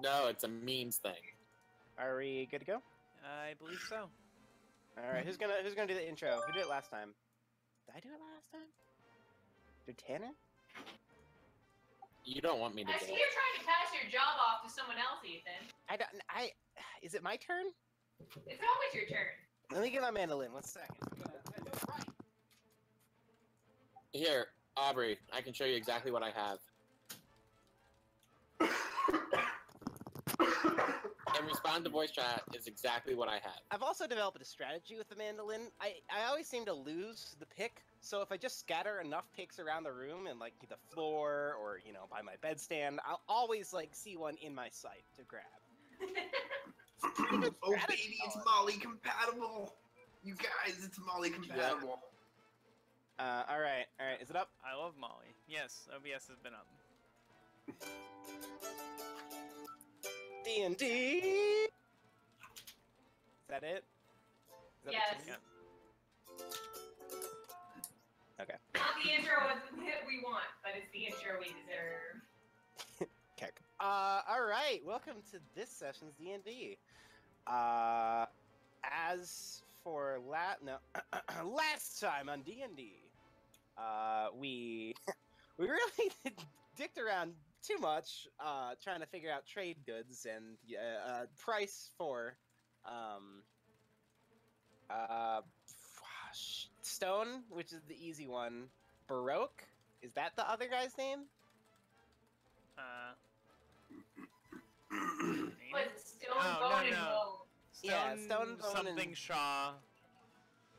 No, it's a memes thing. Are we good to go? I believe so. All right. Who's gonna do the intro? Who did it last time? Did I do it last time? Did Tanner? You don't want me to I do see it. you're trying to pass your job off to someone else, Ethan. I don't. Is it my turn? It's always your turn. Let me get my mandolin. 1 second. Right. Here, Aubrey, I can show you exactly what I have. And respond to voice chat is exactly what I have. I've also developed a strategy with the mandolin. I always seem to lose the pick, so if I just scatter enough picks around the room and like the floor or by my bedstand, I'll always like see one in my sight to grab. Oh baby, it's Molly compatible. You guys, it's Molly compatible. All right. Is it up? I love Molly. Yes, OBS has been up. D&D. Is that it? Is that Yes. Yeah. Okay. Not the intro we want, but it's the intro we deserve. Okay. All right. Welcome to this session's D&D. As for last time on D&D, we really dicked around too much, trying to figure out trade goods and price for stone, which is the easy one. Baroque, is that the other guy's name? But stone, Oh, bone, and no. bone. Yeah, stone, bone, something and- Shaw.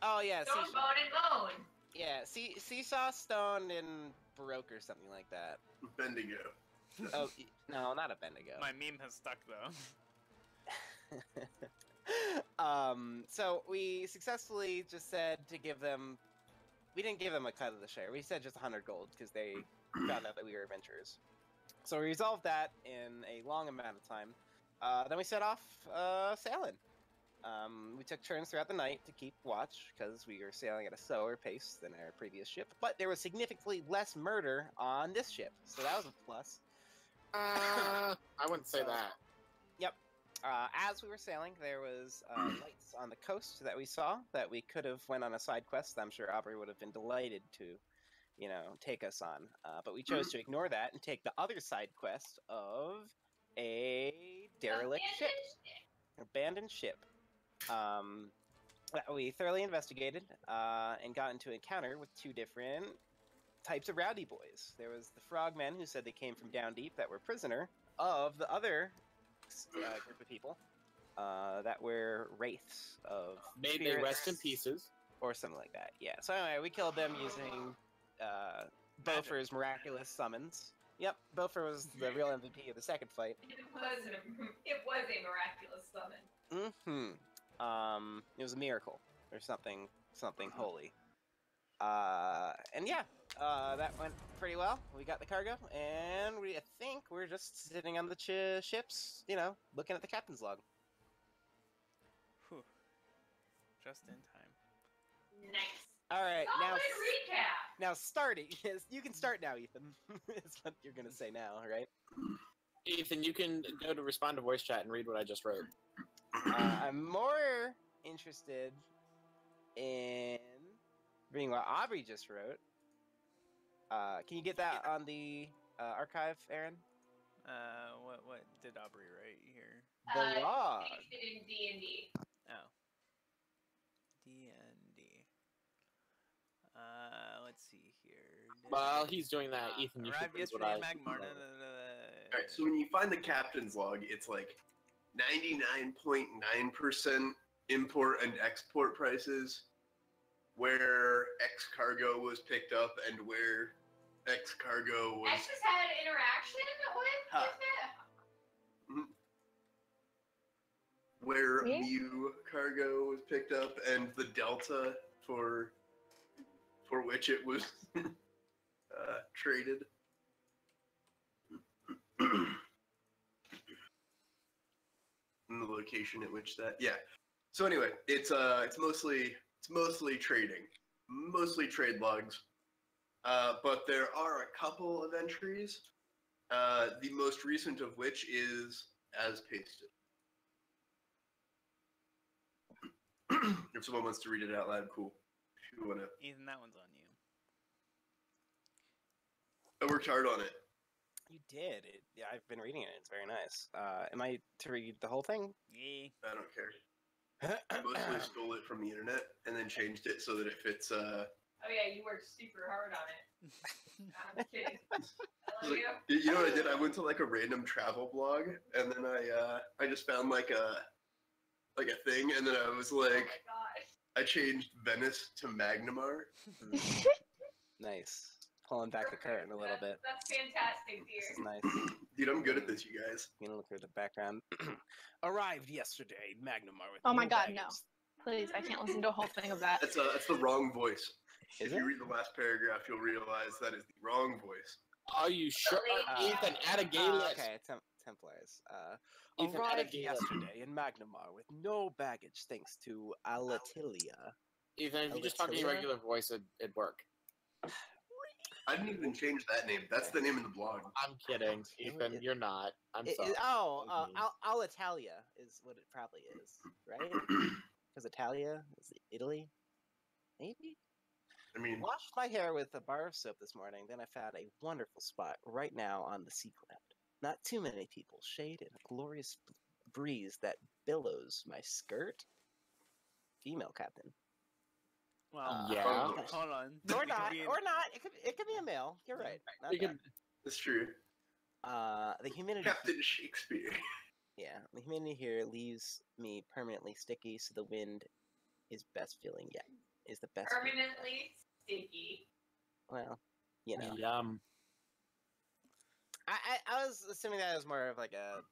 Oh yeah, Stone, bone, and bone. yeah, seesaw, stone, and Baroque or something like that. Bendigo. Oh no, not a Bendigo. My meme has stuck though. So we successfully just said to give them. We didn't give them a cut of the share. We said just 100 gold because they found out that we were adventurers. So we resolved that in a long amount of time. Then we set off sailing. We took turns throughout the night to keep watch because we were sailing at a slower pace than our previous ship. But there was significantly less murder on this ship, so that was a plus. I wouldn't say that. Yep. As we were sailing, there was lights on the coast that we saw that we could have went on a side quest. I'm sure Aubrey would have been delighted to, take us on. But we chose to ignore that and take the other side quest of a derelict ship, abandoned ship. That we thoroughly investigated and got into encounter with two different types of rowdy boys. There was the frogmen who said they came from down deep that were prisoner of the other group of people that were wraiths of May they spirits rest in pieces. or something like that. Yeah. So anyway, we killed them using Bofer's miraculous summons. Yep, Bofer was the real MVP of the second fight. It was a miraculous summon. Mm-hmm. It was a miracle or something holy. And yeah, that went pretty well. We got the cargo, and I think we're just sitting on the ships, looking at the captain's log. Whew. Just in time. Nice. All right, Solid recap. now starting. Yes, you can start now, Ethan. Is what you're gonna say now, right? Ethan, you can go to respond to voice chat and read what I just wrote. I'm more interested in reading what Aubrey just wrote. Can you get that on the archive, Aaron? What did Aubrey write here? The log. Pasted in D&D. Oh. D&D. Let's see here. While he's doing that, Ethan, you should Arrived read what yesterday I... in Magmarna. Alright, so when you find the captain's log, it's like 99.9% import and export prices, where X cargo was picked up and where X cargo was. X just had an interaction with it. Where Me? Mu cargo was picked up and the delta for which it was traded. And the location at which that, yeah. So anyway, it's mostly trading, mostly trade logs, but there are a couple of entries. The most recent of which is as pasted. If someone wants to read it out loud, cool. If you want to. Ethan, that one's on you. I worked hard on it. You did. Yeah, I've been reading it. It's very nice. Am I to read the whole thing? Yeah. I don't care. I mostly stole it from the internet and then changed it so that it fits. Oh yeah, you worked super hard on it. I'm kidding. I love Like, you. you know what I did? I went to like a random travel blog, and then I just found like a thing, and then I was Oh my like, gosh. I changed Venice to Magnamar. Nice. Pulling back the curtain a little bit. That's fantastic, This is dear. nice. Dude, I'm good at this, you guys. You know, look at the background. Arrived yesterday, Magnamar with Oh my no God, baggage. no. Please, I can't listen to a whole thing of that. That's the wrong voice. Is If it? you read the last paragraph, you'll realize that is the wrong voice. Are you sure? Ethan, add a gay list. Okay, Templars. Ethan, add a Arrived gay list. yesterday in Magnamar with no baggage thanks to Alatilia. Ethan, if you just talk in your Alatilia? regular voice, it'd work. I didn't even change that name. That's the name of the blog. I'm kidding, Ethan. You're not. I'm It- sorry. it- oh, Mhm. Alitalia is what it probably is, right? Because Italia is Italy, maybe. I mean, Washed my hair with a bar of soap this morning. Then I found a wonderful spot right now on the sea cloud. Not too many people, shade and a glorious breeze that billows my skirt. Female captain. Well, Yeah. hold on. Or It could not, be an- or not. It could be a male. You're right. Not You bad. can, it's true. The humidity. Captain Shakespeare. Yeah, the humidity here leaves me permanently sticky, so the wind is best feeling yet. Is the best. feeling. Permanently sticky. Well, you know. yum. I was assuming that was more of like a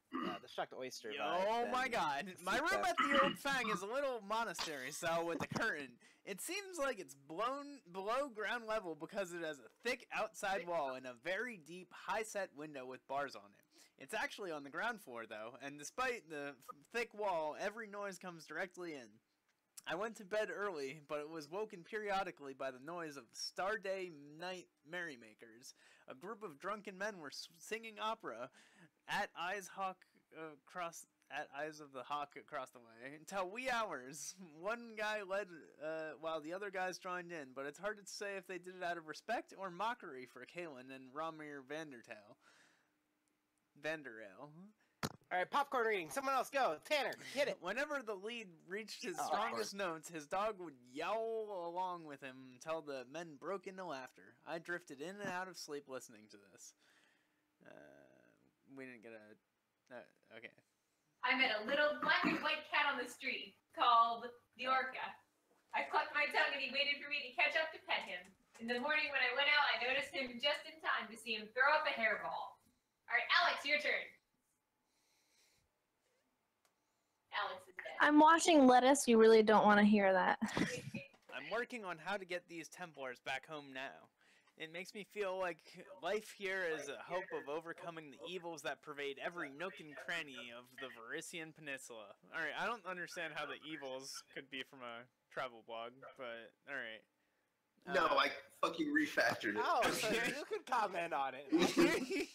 the shucked oyster. vibe Oh my than god. the My sea room cloud. at the Old Fang is a little monastery cell with a curtain. It seems like it's blown below ground level because it has a thick outside wall and a very deep, high-set window with bars on it. It's actually on the ground floor, though, and despite the thick wall, every noise comes directly in. I went to bed early, but it was woken periodically by the noise of Starday Night Merrymakers. A group of drunken men were singing opera at Eyes of the Hawk across the way until wee hours. One guy led while the other guys joined in, but it's hard to say if they did it out of respect or mockery for Kalen and Ramir Vandertail. Vanderail. All right, popcorn reading. Someone else go. Tanner, hit it. Whenever the lead reached his Oh, strongest notes, his dog would yowl along with him until the men broke into laughter. I drifted in and out of sleep listening to this. We didn't get a... okay. I met a little black and white cat on the street called the Orca. I clucked my tongue and he waited for me to catch up to pet him. In the morning when I went out, I noticed him just in time to see him throw up a hairball. All right, Alex, your turn. Alex is dead. I'm watching Lettuce. You really don't want to hear that. I'm working on how to get these Templars back home now. It makes me feel like life here is a hope of overcoming the evils that pervade every nook and cranny of the Verisian Peninsula. Alright, I don't understand how the evils could be from a travel blog, but alright. No, I fucking refactored it. Oh, so you could comment on it.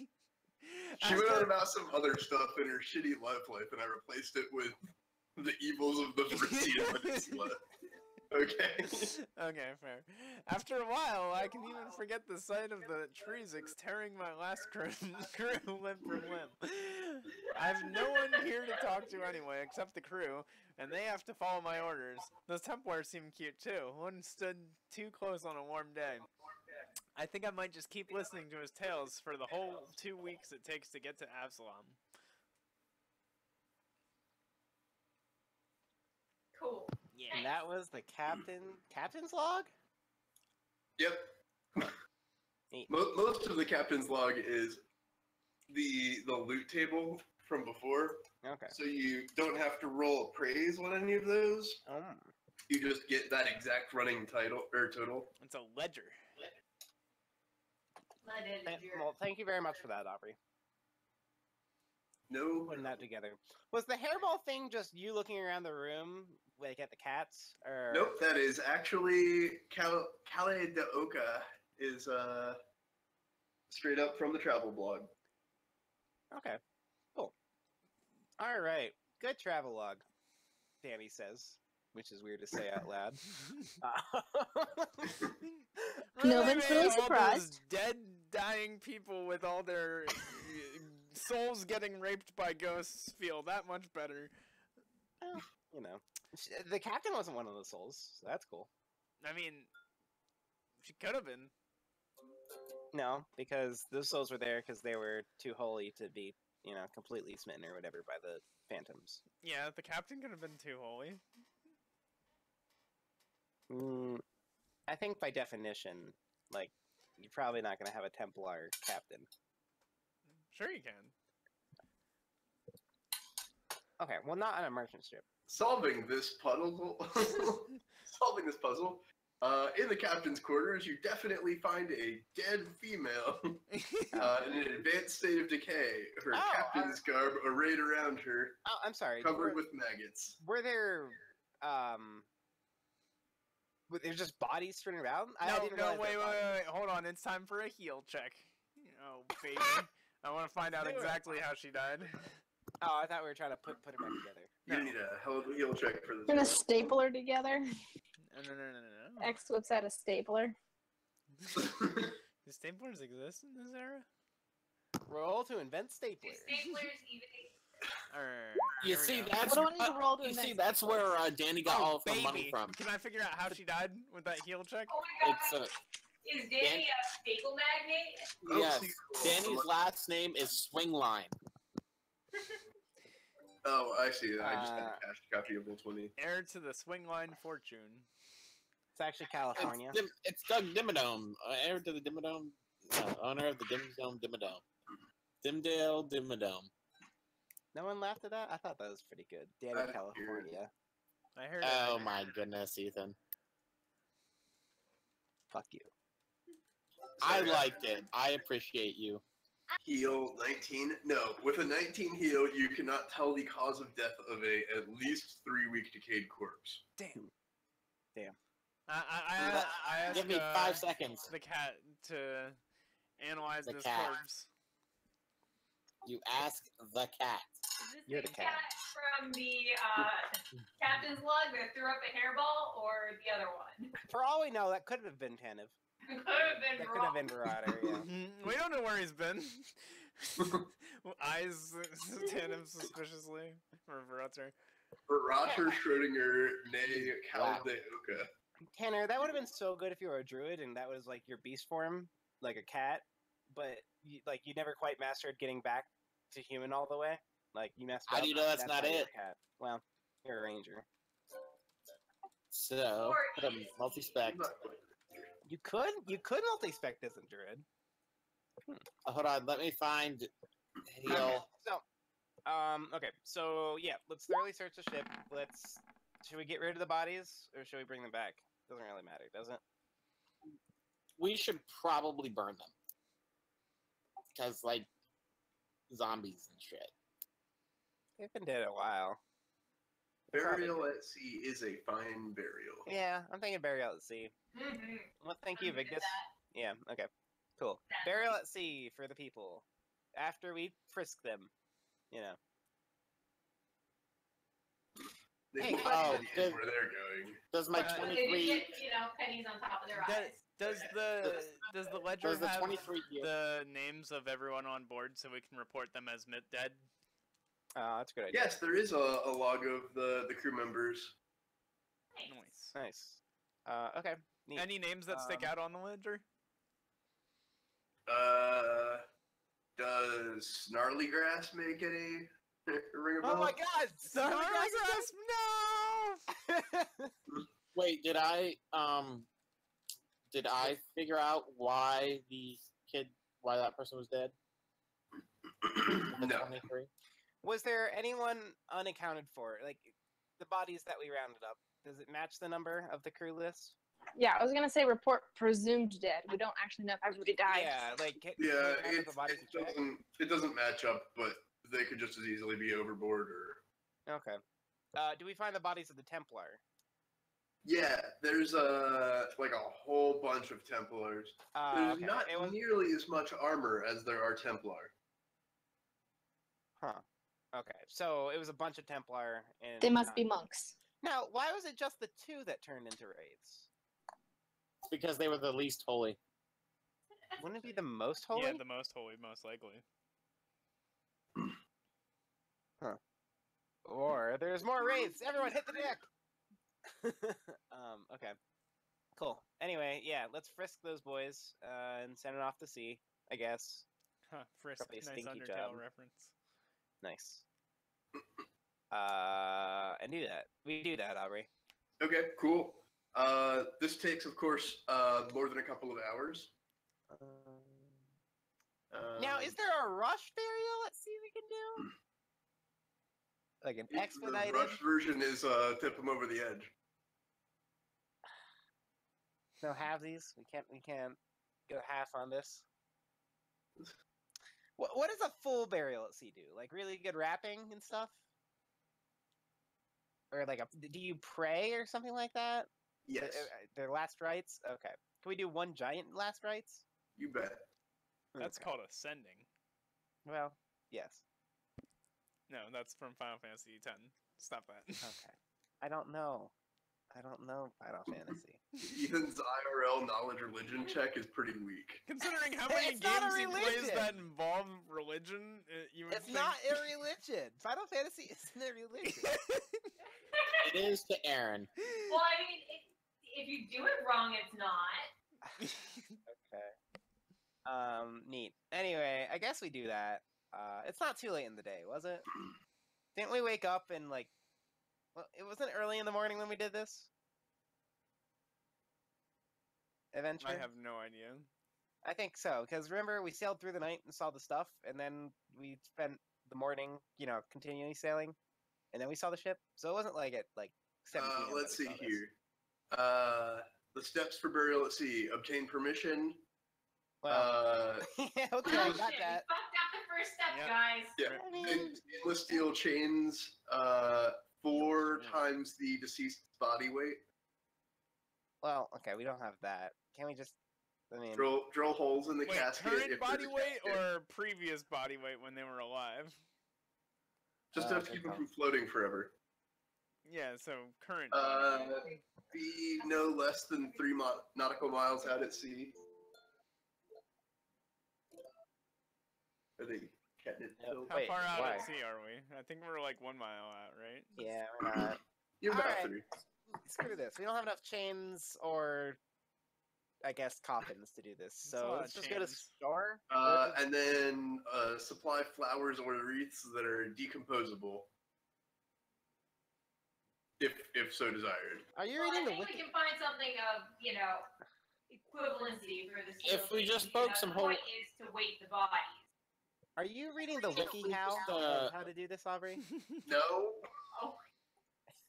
She went on about some other stuff in her shitty love life, and I replaced it with the evils of the Verisian Peninsula. Okay. Okay, fair. After a while, I can even forget the sight of the trees tearing my last crew limb from limb. I have no one here to talk to anyway, except the crew, and they have to follow my orders. Those Templars seem cute too. One stood too close on a warm day. I think I might just keep listening to his tales for the whole 2 weeks it takes to get to Absalom. Cool. Yeah. And that was the captain's log? Yep. Neat. Most of the captain's log is the loot table from before, Okay. so you don't have to roll appraise on any of those. Oh. You just get that exact running title or total. It's a ledger. Well, thank you very much for that, Aubrey. No. Putting that together. Was the hairball thing just you looking around the room, like at the cats, or? Nope, that is actually Calais de Oka is straight up from the travel blog. Okay. Cool. All right, good travelogue, Danny says, which is weird to say out loud. No Really one's made really all those surprised. dead, dying people with all their souls getting raped by ghosts feel that much better. You know, the captain wasn't one of the souls, so that's cool. I mean, she could have been. No, because those souls were there because they were too holy to be, completely smitten or whatever by the phantoms. Yeah, the captain could have been too holy. I think by definition, like, you're probably not going to have a Templar captain. Sure you can. Okay, well, not on a merchant ship. Solving this puzzle, in the captain's quarters, you definitely find a dead female in an advanced state of decay. Her captain's garb arrayed around her, Oh, I'm sorry. covered with maggots. Were there, there's just bodies strewn around? I No, didn't no, realize wait, there were bodies. hold on. It's time for a heal check. Oh, baby. I want to find out Do it. exactly how she died. Oh, I thought we were trying to put it back together. You need a hell of a heal check for this. Gonna one. staple her together. No. X whips out a stapler. Do staplers exist in this era? Roll to invent Do staplers. staplers even You There we see, go. that's What do I need to roll to you see, invent that's where Danny got all of her baby. money from. Can I figure out how she died with that heal check? Oh my god. It's Is Danny a staple magnate? Oh, yes. see, Danny's last name is Swingline. Oh, I see. I just had a cash copy of Roll20. Heir to the swingline fortune. It's actually California. It's Doug Dimmadome, heir to the Dimmadome, owner of the Dimmadome Dimmadome. Dimdale Dimmadome. No one laughed at that? I thought that was pretty good. Danny, That's California. I heard. Oh it. my goodness, Ethan. Fuck you. I liked it. I appreciate you. Heal 19. No, with a 19 heal, you cannot tell the cause of death of a at least 3-week decayed corpse. Damn. I asked, Give me 5 seconds. the cat to analyze The this cat. corpse. You ask the cat. Is this You're the the cat. cat from the captain's log that threw up a hairball, or the other one? For all we know, that could have been Tanev. It could have been That could have wrong. been Marauder, yeah. We don't know where he's been. Eyes tan him suspiciously. Or Verotzer. Roger Schrodinger, nay Cal de Oka. Tanner, that would have been so good if you were a druid and that was like your beast form, like a cat, but you never quite mastered getting back to human all the way. Like you messed up. How do you know that's not why you're it? a cat. Well, you're a ranger. So, put a multi-spec. You could multi-spec as a druid. Hold on, let me find heal. So, okay, so yeah, let's thoroughly search the ship. Should we get rid of the bodies or should we bring them back? Doesn't really matter, does it? We should probably burn them. Because, like, zombies and shit. They've been dead a while. Burial at sea is a fine burial. Yeah, I'm thinking burial at sea. Mhm. Well, thank you, I'm good at Victus. that. Yeah, okay. Cool. That Burial makes- at sea for the people. After we frisk them. You know. They Hey, will oh, not see good. where they're going. Does my But- They 23... get, pennies on top of their eyes. Does the ledger Does the have 23 heal? the names of everyone on board so we can report them as dead? That's a good idea. Yes, there is a log of the crew members. Nice. Nice. Okay. Neat. Any names that stick out on the ledger? Does Snarlygrass make any ring a bell? Oh my god! Snarlygrass, no! Wait, did I figure out why that person was dead? The No. 23? Was there anyone unaccounted for? Like, the bodies that we rounded up, does it match the number of the crew list? Yeah, I was gonna say report presumed dead. We don't actually know if everybody died. Yeah, like, can Yeah, we round up the bodies and check? it doesn't match up, but they could just as easily be overboard or. Okay. Do we find the bodies of the Templar? Yeah, there's like a whole bunch of Templars. There's Okay. not It was, nearly as much armor as there are Templar. Okay, so it was a bunch of Templar, and They must be monks. Now, why was it just the 2 that turned into wraiths? Because they were the least holy. Wouldn't it be the most holy? Yeah, the most holy, most likely. Or there's more wraiths. Everyone hit the deck. Okay. Cool. Anyway, yeah, let's frisk those boys and send it off to sea, I guess. Huh, Frisk, Probably a nice stinky Undertale job. reference. Nice. And do that. We do that, Aubrey. Okay, cool. This takes, of course, more than a couple of hours. Now, is there a rush burial at sea we can do? Like an expedited? The rush version is tip them over the edge. No halvesies. We can't go half on this. What does a full burial at sea do? Like really good wrapping and stuff? Or like do you pray or something like that? Yes, Their last rites? Okay. Can we do one giant last rites? you bet. That's Okay. called ascending. Well, yes. No, that's from Final Fantasy X. Stop that. Okay. I don't know Final Fantasy. Ethan's IRL knowledge religion check is pretty weak. Considering how many It's not a games he plays religion. that involve religion, you would It's think... not a religion. Final Fantasy isn't a religion. It is to Aaron. Well, I mean, if you do it wrong, it's not. Okay. Neat. Anyway, I guess we do that. It's not too late in the day, was it? Didn't we wake up and like... Well, it wasn't early in the morning when we did this? Adventure? I have no idea. I think so, because remember, we sailed through the night and saw the stuff, and then we spent the morning, continually sailing, and then we saw the ship. So it wasn't like at, 7 p.m. that Let's we see saw this. here. The steps for burial at sea: obtain permission. Well, yeah, okay, I Oh, got shit, that. We fucked up the first step, Yep. guys. Yeah, I mean- and stainless steel chains. 4 times the deceased's body weight. Well, okay, we don't have that. Can we just... I mean... Drill holes in the Wait, casket. current if body there's a weight casket. or previous body weight when they were alive? Just enough to keep them from floating forever. Yeah, so current body weight. Be no less than 3 nautical miles out at sea. Are they catnip pills? How Wait, far out why? at sea are we? I think we're like 1 mile out, right? Yeah, we're not... You're about Alright. 3. Screw this. We don't have enough chains or, I guess, coffins to do this. It's a So lot let's of just go to chains. store. And then supply flowers or wreaths that are decomposable. If so desired. Are you Well, I reading the think wiki? we can find something of, equivalency for this. If we just poke some the hole- point is to weight the bodies. Are you reading the If wiki we how just, of how to do this, Aubrey? No.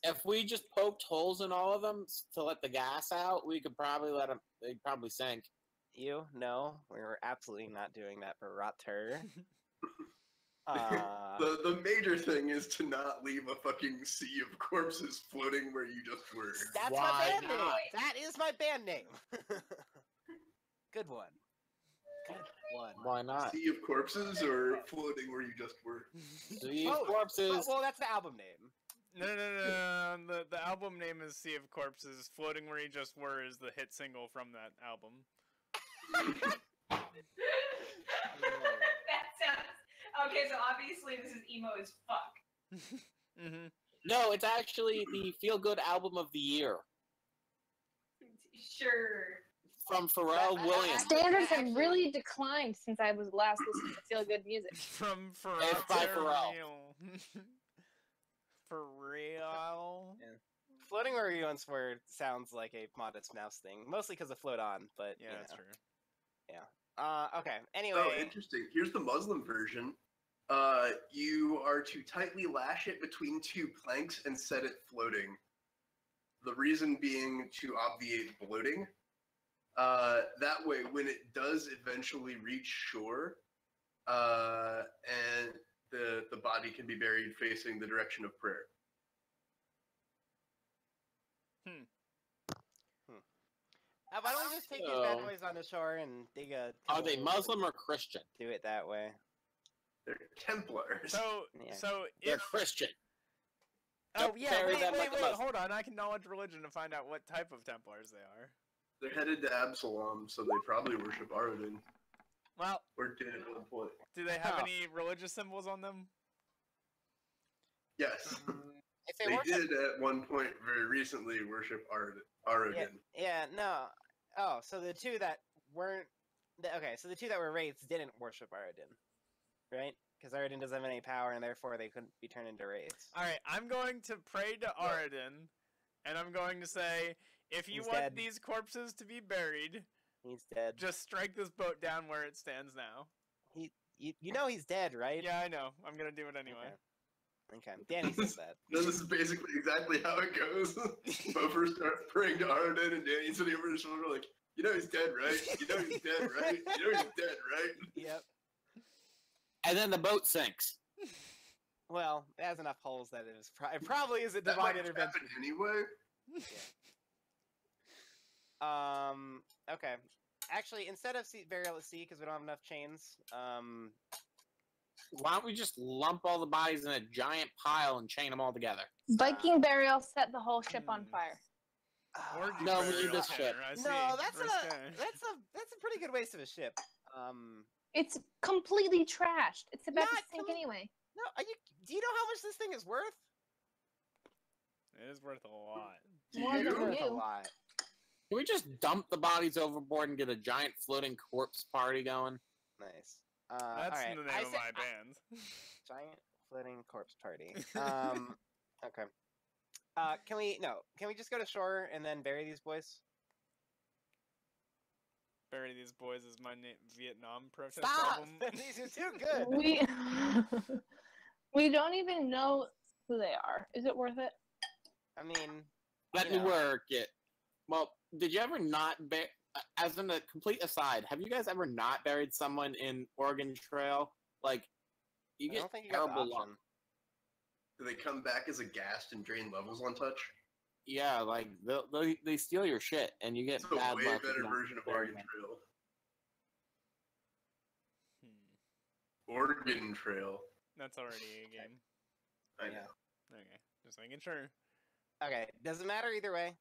If we just poked holes in all of them to let the gas out, we could probably let them. They'd probably sink. You? No, we were absolutely not doing that for Rotter. The major thing is to not leave a fucking sea of corpses floating where you just were. That's Why my band name. not? That is my band name. Good one. Good one. Why not? Sea of corpses or floating where you just were. These Both. corpses. Well, that's the album name. No. The album name is Sea of Corpses. Floating Where You Just Were is the hit single from that album. That sounds okay. So obviously this is emo as fuck. Mm-hmm. No, it's actually the feel good album of the year Sure. from Pharrell Williams. Standards have really declined since I was last listening to feel good music. From It's by Pharrell. For real? Floating Where You Once Were sounds like a Modest Mouse thing, mostly because of Float On, but Yeah, you that's know. true. Okay. Anyway, Oh, interesting. Here's the Muslim version. You are to tightly lash it between 2 planks and set it floating. The reason being to obviate bloating. That way, when it does eventually reach shore, and the body can be buried facing the direction of prayer. why don't we just take these bad So- boys on the shore and dig a Are they tunnel Muslim or Christian? and do it that way? They're Templars. So They're if Christian. oh Don't yeah, carry wait, them like a Muslim. hold on. I can knowledge religion to find out what type of Templars they are. They're headed to Absalom, so they probably worship Aradin. Well, Or did at one point. do they have Oh. any religious symbols on them? Yes. If they They worship, did at one point very recently worship Aradin. yeah, no. Oh, so the two that weren't. Okay, so the two that were wraiths didn't worship Aradin, right? Because Aradin doesn't have any power, and therefore they couldn't be turned into wraiths. All right, I'm going to pray to Aradin, and I'm going to say, if you He's want dead. these corpses to be buried, He's dead. just strike this boat down where it stands now. You know he's dead, right? Yeah, I know. I'm gonna do it anyway. Okay. Danny says that. No, this is basically exactly how it goes. Bofer starts praying to Aradin, and Danny's sitting over his shoulder like, you know he's dead, right? You know he's dead, right? You know he's dead, right? Yep. And then the boat sinks. Well, it has enough holes that it probably is a That divine might intervention. happen anyway. Okay. Actually, instead of burial at sea, because we don't have enough chains, Why don't we just lump all the bodies in a giant pile and chain them all together? Viking burial set the whole ship on Hmm. fire. Orgy No, we burial need this center, ship. I see. no, that's Risque. a pretty good waste of a ship. It's completely trashed. It's about to Not sink com- anyway. No, do you know how much this thing is worth? It is worth a lot. Do More than you? Worth a you. lot. Can we just dump the bodies overboard and get a giant floating corpse party going? Nice. That's alright, the name I of say- my band. Giant floating corpse party. Okay. Can we just go to shore and then bury these boys? Bury these boys is my Vietnam protest Stop! album. These are too good. We we don't even know who they are. Is it worth it? I mean, Let You me know. work it. Well, did you ever not as in a complete aside, have you guys ever not buried someone in Oregon Trail? Like, you I get don't think you got the terrible luck. option. Do they come back as a ghast and drain levels on touch? Yeah, like they steal your shit and you get It's a bad way luck. if better you don't version of bury Oregon them. Trail. Hmm. Oregon Trail. That's already a game. I Yeah. know. Okay, just making sure. Okay, doesn't matter either way.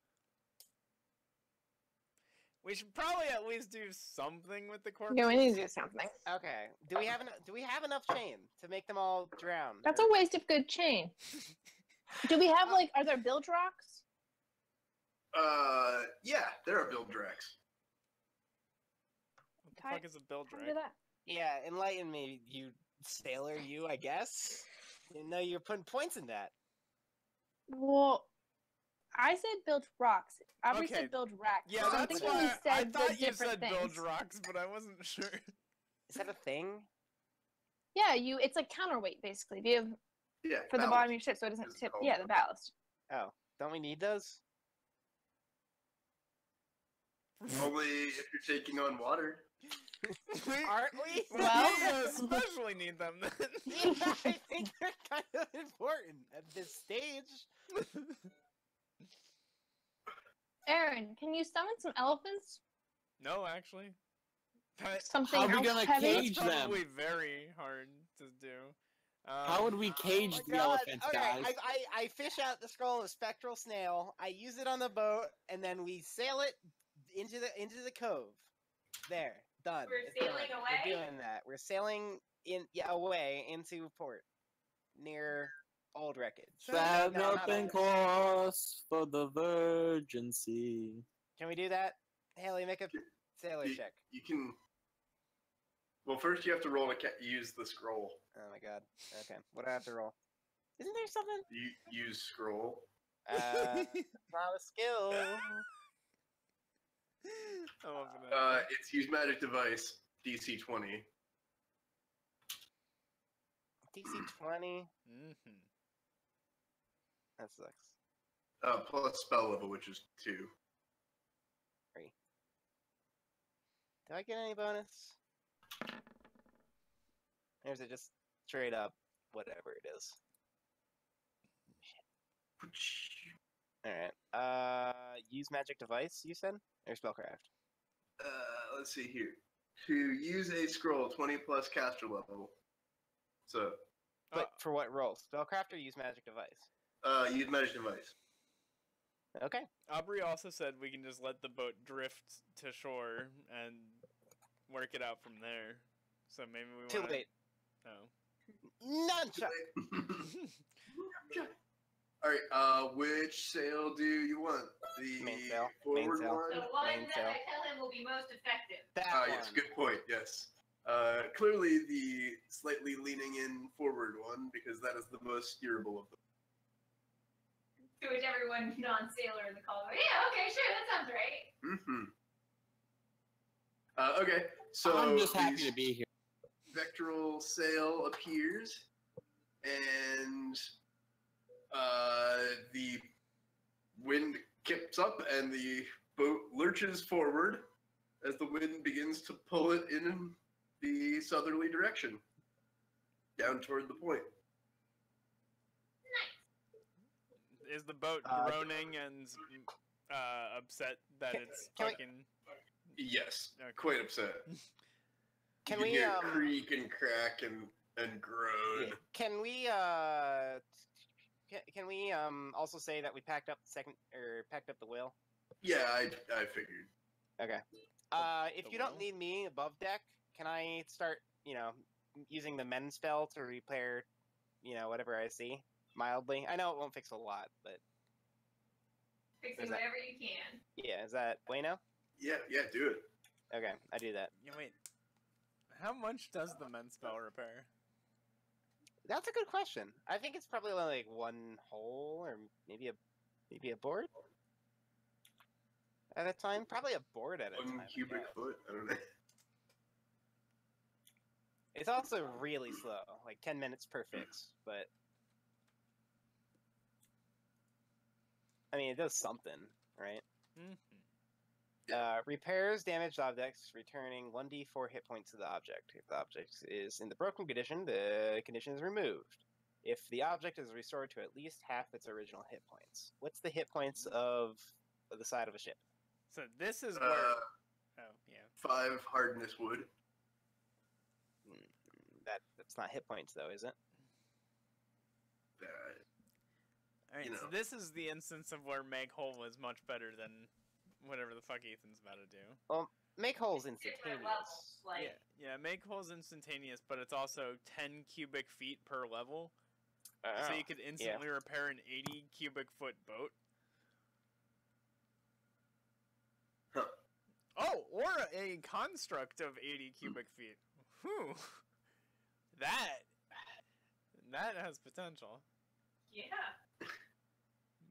We should probably at least do something with the corpses. Yeah, we need to do something. Okay. Do we have enough chain to make them all drown? That's a waste of good chain. Do we have are there bilge rocks? Yeah, there are build Drex. What the fuck is a build How do drag? that? Yeah, enlighten me, you sailor, you, I guess. Didn't know you were putting points in that. Well, I said build rocks. Aubrey Okay. said build racks. Yeah, so I'm that's thinking we why I said the thought you different said things. build rocks, but I wasn't sure. Is that a thing? Yeah, it's like counterweight basically. Do you have Yeah. for the ballast. bottom of your ship so it doesn't It's tip? called Yeah, the ballast. Oh, don't we need those? Only if you're taking on water. Aren't we? Well- we especially need them then. Yeah, I think they're kind of important at this stage. Aaron, can you summon some elephants? No, actually. That- Something How are we else gonna heavy? cage That's them? probably very hard to do. How would we cage Oh my the God. elephants, Okay, guys? I fish out the skull of a spectral snail. I use it on the boat, and then we sail it into the cove. There, done. We're It's done. sailing We're away? doing that. We're sailing away into port near Old Wreckage. Sad No, not open Old. course for the Virgin Sea. Can we do that? Haley, make a sailor You- check. You can. Well, first you have to roll to use the scroll. Oh my god. Okay, what do I have to roll? Isn't there something? You use scroll. Not a skill. I'm up for that. It's use magic device DC 20. DC 20. Mm-hmm. That sucks. Plus spell level, which is 2. Do I get any bonus? Or is it just straight up whatever it is? Alright. Use magic device, you said? Or spellcraft? Let's see here. To use a scroll 20 plus caster level, So, But for what role? Spellcraft or use magic device? use magic device. Okay. Aubrey also said we can just let the boat drift to shore and work it out from there. So maybe we Too want late. Oh. Nunchuck. All right. Which sail do you want? The Main sail. forward Main sail. one. The one Main that sail. I tell him will be most effective. That Yes. one. Good point. Yes. Clearly the slightly leaning in forward one because that is the most steerable of them. To which everyone non-sailor in the call goes, yeah, okay, sure, that sounds right. Okay. So I'm just happy the to be here. Vectoral sail appears, and the wind kips up, and the boat lurches forward as the wind begins to pull it in the southerly direction, down toward the point. Is the boat Uh, groaning and upset that Can- it's can we- fucking... Yes, Okay. quite upset. Can you we hear it creak and crack and groan. yeah. Can we can we also say that we packed up the whale? Yeah, I figured. Okay. If The you don't whale? need me above deck, can I start, using the mend spell to repair, whatever I see mildly? I know it won't fix a lot, but Fixing Is that- whatever you can. yeah, is that bueno? Yeah, do it. Okay, I do that. Yeah, wait. How much does the men spell repair? That's a good question. I think it's probably only like one hole or maybe a board at a time. Probably a board at a time. 1 I cubic guess. foot. I don't know. It's also really slow, like 10 minutes per fix, but I mean, it does something, right? Mhm. Repairs damaged objects, returning 1d4 hit points to the object. If the object is in the broken condition, the condition is removed. If the object is restored to at least half its original hit points. What's the hit points of the side of a ship? So this is where... Oh, yeah. 5 hardness wood. That's not hit points, though, is it? Alright, You so know. this is the instance of where Make Whole was much better than whatever the fuck Ethan's about to do. Make holes Different instantaneous. levels. Like, Yeah, Make Whole's instantaneous, but it's also 10 cubic feet per level. So Oh, you could instantly repair an 80 cubic foot boat. Huh. Oh, or a construct of 80 cubic feet. Whew. That has potential. yeah.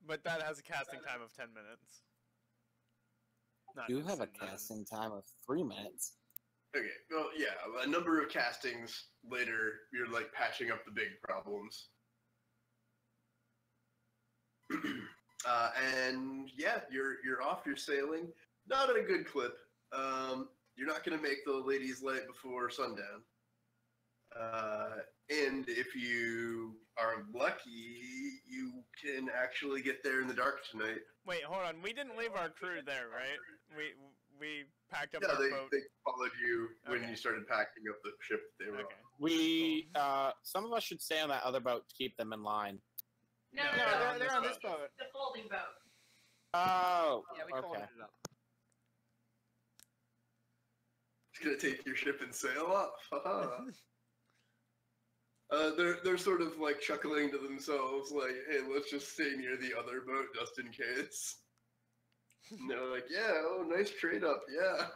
But that has a casting time of 10 minutes. Not You have a instant, casting time of 3 minutes. Okay, well, yeah, a number of castings later, you're like patching up the big problems. And yeah, you're off. You're sailing, not at a good clip. You're not going to make the ladies' light before sundown. And if you are lucky, you can actually get there in the dark tonight. Wait, hold on. We didn't leave our crew there, right? We packed up Yeah, our they boat. followed you when Okay. you started packing up the ship that they were on. Okay. We, some of us should stay on that other boat to keep them in line. No, No, they're on this it's boat. The folding boat. Oh, Yeah, we okay. folded it up. It's gonna take your ship and sail off. Haha. They're sort of like chuckling to themselves, like, "Hey, let's just stay near the other boat just in case." And they're like, "Yeah, oh, nice trade up, yeah."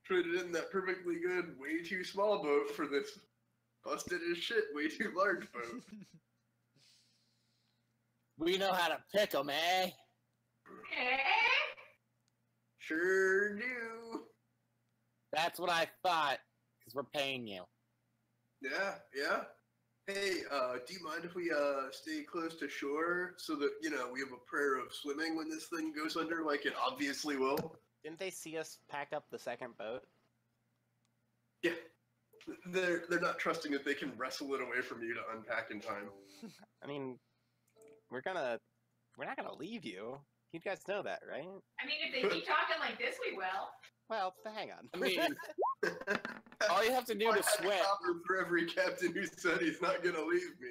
Traded in that perfectly good, way too small boat for this busted as shit, way too large boat. We know how to pick them, eh? Eh? Sure do. That's what I thought, because we're paying you. Yeah. Hey, do you mind if we stay close to shore so that we have a prayer of swimming when this thing goes under, like it obviously will? Didn't they see us pack up the second boat? Yeah. They're not trusting that they can wrestle it away from you to unpack in time. I mean, we're not gonna leave you. You guys know that, right? I mean, if they keep talking like this, we will. Well, hang on. I mean, all you have to do I to had a sweat. copper for every captain who said he's not gonna leave me.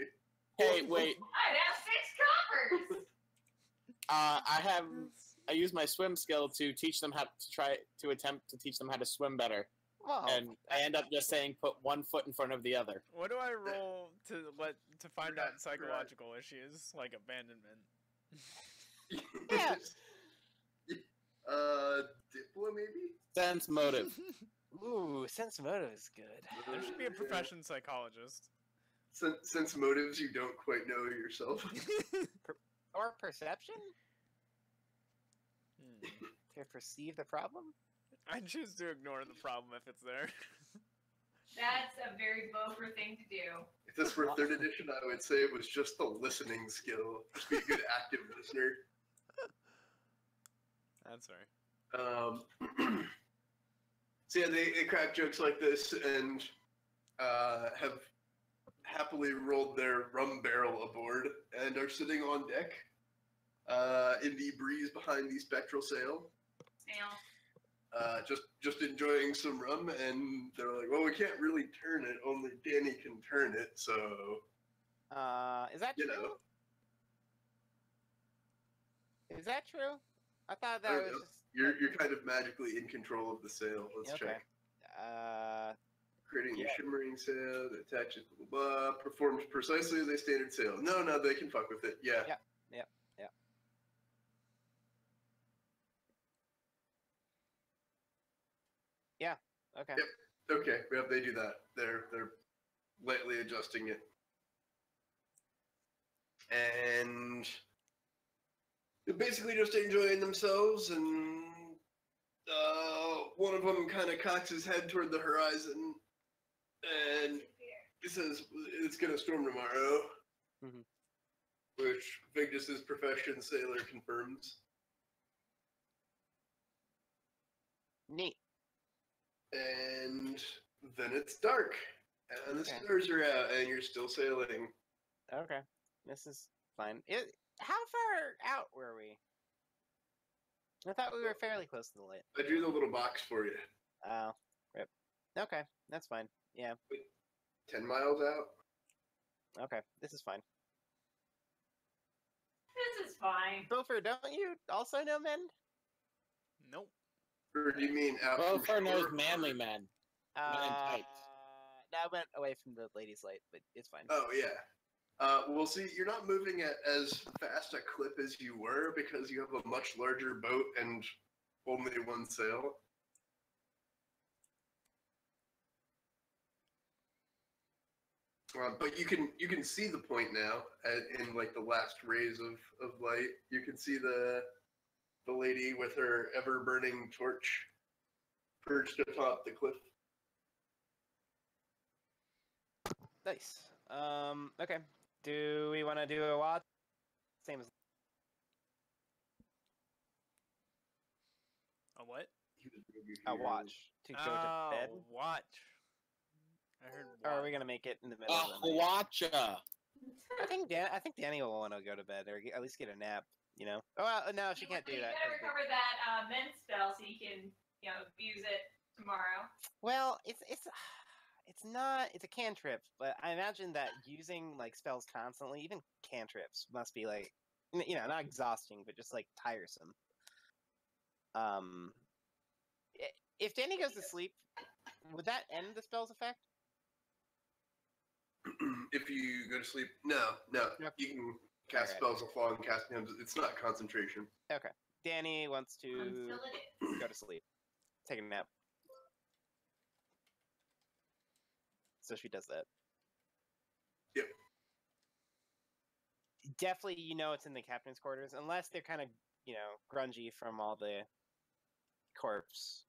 Hey, wait. I'd have 6 coppers. I use my swim skill to teach them how to attempt to teach them how to swim better, Well, and I end up just saying put one foot in front of the other. What do I roll to find out psychological issues like abandonment? Yeah. Diplo maybe? Sense motive. ooh, sense motive is good. There should be a profession psychologist. Sense motives you don't quite know yourself. Or perception Hmm. to perceive the problem. I choose to ignore the problem if it's there. That's a very Bofer thing to do. If this were 3rd edition, I would say it was just the listening skill. Just be a good active listener. That's right. So yeah, they crack jokes like this and have happily rolled their rum barrel aboard and are sitting on deck in the breeze behind the spectral sail. Snail. Just enjoying some rum, and they're like, well, we can't really turn it, only Danny can turn it, so, Is that you true? know. Is that true? I thought I that don't was know. just. You're kind of magically in control of the sail. Let's Okay. check. Uh, Creating Yeah. a shimmering sail that attaches, blah, blah, blah, performs precisely as a standard sail. No, they can fuck with it. Yeah. Yeah. okay. Yep. Okay, yep, they do that. They're lightly adjusting it. And they're basically just enjoying themselves, and one of them kind of cocks his head toward the horizon, and he says, it's gonna storm tomorrow. Mhm. Which Vigdis's profession sailor confirms. Neat. And then it's dark, and the Okay. stars are out, and you're still sailing. Okay. This is fine. How far out were we? I thought we were fairly close to the light. I drew the little box for you. Oh, rip. Okay, that's fine. Yeah, 10 miles out. okay, this is fine. This is fine. Bofer, don't you also know men? Nope. Or do you mean out from Bofer knows shore? manly men. Men in tights. No, I went away from the ladies' light, but it's fine. Oh, yeah. Well, see, you're not moving at as fast a clip as you were because you have a much larger boat and only one sail. But you can see the point now in like the last rays of light. You can see the lady with her ever burning torch perched atop the cliff. Nice. Okay. Do we want to do a watch? Same as A what? a watch to go to bed, Watch. I heard. or are watch. we gonna make it in the middle A of the night? Hwacha. I think Danny will want to go to bed or at least get a nap. You know. Oh well, no, she can't do You that. gotta 'cause the- recover that men's spell so you can, use it tomorrow. Well, it's not. It's a cantrip, but I imagine that using like spells constantly, even cantrips, must be like, not exhausting, but just like tiresome. If Danny goes to sleep, would that end the spell's effect? If you go to sleep, no. Okay. You can cast Alright. spells of law and cast hymns. It's not concentration. Okay. Danny wants to Until it is. go to sleep, take a nap. So she does that. Yep. Definitely, it's in the captain's quarters, unless they're kind of, grungy from all the corpse.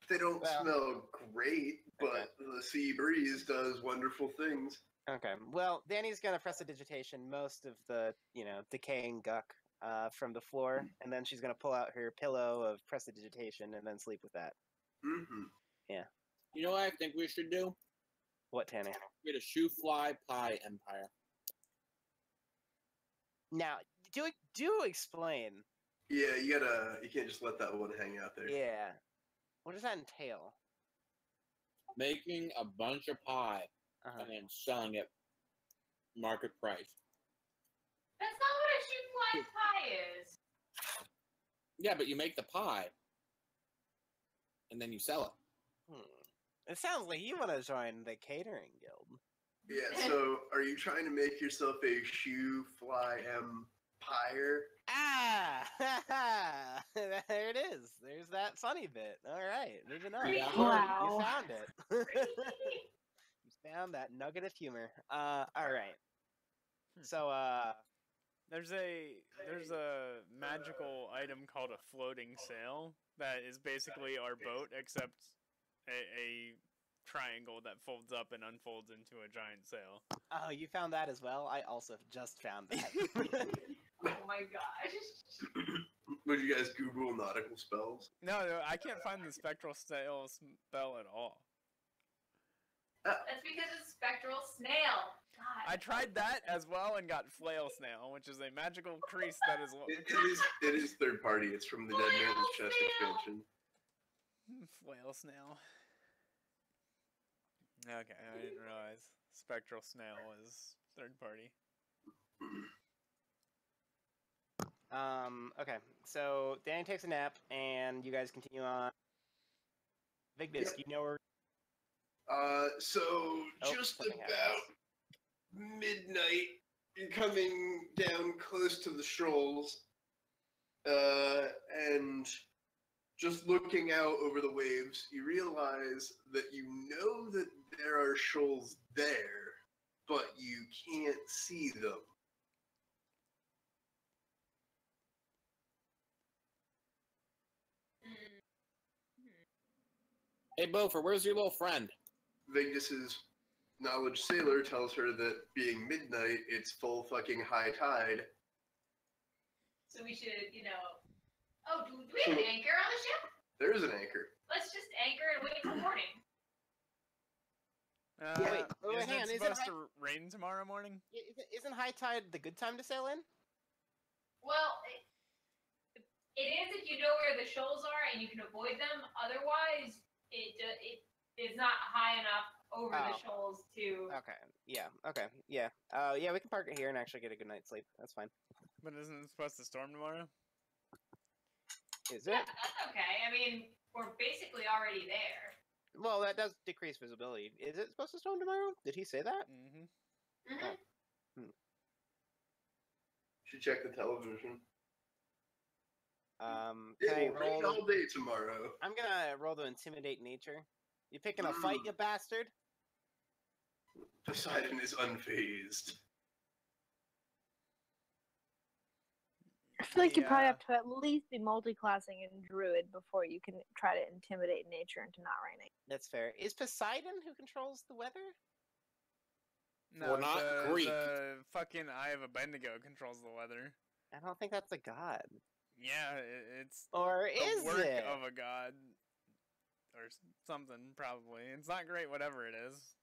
They don't Well, smell great, but okay. the sea breeze does wonderful things. Okay. Well, Danny's gonna prestidigitation most of the, decaying guck from the floor, and then she's gonna pull out her pillow of prestidigitation and then sleep with that. Mm-hmm. You know what I think we should do? What, Tanny? Get a shoe fly pie empire. Now, do explain. Yeah, you can't just let that one hang out there. Yeah. What does that entail? Making a bunch of pie Uh-huh. and then selling it market price. That's not what a shoot fly pie is. Yeah, but you make the pie and then you sell it. It sounds like you want to join the catering guild. Yeah, so are you trying to make yourself a shoe fly empire? Ah! There it is. There's that funny bit. All right, moving on. Yeah. Wow. You found it. You found that nugget of humor. All right. So, There's a magical item called a floating sail that is basically our boat, except a triangle that folds up and unfolds into a giant sail. oh, you found that as well? I also just found that. Oh my gosh. Would you guys Google nautical spells? No, I can't find the spectral sail spell at all. That's because it's spectral snail. God. I tried that as well and got flail snail, which is a magical crease that is It is third party. It's from the Dead Man's Chest expansion. flail snail. Okay, I didn't realize spectral snail was third party. Okay, so Danny takes a nap, and you guys continue on. Vigdis, Yep. you know where? So Oh, just something about midnight, you're coming down close to the shoals, and just looking out over the waves, you realize that you know that there are shoals there, but you can't see them. Hey, Bofer, where's your little friend? Vigdis's knowledge sailor tells her that being midnight, it's full fucking high tide. So we should, Oh, do we have an anchor on the ship? There is an anchor. Let's just anchor and wait till morning. Wait, Isn't hang on, it is it supposed high- to rain tomorrow morning? Isn't high tide the good time to sail in? Well, it is if you know where the shoals are and you can avoid them. Otherwise, it is not high enough over the Oh. shoals to. Okay, yeah, yeah. Yeah, we can park it here and actually get a good night's sleep. That's fine. But isn't it supposed to storm tomorrow? Is Yeah, it? that's okay. I mean, we're basically already there. Well, that does decrease visibility. Is it supposed to storm tomorrow? Did he say that? Mm-hmm. Mhm. Should check the television. Can It I will rain roll? all day tomorrow. I'm gonna roll to intimidate nature. You picking a fight, you bastard? Poseidon is unfazed. I feel like you probably Yeah. have to at least be multi-classing in Druid before you can try to intimidate nature into not raining. That's fair. Is Poseidon who controls the weather? No, We're not the, Greek. the fucking Eye of Abednego controls the weather. I don't think that's a god. Yeah, it's Or the is work it? of a god. Or something, probably. It's not great, whatever it is.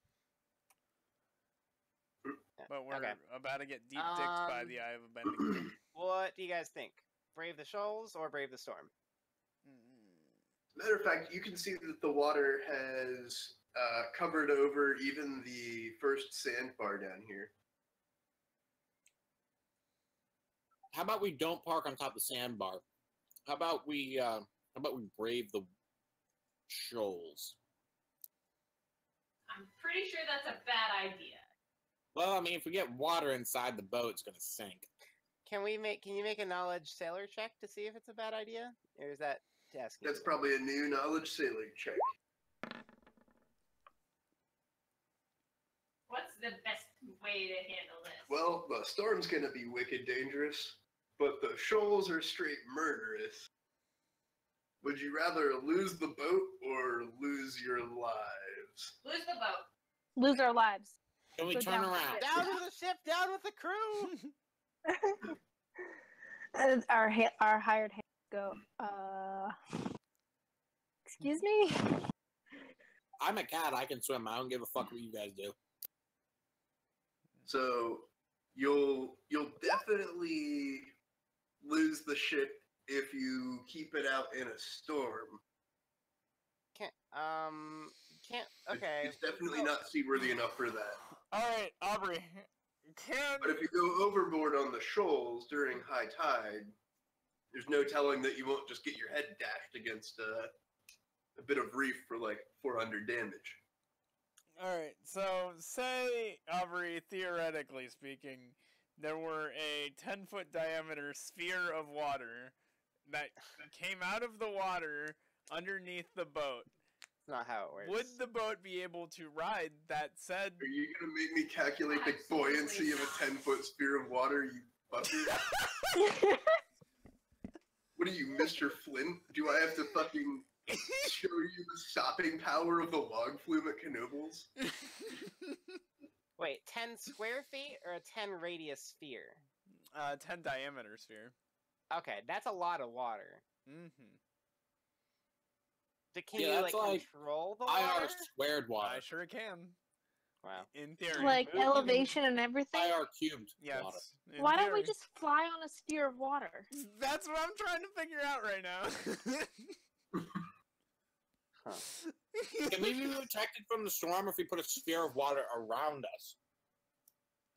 But we're Okay. about to get deep dicked by the Eye of Abednego. What do you guys think? Brave the shoals or brave the storm? Matter of fact, you can see that the water has covered over even the first sandbar down here. How about we don't park on top of the sandbar? How about we brave the shoals? I'm pretty sure that's a bad idea. Well, I mean, if we get water inside the boat, it's gonna sink. Can you make a knowledge sailor check to see if it's a bad idea? Or is that asking? That's too much? probably a new knowledge sailing check. What's the best way to handle this? Well, the storm's gonna be wicked dangerous, but the shoals are straight murderous. Would you rather lose the boat or lose your lives? Lose the boat. Lose our lives. Can we Go turn down. around? Down with the ship, down with the crew. And our hired hands go, excuse me? I'm a cat. I can swim. I don't give a fuck what you guys do. So you'll definitely lose the ship if you keep it out in a storm. Can't. Okay. It's definitely so- not seaworthy enough for that. All right, Aubrey. Can But if you go overboard on the shoals during high tide, there's no telling that you won't just get your head dashed against a bit of reef for like 400 damage. All right, so say, Aubrey, theoretically speaking, there were a 10-foot diameter sphere of water that came out of the water underneath the boat. That's not how it works. Would the boat be able to ride that said? Are you gonna make me calculate the buoyancy of a 10-foot sphere of water, you fucker? What are you, Mr. Flint? Do I have to fucking show you the stopping power of the log flume at Knoebels? Wait, 10 square feet or a 10 radius sphere? 10 diameter sphere. Okay, that's a lot of water. Mm-hmm. Can Yeah, you that's like like control the IR water? squared water. I sure can. Wow. In theory. Like Well, elevation and everything. IR cubed Yes. water. in Why don't we theory. just fly on a sphere of water? That's what I'm trying to figure out right now. Huh. Can we be protected from the storm if we put a sphere of water around us?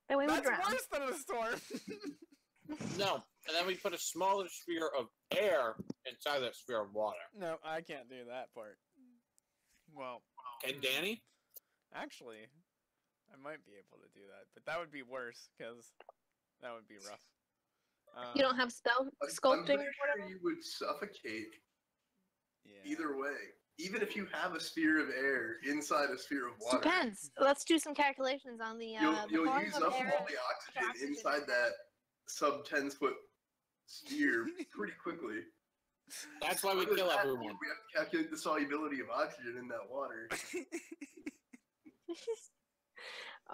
Then we would That's drown. worse than a storm. No, and then we put a smaller sphere of air inside that sphere of water. No, I can't do that part. Well, Can Danny? actually, I might be able to do that, but that would be worse because that would be rough. You don't have spell I'm sculpting pretty or sure whatever. you would suffocate Yeah. either way. Even if you have a sphere of air inside a sphere of water, Depends. Let's do some calculations on the. you'll volume use of up air. all the oxygen inside that sub 10-foot sphere pretty quickly. That's why we Other than kill that, everyone. We have to calculate the solubility of oxygen in that water.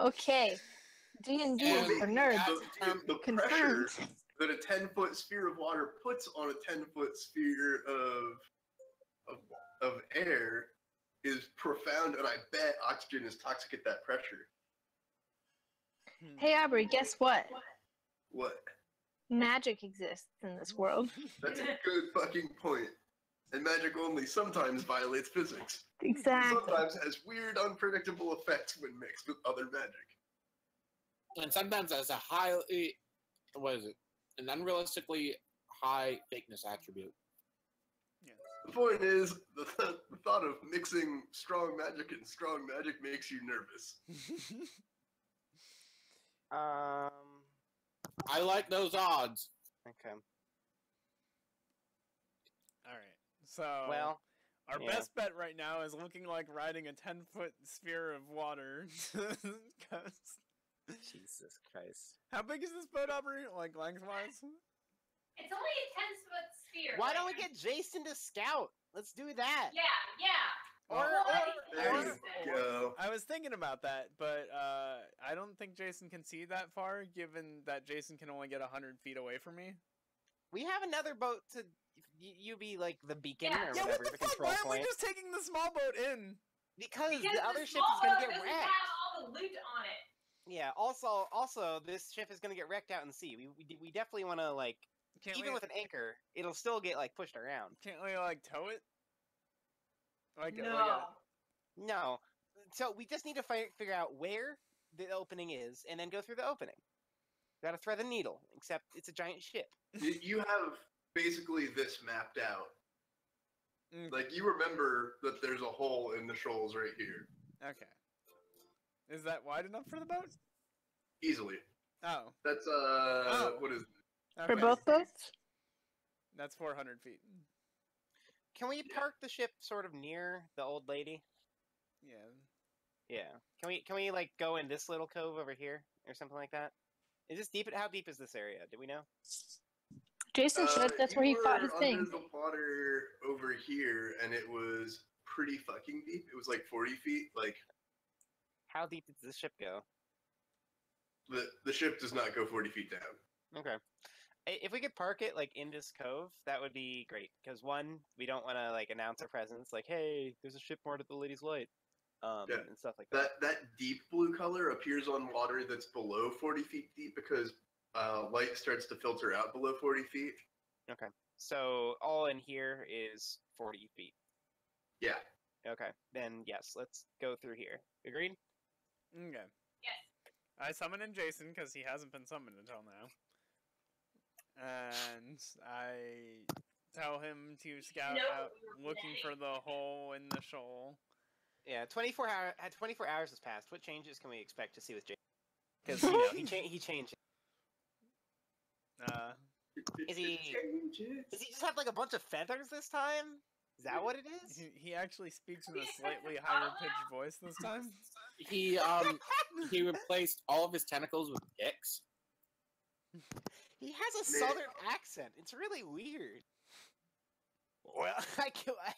Okay. D&D And for nerds. The pressure Confirmed. that a 10-foot sphere of water puts on a 10-foot sphere of air is profound, and I bet oxygen is toxic at that pressure. Hey Aubrey, guess what? What? Magic exists in this world. That's a good fucking point. And magic only sometimes violates physics. Exactly. Sometimes has weird, unpredictable effects when mixed with other magic. And sometimes has a highly, what is it? An unrealistically high fakeness attribute. The point is, the thought of mixing strong magic and strong magic makes you nervous. I like those odds. Okay. All right. So, Well, our yeah. best bet right now is looking like riding a 10-foot sphere of water. 'Cause- Jesus Christ. how big is this boat, Aubrey? Like lengthwise? It's only a 10-foot sphere. Why don't we like- get Jason to scout? Let's do that. Yeah, yeah. Or- There or- you go. I was thinking about that, but I don't think Jason can see that far, given that Jason can only get 100 feet away from me. We have another boat to. You be like the beacon Yeah. or Yeah, whatever, what the the fuck? control Why aren't we point. just taking the small boat in? Because Because the other the ship small is gonna boat get doesn't wrecked. have all the loot on it. Yeah. Also, this ship is gonna get wrecked out in sea. We definitely want to like, Can't even we, with an anchor, it'll still get like pushed around. can't we like tow it? Like No. No. So we just need to figure out where the opening is, and then go through the opening. Gotta thread the needle. Except it's a giant ship. You have basically this mapped out. Mm. Like, you remember that there's a hole in the shoals right here. Okay. Is that wide enough for the boat? Easily. Oh. That's, Oh. what is it? Okay. For both boats? That's 400 feet. Can we park the ship sort of near the old lady? Yeah. Yeah. Can we like go in this little cove over here or something like that? Is this deep? How deep is this area? Do we know? Jason said that's where he you fought were his thing. under the water over here, and it was pretty fucking deep. It was like 40 feet. Like, How deep does this ship go? the ship does not go 40 feet down. Okay. If we could park it like in this cove, that would be great. Because one, we don't want to like announce our presence, like, "Hey, there's a ship moored at the Lady's Light," Yeah. and stuff like that. That deep blue color appears on water that's below 40 feet deep because light starts to filter out below 40 feet. Okay. So all in here is 40 feet. Yeah. Okay, then yes, let's go through here. Agreed? Okay. Yes. I summon in Jason because he hasn't been summoned until now. And I tell him to scout know out what we were looking for the hole in the shoal. Yeah, 24 hours has passed. What changes can we expect to see with Jason? Because you know he changed. Is he- Does he just have like a bunch of feathers this time? Is that what it is? He actually speaks in a slightly higher pitched voice this time. He replaced all of his tentacles with dicks. He has a southern accent. It's really weird. Well,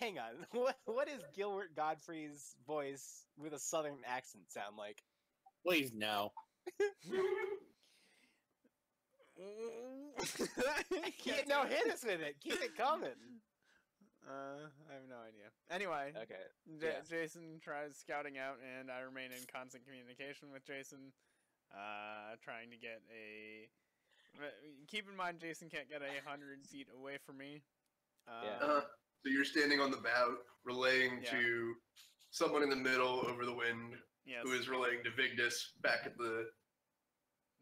hang on. What is Gilbert Godfrey's voice with a southern accent sound like? Please no. No, hit us with it. Keep it coming. I have no idea. Anyway, Okay. Jason tries scouting out, and I remain in constant communication with Jason, trying to get a. Keep in mind, Jason can't get 100 feet away from me. So you're standing on the bow, relaying to someone in the middle over the wind, Yes. who is relaying to Vigdis back at the,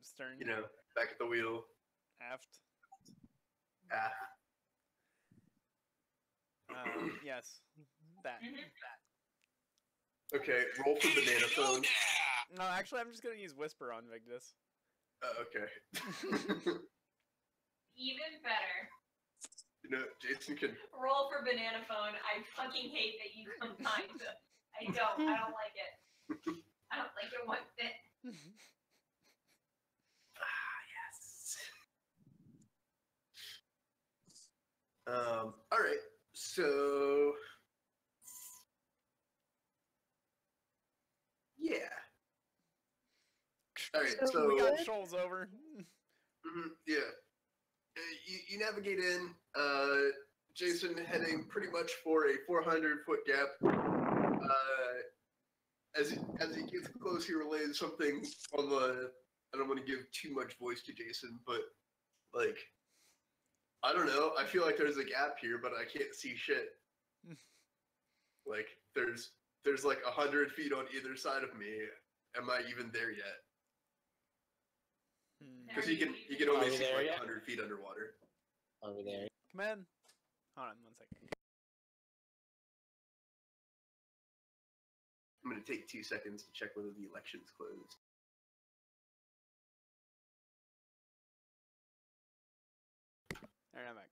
Stern. back at the wheel. Aft. Yes. That. Okay, roll for banana phone. No, actually, I'm just gonna use Whisper on Vigdis. Okay. Even better. Jason can. Roll for banana phone. I fucking hate that you combined them. I don't like it. I don't like it one bit. Yes. All right. So. Yeah. All right. So we got Shoals over. yeah. You navigate in. Jason heading pretty much for a 400-foot gap. As he gets close, he relays something on the. I don't want to give too much voice to Jason, but like, I don't know. I feel like there's a gap here, but I can't see shit. Like there's like 100 feet on either side of me. Am I even there yet? Because he can only see like 100 feet underwater. Over there. Come in. Hold on 1 second. I'm going to take 2 seconds to check whether the election's closed. Alright, I'm back.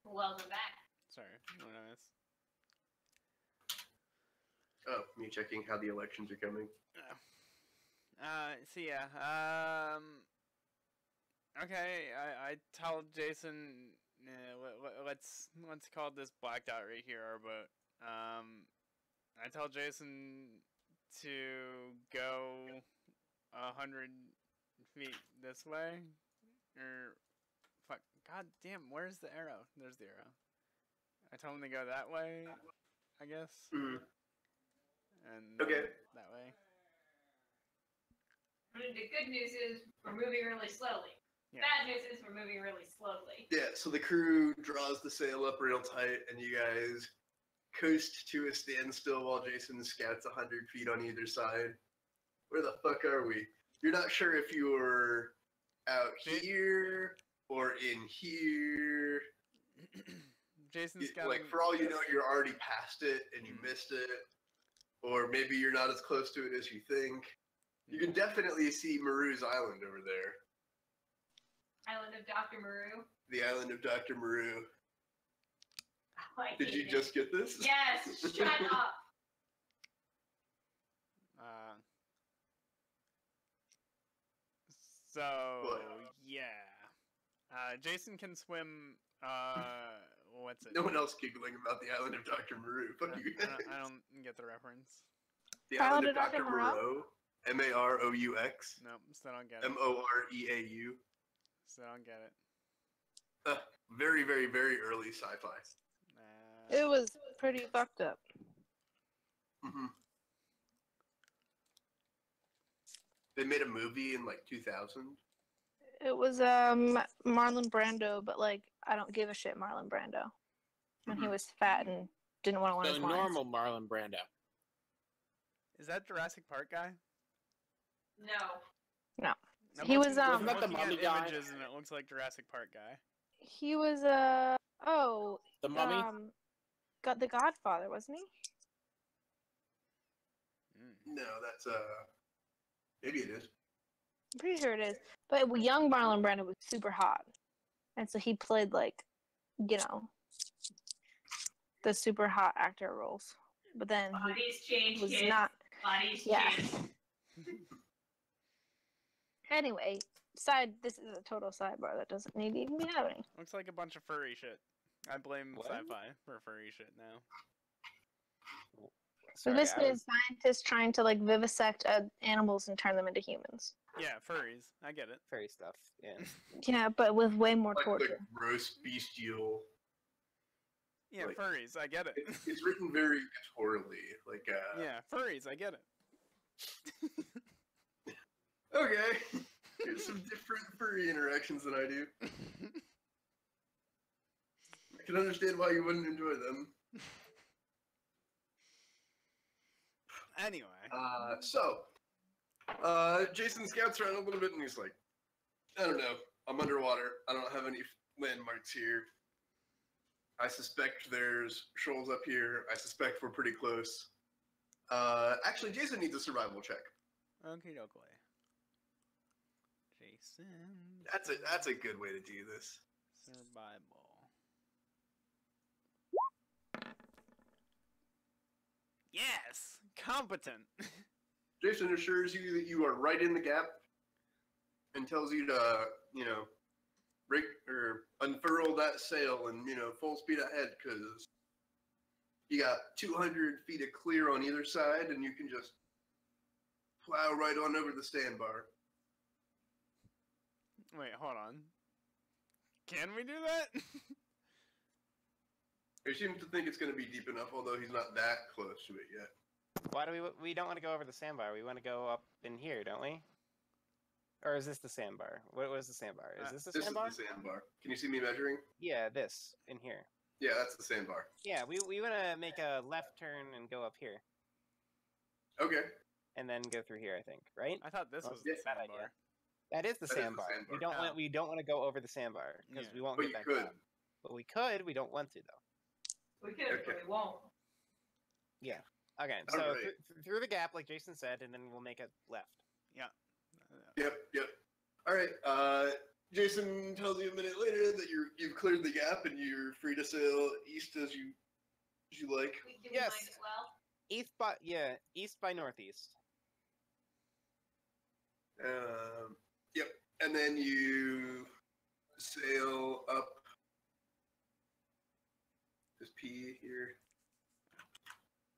Welcome back. Sorry, what did I miss? Oh, me checking how the elections are coming. So yeah, okay, I tell Jason, let's call this blacked out right here our boat. I tell Jason to go 100 feet this way, or fuck, god damn, where's the arrow? There's the arrow. I tell him to go that way, I guess. Mm-hmm. And Okay. that way. The good news is we're moving really slowly. Yeah. Bad news is we're moving really slowly. Yeah, so the crew draws the sail up real tight, and you guys coast to a standstill while Jason scouts 100 feet on either side. Where the fuck are we? You're not sure if you're out here or in here. Jason's got Like, for all you know, you're already past it and you missed it. Or maybe you're not as close to it as you think. You can definitely see Maru's Island over there. Island of Dr. Maru. The island of Dr. Maru. Oh, I Did hate you it. just get this? Yes, shut up. So What? yeah, Jason can swim. What's it? No one else giggling about the island of Dr. Maru. Fuck you. I don't get the reference. The island of Dr. Moreau. M-A-R-O-U-X. Nope, still don't get it. M-O-R-E-A-U. Still don't get it. Very, very, very early sci-fi. It was pretty fucked up. Mm-hmm. They made a movie in like 2000. It was Marlon Brando, but like I don't give a shit Marlon Brando. When he was fat and didn't want to learn So his lines. normal Marlon Brando. Is that Jurassic Park guy? No. I'm He was, looking- I'm Wasn't that the looking at mummy guy? images and it looks like Jurassic Park guy. He was The Mummy? got the Godfather, wasn't he? No, that's maybe it is. I'm pretty sure it is. But young Marlon Brando was super hot, and so he played like, you know, the super hot actor roles. But then he Bodies change, was kids. not. Bodies Yeah. change. Anyway, this is a total sidebar that doesn't need to even be happening. Looks like a bunch of furry shit. I blame What? sci-fi for furry shit now. So Sorry, basically, I a was- scientist trying to like vivisect animals and turn them into humans. Yeah, furries. I get it. furry stuff. Yeah. Yeah, but with way more Like torture. gross bestial. Yeah, Like- furries. I get it. It's written very pictorially. Like Yeah, furries. I get it. okay. There's some different furry interactions than I do. I can understand why you wouldn't enjoy them. Anyway. Jason scouts around a little bit and he's like, I don't know. I'm underwater. I don't have any landmarks here. I suspect there's shoals up here. I suspect we're pretty close. Actually, Jason needs a survival check. Okay, dokie. Jason. That's a good way to do this. Survival. Yes! Competent! Jason assures you that you are right in the gap and tells you to, break or unfurl that sail and, full speed ahead because you got 200 feet of clear on either side and you can just plow right on over the sandbar. Wait, hold on. Can we do that? He seems to think it's going to be deep enough, although he's not that close to it yet. Why do we don't want to go over the sandbar? We want to go up in here, don't we? Or is this the sandbar? What was the sandbar? Is this the This sandbar? is the sandbar. Can you see me measuring? Yeah, this in here. Yeah, that's the sandbar. Yeah, we want to make a left turn and go up here, Okay. and then go through here. I think, right? I thought this Oh, was yeah, the bad sandbar. idea. That is the That is the sandbar. We sandbar. don't want to go over the sandbar because Yeah. we won't But get you back could. down. But we could. We don't want to though. We could, but Okay. we won't. Okay, so Alright. through the gap, like Jason said, and then we'll make a left. Yep. All right. Jason tells you a minute later that you've cleared the gap and you're free to sail east as you like. We Yes. mind it well. East by northeast. Yep. And then you sail up this P here.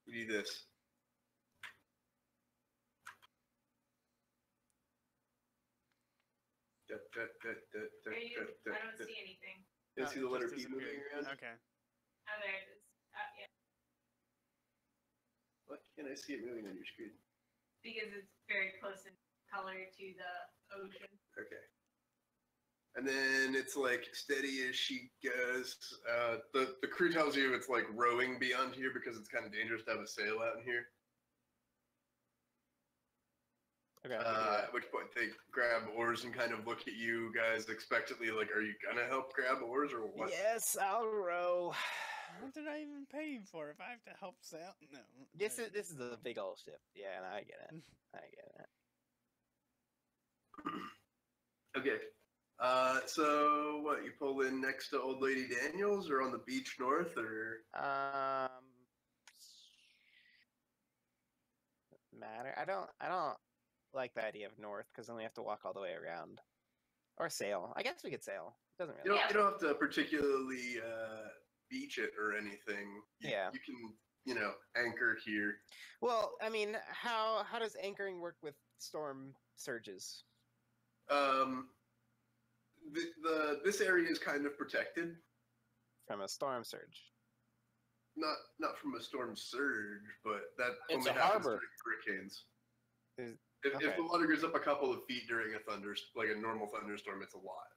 You do this. I don't see anything. You Oh, see it the letter just P moving disappeared. around? Okay. Oh, there it is. Yeah. Why can't I see it moving on your screen? Because it's very close in color to the ocean. Okay. And then it's like steady as she goes. The crew tells you it's like rowing beyond here because it's kind of dangerous to have a sail out in here. Okay. At which point they grab oars and kind of look at you guys expectantly, like, "Are you gonna help grab oars or what?" Yes, I'll row. What did I even pay you for if I have to help sail? No. This is a big old ship. Yeah, and I get it. I get it. Okay. So what? You pull in next to Old Lady Daniels, or on the beach north, or Matter. I don't like the idea of north because then we have to walk all the way around, or sail. I guess we could sail. Doesn't you really. don't have to particularly beach it or anything. Yeah. You can anchor here. Well, I mean, how does anchoring work with storm surges? This area is kind of protected, From a storm surge. not from a storm surge, but that It's only a happens harbor. during hurricanes. If Okay. the water goes up a couple of feet during a normal thunderstorm, it's a lot.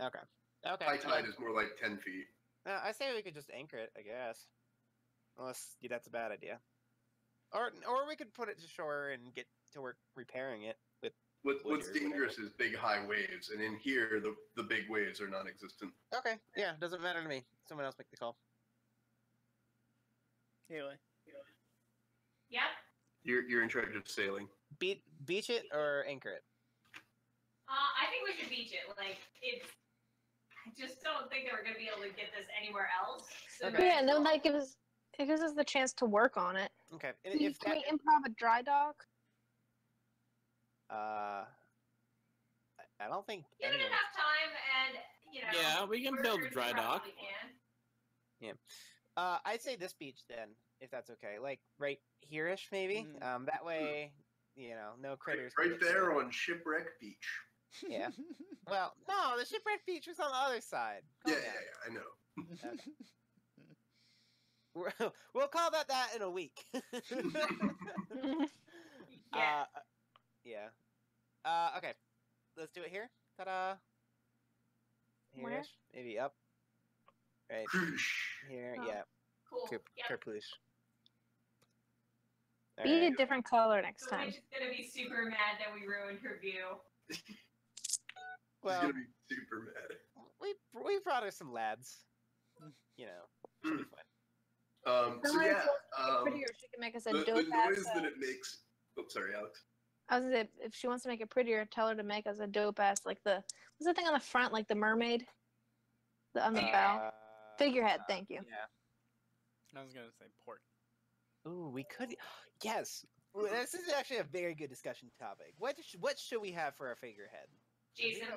Okay. Okay. High tide is more like 10 feet. I say we could just anchor it, I guess. Unless that's a bad idea. Or we could put it to shore and get to work repairing it with. What's Wood or dangerous is big high waves, and in here the big waves are non-existent. Okay. Yeah, doesn't matter to me. Someone else make the call. Haley. Yep. You're in charge of sailing. Beach it or anchor it. I think we should beach it. Like, it's. I just don't think that we're gonna be able to get this anywhere else. So Okay. Yeah, and then that gives us the chance to work on it. Okay. Can we improv a dry dock? I don't think. given anyone- enough time, and Yeah, we can build a workers dry dock. probably can. I'd say this beach then, if that's okay. Like right here-ish, maybe. Mm. That way, no critters. can Right get to there it. on Shipwreck Beach. Yeah. Well, no, the shipwreck beach was on the other side. Calm Yeah, down. I know. We'll call that in a week. Yeah. Yeah. Okay. Let's do it here. Ta-da. Where? Here-ish. Maybe up. Right here. Oh. Yeah. Cool. Carpoosh. Yep. Be a Alright. different color next So time. Mitch is gonna be super mad that we ruined her view. She's Well, gonna be super mad. we brought her some lads. She'll be fine. So Somewhere yeah, Prettier, she can make us a the dope noise ass. that it makes. Oh, sorry, Alex. I was gonna say, if she wants to make it prettier, tell her to make us a dope ass like the what's the thing on the front, like the mermaid, on the bow figurehead. Thank you. Yeah. I was gonna say port. Ooh, we could. Yes. Ooh, this is actually a very good discussion topic. What should we have for our figurehead? Jason.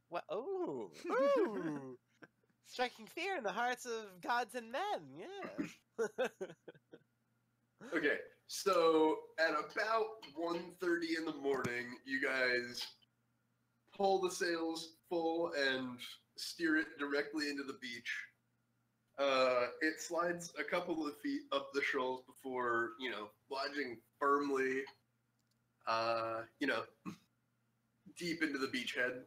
What? Oh, ooh. Striking fear in the hearts of gods and men. Yeah. Okay, so at about 1:30 in the morning, you guys pull the sails full and steer it directly into the beach. It slides a couple of feet up the shoals before, lodging firmly, deep into the beachhead.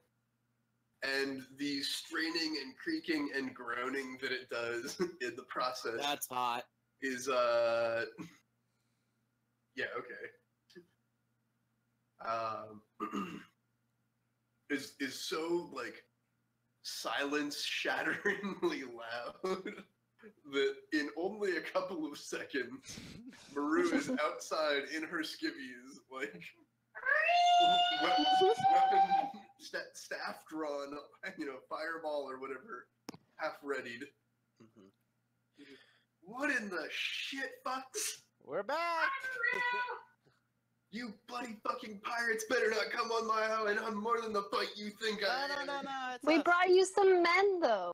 And the straining and creaking and groaning that it does in the process That's hot. is yeah, okay. Is so like silence shatteringly loud that in only a couple of seconds Maru is outside in her skivvies, like weapon staff drawn, fireball or whatever, half readied. Mhm. What in the shit, fucks? We're back. You bloody fucking pirates better not come on my island. I'm more than the fight you think I am. No. It's We us. brought you some men though.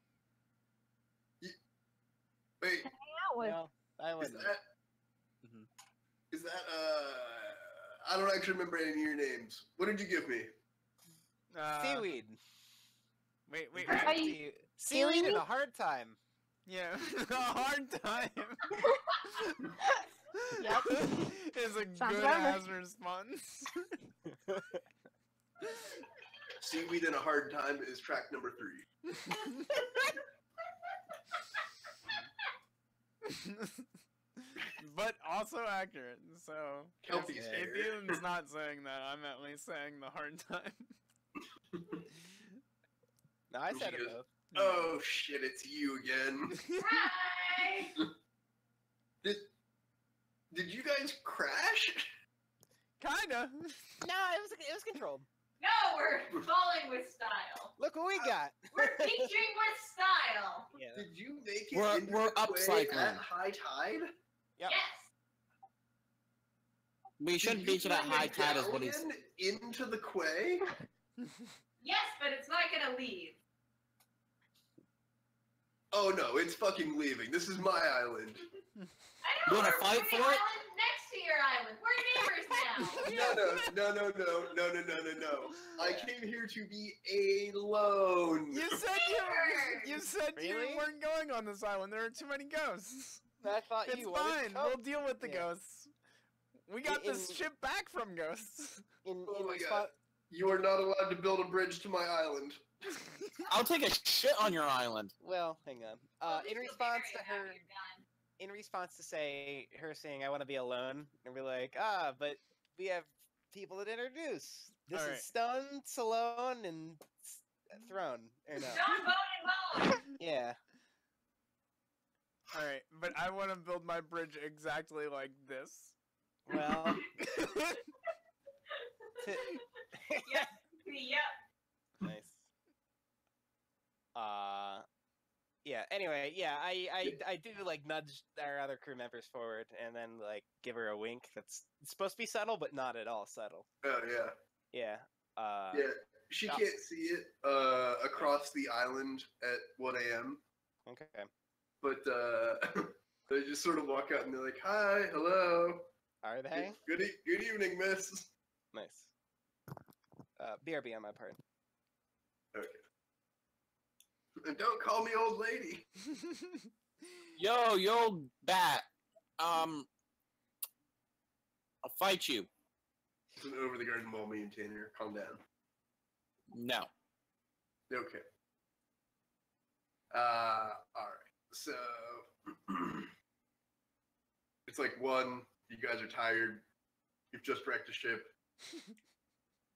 Wait, Hang out with. No, I is wouldn't. that... Mhm. Is that, I don't actually remember any of your names. What did you give me? Seaweed. Wait. Are you- Seaweed Seaweed? and a hard time. Yeah, a hard time. Yep. Is a Sounds good about right. ass response. Seaweed in a Hard Time is track number 3. But also accurate. So Kelpie's Yeah. if hair. Ian's not saying that, I'm at least saying the hard time. No, I She said it goes, both. Oh shit, it's you again. Hi. Did you guys crash? Kinda. No, it was controlled. No, we're falling with style. Look what we got. We're teaching with style. Yeah. Did you make it We're- into we're the quay upcycling. at high tide? Yep. Yes. We should Did beach you it at bring the high tide is what he's... galleon into the quay? Yes, but it's not gonna leave. Oh no, it's fucking leaving. This is my island. I You know. wanna we're fight the for it? island next to your island. We're neighbors now. No. I came here to be alone. You said Really? you weren't going on this island. There are too many ghosts. I thought It's you wanted fine. to We'll deal with the Yeah. ghosts. We got In- this ship back from ghosts. In Oh my response, God. You are not allowed to build a bridge to my island. I'll take a shit on your island. well, hang on. Well, In just response figure to it out, her, you're done. in response to her saying, "I want to be alone," and we're like, but we have people to introduce. This Alright. is Stone, Salone, and Throne. Or no? John Bone and Bone! Yeah. Alright, but I want to build my bridge exactly like this. Well, Yep. nice. Yeah. Anyway, yeah, I do like nudge our other crew members forward and then like give her a wink. That's it's supposed to be subtle, but not at all subtle. Oh yeah. Yeah. Yeah. She yeah. can't see it across the island at 1 a.m. Okay. But they just sort of walk out and they're like, "Hi, hello, Are they? good evening, miss." Nice. BRB on my part. Okay. And don't call me old lady. Yo, you old bat. I'll fight you. It's an over the garden wall maintainer. Calm down. No. Okay. All right. So it's like 1. You guys are tired. You've just wrecked a ship.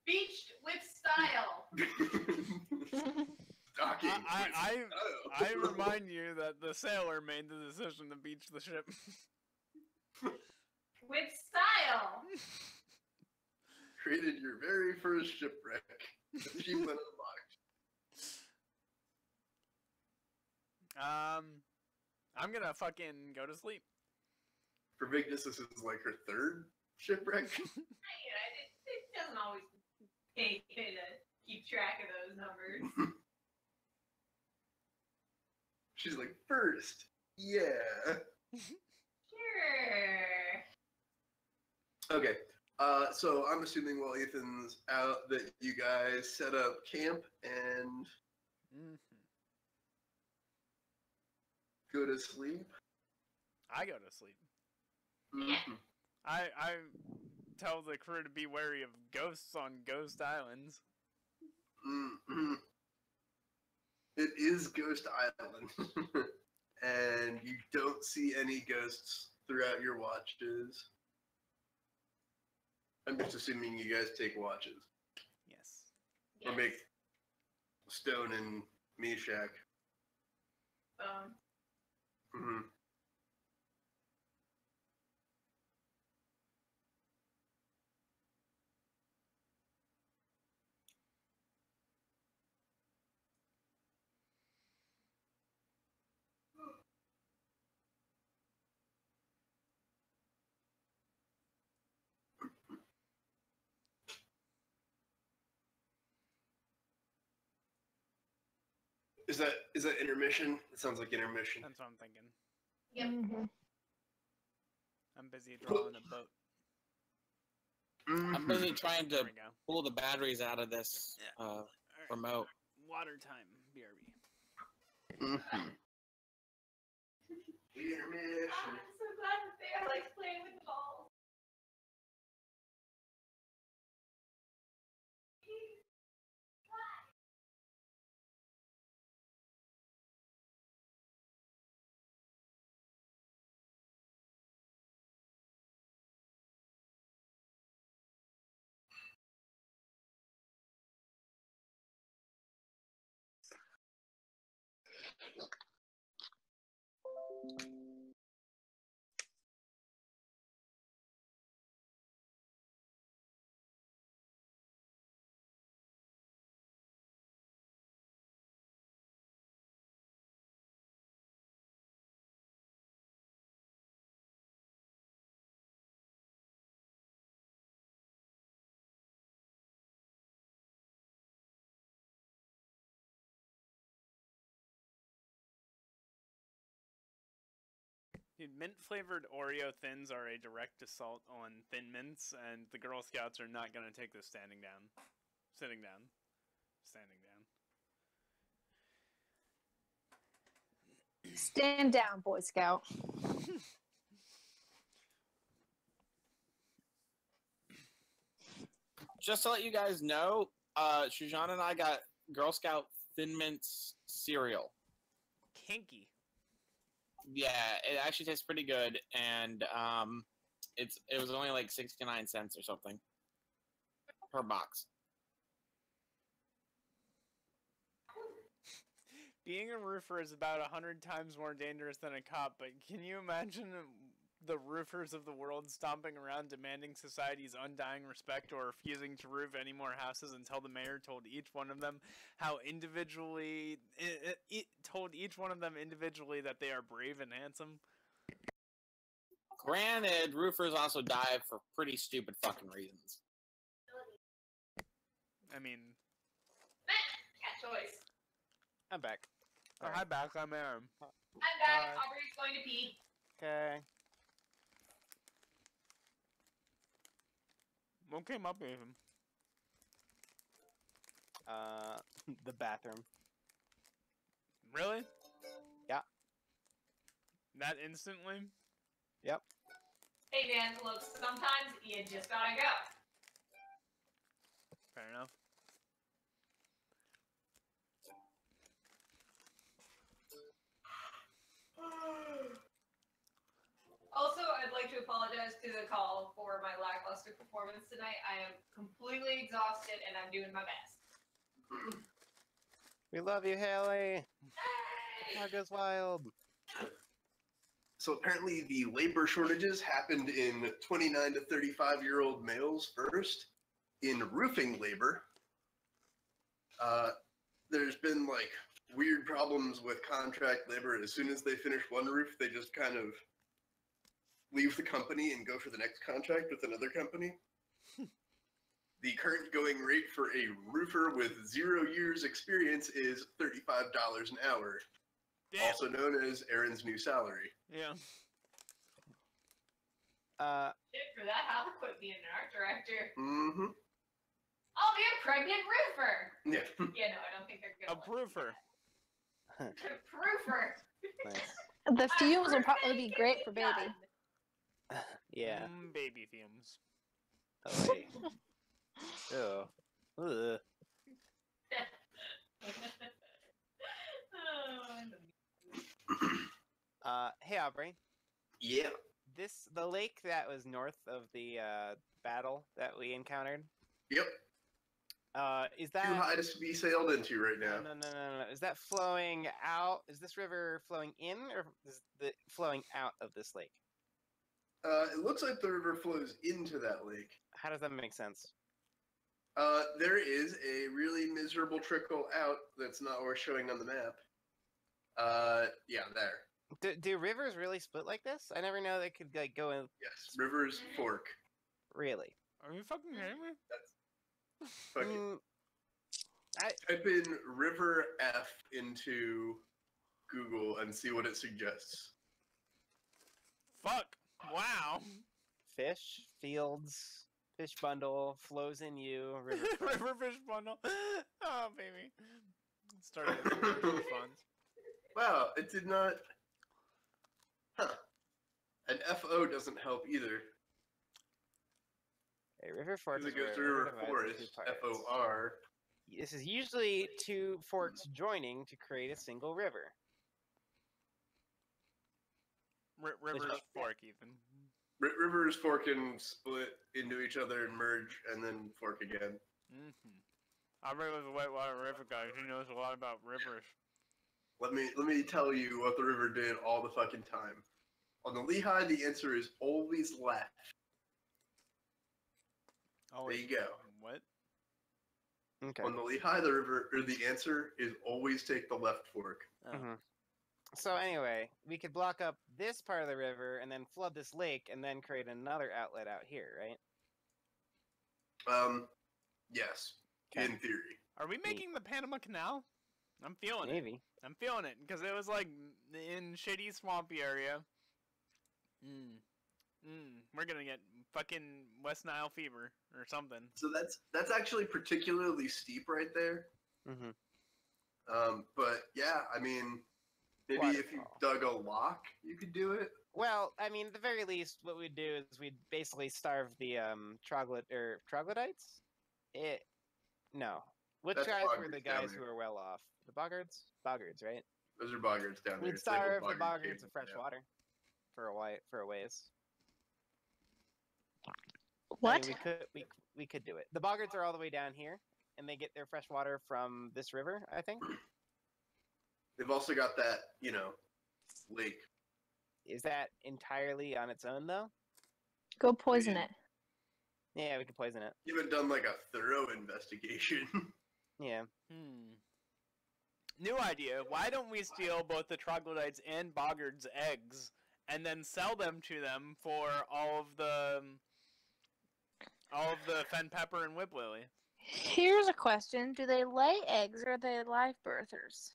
Beached with style. Docking. I remind you that the sailor made the decision to beach the ship. With style. Created your very first shipwreck. Achievement unlocked. I'm gonna fucking go to sleep. For Vigdis, this is like her 3rd shipwreck. It doesn't always pay to keep track of those numbers. She's like, first, yeah. Sure. Okay. So I'm assuming while Ethan's out that you guys set up camp and go to sleep. I go to sleep. Mhm. I tell the crew to be wary of ghosts on ghost islands. Mhm. It is Ghost Island, and you don't see any ghosts throughout your watches. I'm just assuming you guys take watches. Yes. Or make Stone and Meshach. Mm-hmm. Is that intermission? It sounds like intermission. That's what I'm thinking. Yep. Mhm. I'm busy drawing a boat. I'm busy trying There to we go. pull the batteries out of this Alright. remote. Water time, BRB. Mm-hmm. Intermission. I'm so glad that Bear likes playing with the balls. Dude, mint flavored Oreo thins are a direct assault on Thin Mints, and the Girl Scouts are not gonna take this standing down. Sitting down. Standing down. Stand down, Boy Scout. just to let you guys know, Shujan and I got Girl Scout Thin Mints cereal. Kinky. Yeah, it actually tastes pretty good, and it was only like 69 cents or something per box. Being a roofer is about 100 times more dangerous than a cop, but can you imagine the roofers of the world stomping around demanding society's undying respect or refusing to roof any more houses until the mayor told each one of them how individually told each one of them individually that they are brave and handsome? Granted, roofers also die for pretty stupid fucking reasons. I mean, Got choice. I'm back. oh, hi back, I'm Aaron. I'm back. Hi. Aubrey's going to pee. Okay. What came up with him? The bathroom. Really? Yeah. That instantly? Yep. Hey man, look, sometimes you just gotta go. Fair enough. Also, I'd like to apologize to the call for my lackluster performance tonight. I am completely exhausted and I'm doing my best. We love you, Haley. Hey! Dog goes wild. So apparently the labor shortages happened in 29 to 35-year-old males first. In roofing labor, there's been like weird problems with contract labor. As soon as they finish one roof, they just kind of leave the company and go for the next contract with another company. The current going rate for a roofer with 0 years experience is $35 an hour, Damn. also known as Aaron's new salary. Yeah. Shit for that, I'll quit being an art director. Mm-hmm. I'll be a pregnant roofer. Yeah. Yeah, no, I don't think they're A gonna. proofer. Proofer. Nice. The fumes will probably be great for baby. Yeah. Baby fumes. Oh, wait. Ew. Ugh. Hey Aubrey. Yeah. The lake that was north of the battle that we encountered. Yep. Is Too that high to be sailed into right now. no. Is that flowing out? Is this river flowing in, or is it flowing out of this lake? It looks like the river flows into that lake. How does that make sense? There is a really miserable trickle out that's not worth showing on the map. Yeah, there. Do rivers really split like this? I never know they could like go in. Yes, rivers fork. Really? Are you fucking kidding me? Fuck it. Mm, Type in river F into Google and see what it suggests. Fuck. Wow. fish, fields, fish bundle, flows in you, river. River fish bundle. Oh, baby. Started with fun. Wow, it did not. Huh. And FO doesn't help either. A river fork Because is it goes to where a river river divides into two forest, parts. FOR. This is usually two forks joining to create a single river. River's Which- fork, Ethan. Rivers fork and split into each other and merge and then fork again. I really was a whitewater river guy. He knows a lot about rivers. Let me tell you what the river did all the fucking time. On the Lehigh, the answer is always left. Oh, There you go. What? Okay. On the Lehigh, the answer is always take the left fork. Oh. Mhm. So anyway, we could block up this part of the river and then flood this lake and then create another outlet out here, right? Yes, Okay. in theory. Are we making the Panama Canal? I'm feeling it. Maybe. I'm feeling it because it was like in shitty swampy area. We're gonna get fucking West Nile fever or something. So that's actually particularly steep right there. Mm-hmm. But yeah, I mean, maybe if you Waterfall. dug a lock, you could do it. Well, I mean, at the very least, what we'd do is we'd basically starve the troglodytes. No. Which That's guys were boggarts the down guys who there. were well off? The boggards? Boggards, right? Those are boggarts down there. We'd It's labeled starve the boggart boggards cave, of fresh yeah. water for a ways. I What? mean, we could do it. The boggards are all the way down here, and they get their fresh water from this river, I think. They've also got that, lake. Is that entirely on its own, though? Go poison it. Yeah, we could poison it. You haven't done like a thorough investigation. Yeah. New idea. Why don't we steal both the troglodytes and boggards' eggs and then sell them to them for all of the fen pepper and whip lily? Here's a question: do they lay eggs or are they live birthers?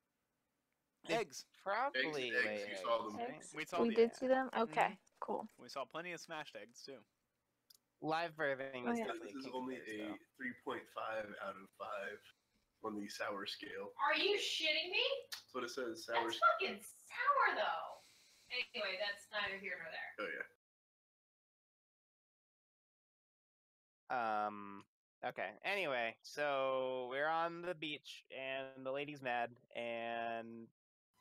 Eggs. Probably Eggs, lay you saw them. Eggs? We saw We the did eggs. see them. Okay, cool. We saw plenty of smashed eggs too. Live birthing Oh, is yeah. definitely This is king only of a those, 3.5 out of 5 on the sour scale. Are you shitting me? That's what it says. Sour. That's fucking sour, though. Anyway, that's neither here nor there. Oh yeah. Okay. Anyway, so we're on the beach, and the lady's mad, and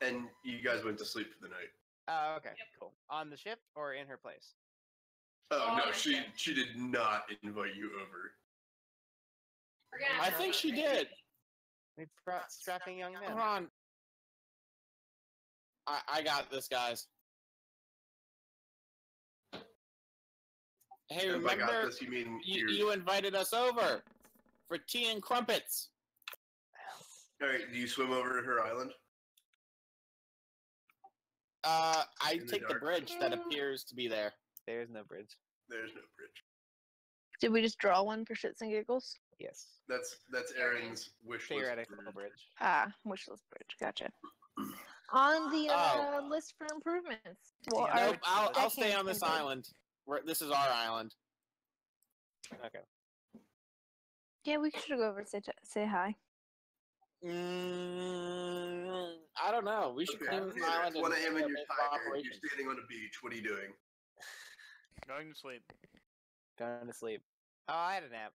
And you guys went to sleep for the night. okay, Yep. cool. On the ship or in her place? Oh no, Oh, she okay. she did not invite you over. We're gonna I have to think go she crazy. did. We brought strapping young men. Come on. I got this, guys. Hey, And by got remember this, you mean you invited us over for tea and crumpets. All right, do you swim over to her island? I In the take the dark. bridge that appears to be there. There's no bridge. There's no bridge. Did we just draw one for shits and giggles? Yes. That's Aaron's wish list. Theoretical bridge. bridge. Ah, wishlist bridge. Gotcha. On the Oh. list for improvements. Well, Yeah, our Nope, I'll deck stay on hands this can do. island. This is our island. Okay. Yeah, we should go over and say hi. I don't know. We should Okay, clean this Peter, island. it's 1 a.m. and you're make tired. You're operations. standing on a beach. What are you doing? Going to sleep. Going to sleep. Oh, I had a nap.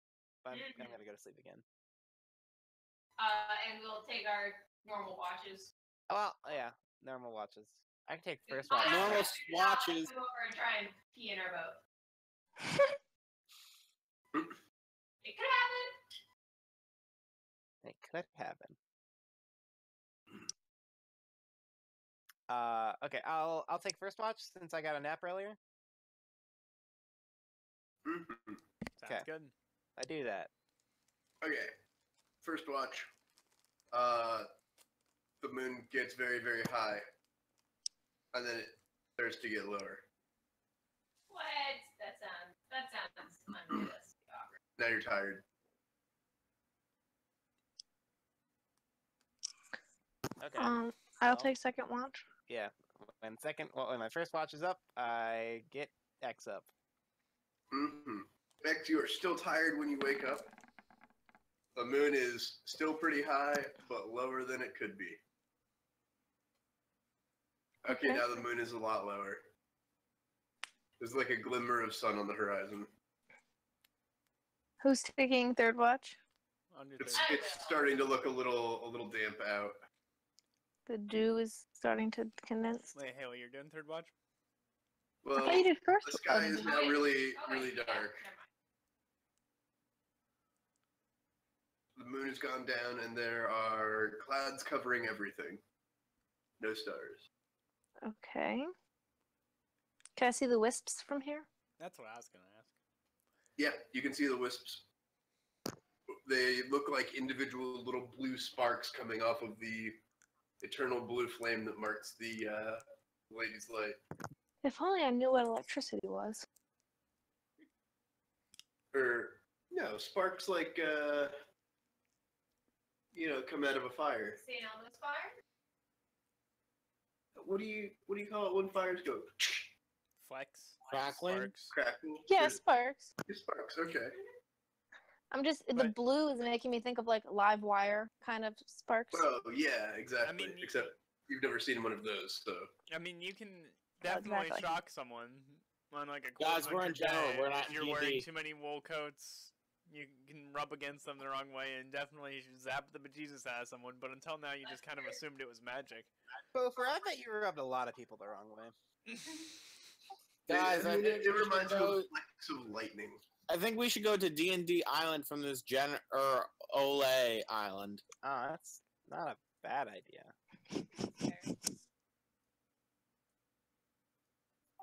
I'm gonna go to sleep again. And we'll take our normal watches. Well, yeah, normal watches. I can take first I watch. have Normal to not swatches. Come over and try and pee in our boat. It could happen. It could happen. Okay, I'll take first watch since I got a nap earlier. Mhm. Sounds Okay. good. I do that. Okay. First watch. The moon gets very, very high, and then it starts to get lower. What? That sounds unrealistic. Aubrey. Now you're tired. Okay. I'll Well. take second watch. Yeah. When my first watch is up, I get X up. Mm-hmm. X, you are still tired when you wake up. The moon is still pretty high, but lower than it could be. Okay, Okay. now the moon is a lot lower. There's like a glimmer of sun on the horizon. Who's taking third watch? On your It's third. it's starting to look a little damp out. The dew is starting to condense. Wait, Haley, you're doing third watch? I Well, thought you did first. the sky is now wait. really Oh, wait, really yeah, dark. never mind. The moon has gone down, and there are clouds covering everything. No stars. Okay. Can I see the wisps from here? That's what I was gonna ask. Yeah, you can see the wisps. They look like individual little blue sparks coming off of the eternal blue flame that marks the lady's light. If only I knew what electricity was. Or no, sparks like come out of a fire. St. Elmo's fire? What do you call it when fires go Flex. Crackling? Sparks. crackle? Yeah, sparks. Sparks. Okay. I'm just the Right. blue is making me think of like live wire kind of sparks. Oh yeah, exactly. I mean, Except you've never seen one of those, so. I mean, you can Yeah, definitely exactly. shock someone on like a Guys, cold we're in winter general, day we're not and you're D&D. wearing too many wool coats. You can rub against them the wrong way and definitely zap the bejesus out of someone, but until now you just kind of assumed it was magic. Gopher, I bet you rubbed a lot of people the wrong way. Guys, I mean, think it we should reminds me go- of flecks of lightning. I think we should go to D&D Island from this Ole Island. Oh, that's not a bad idea.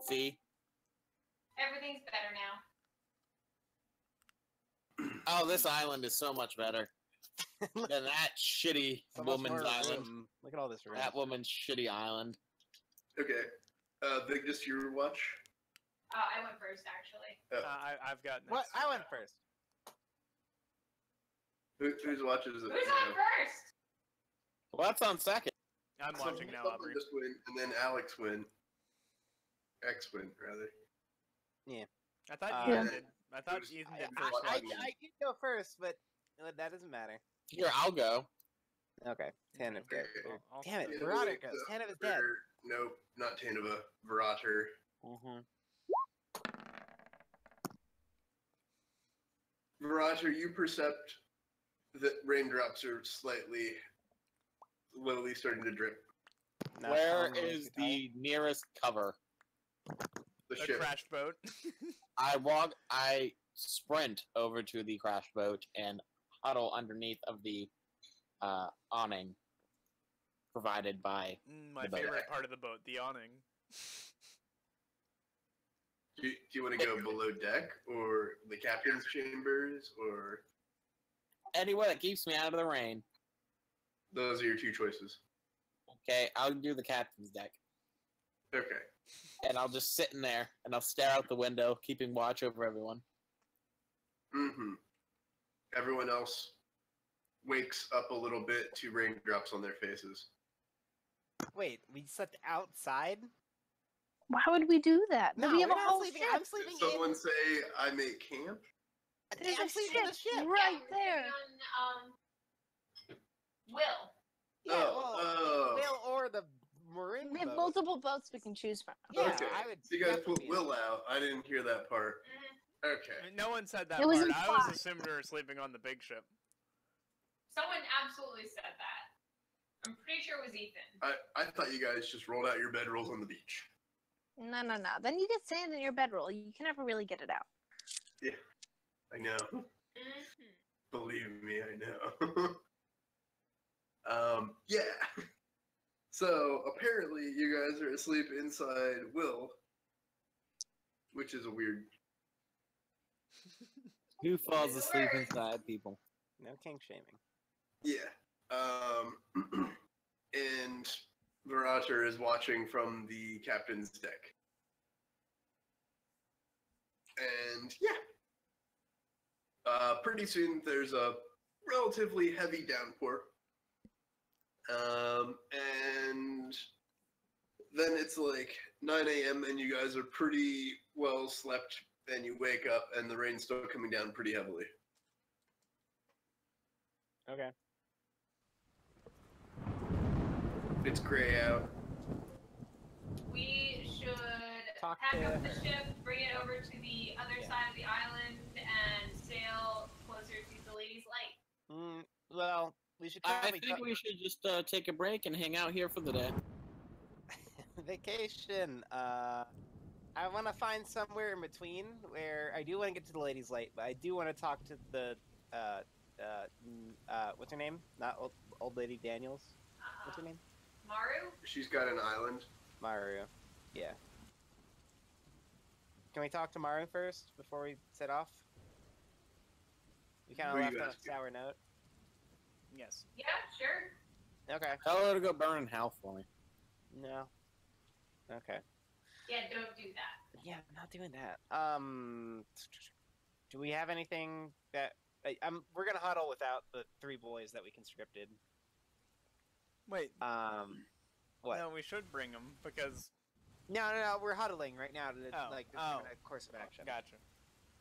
See? Everything's better now. Oh, this island is so much better than that shitty So much woman's more island. room. Look at all this room. That woman's shitty island. Okay. Vigdis, your watch? I went first, actually. I've got next. What? I went first. Whose watch is it? Who's on first? Well, that's on second. I'm So watching now, someone Aubrey. just win, and then Alex win. X win, rather. I thought Yeah. Ethan did. I thought Ethan did I- first. I watch. did go first, but that doesn't matter. Here, I'll go. Okay. Tanif Okay. goes. I'll Damn it, start. Veronica goes. Tanif is dead. Nope, not Tanova. Verater. Mm-hmm. Verater, you percept that raindrops are slowly starting to drip. Where is the nearest cover? The A ship. crashed boat. I sprint over to the crash boat and huddle underneath of the awning provided by. My The boat. favorite part of the boat, the awning. Do you want to go below deck, or the captain's chambers, or Anywhere that keeps me out of the rain. those are your two choices? Okay, I'll do the captain's deck. Okay. And I'll just sit in there and I'll stare out the window, keeping watch over everyone. Mm-hmm. Everyone else wakes up a little bit to raindrops on their faces. Wait, we slept outside? Why would we do that? No, we have we're a not whole sleeping. ship. I'm sleeping Did someone in. say I make camp? There's I'm a sleeping in the ship ship. right Yeah, we're there. sitting on, Will. Yeah, Oh, Will or the maroon We have boat. multiple boats we can choose from. Yeah, okay. I would. So you guys put definitely- Will out. I didn't hear that part. Mhm. Okay. No one said that It was part. I implied. was assuming we were sleeping on the big ship. Someone absolutely said that. I'm pretty sure it was Ethan. I thought you guys just rolled out your bedrolls on the beach. No. Then you get sand in your bedroll. You can never really get it out. I know. Mhm. Believe me, I know. Yeah. So apparently you guys are asleep inside Will, which is a weird. Who falls It's asleep worse. inside people? No kink shaming. Yeah. And Verater is watching from the captain's deck. And yeah. Pretty soon there's a relatively heavy downpour. And then it's like 9 a.m. and you guys are pretty well slept, and you wake up and the rain's still coming down pretty heavily. Okay. It's gray out. We should Talk pack to up the her. ship, bring it over to the other Yeah. side of the island, and sail closer to the Lady's Light. Well, we should I probably think we should just take a break and hang out here for the day. vacation. I want to find somewhere in between where I do want to get to the Lady's Light, but I do want to talk to the what's her name? Not old lady Daniels. What's her name? Maru? She's got an island. Maru. Yeah. Can we talk to Maru first before we set off? We kind Who of are left you on a asking? sour note. Yes. Yeah, sure. Okay. Tell her to go burn in hell for me. No. Okay. Yeah, don't do that. Yeah, I'm not doing that. Do we have anything that we're gonna huddle without the 3 boys that we conscripted? Wait. What? No, we should bring them because. No, we're huddling right now to Oh, determine a course of action. Gotcha.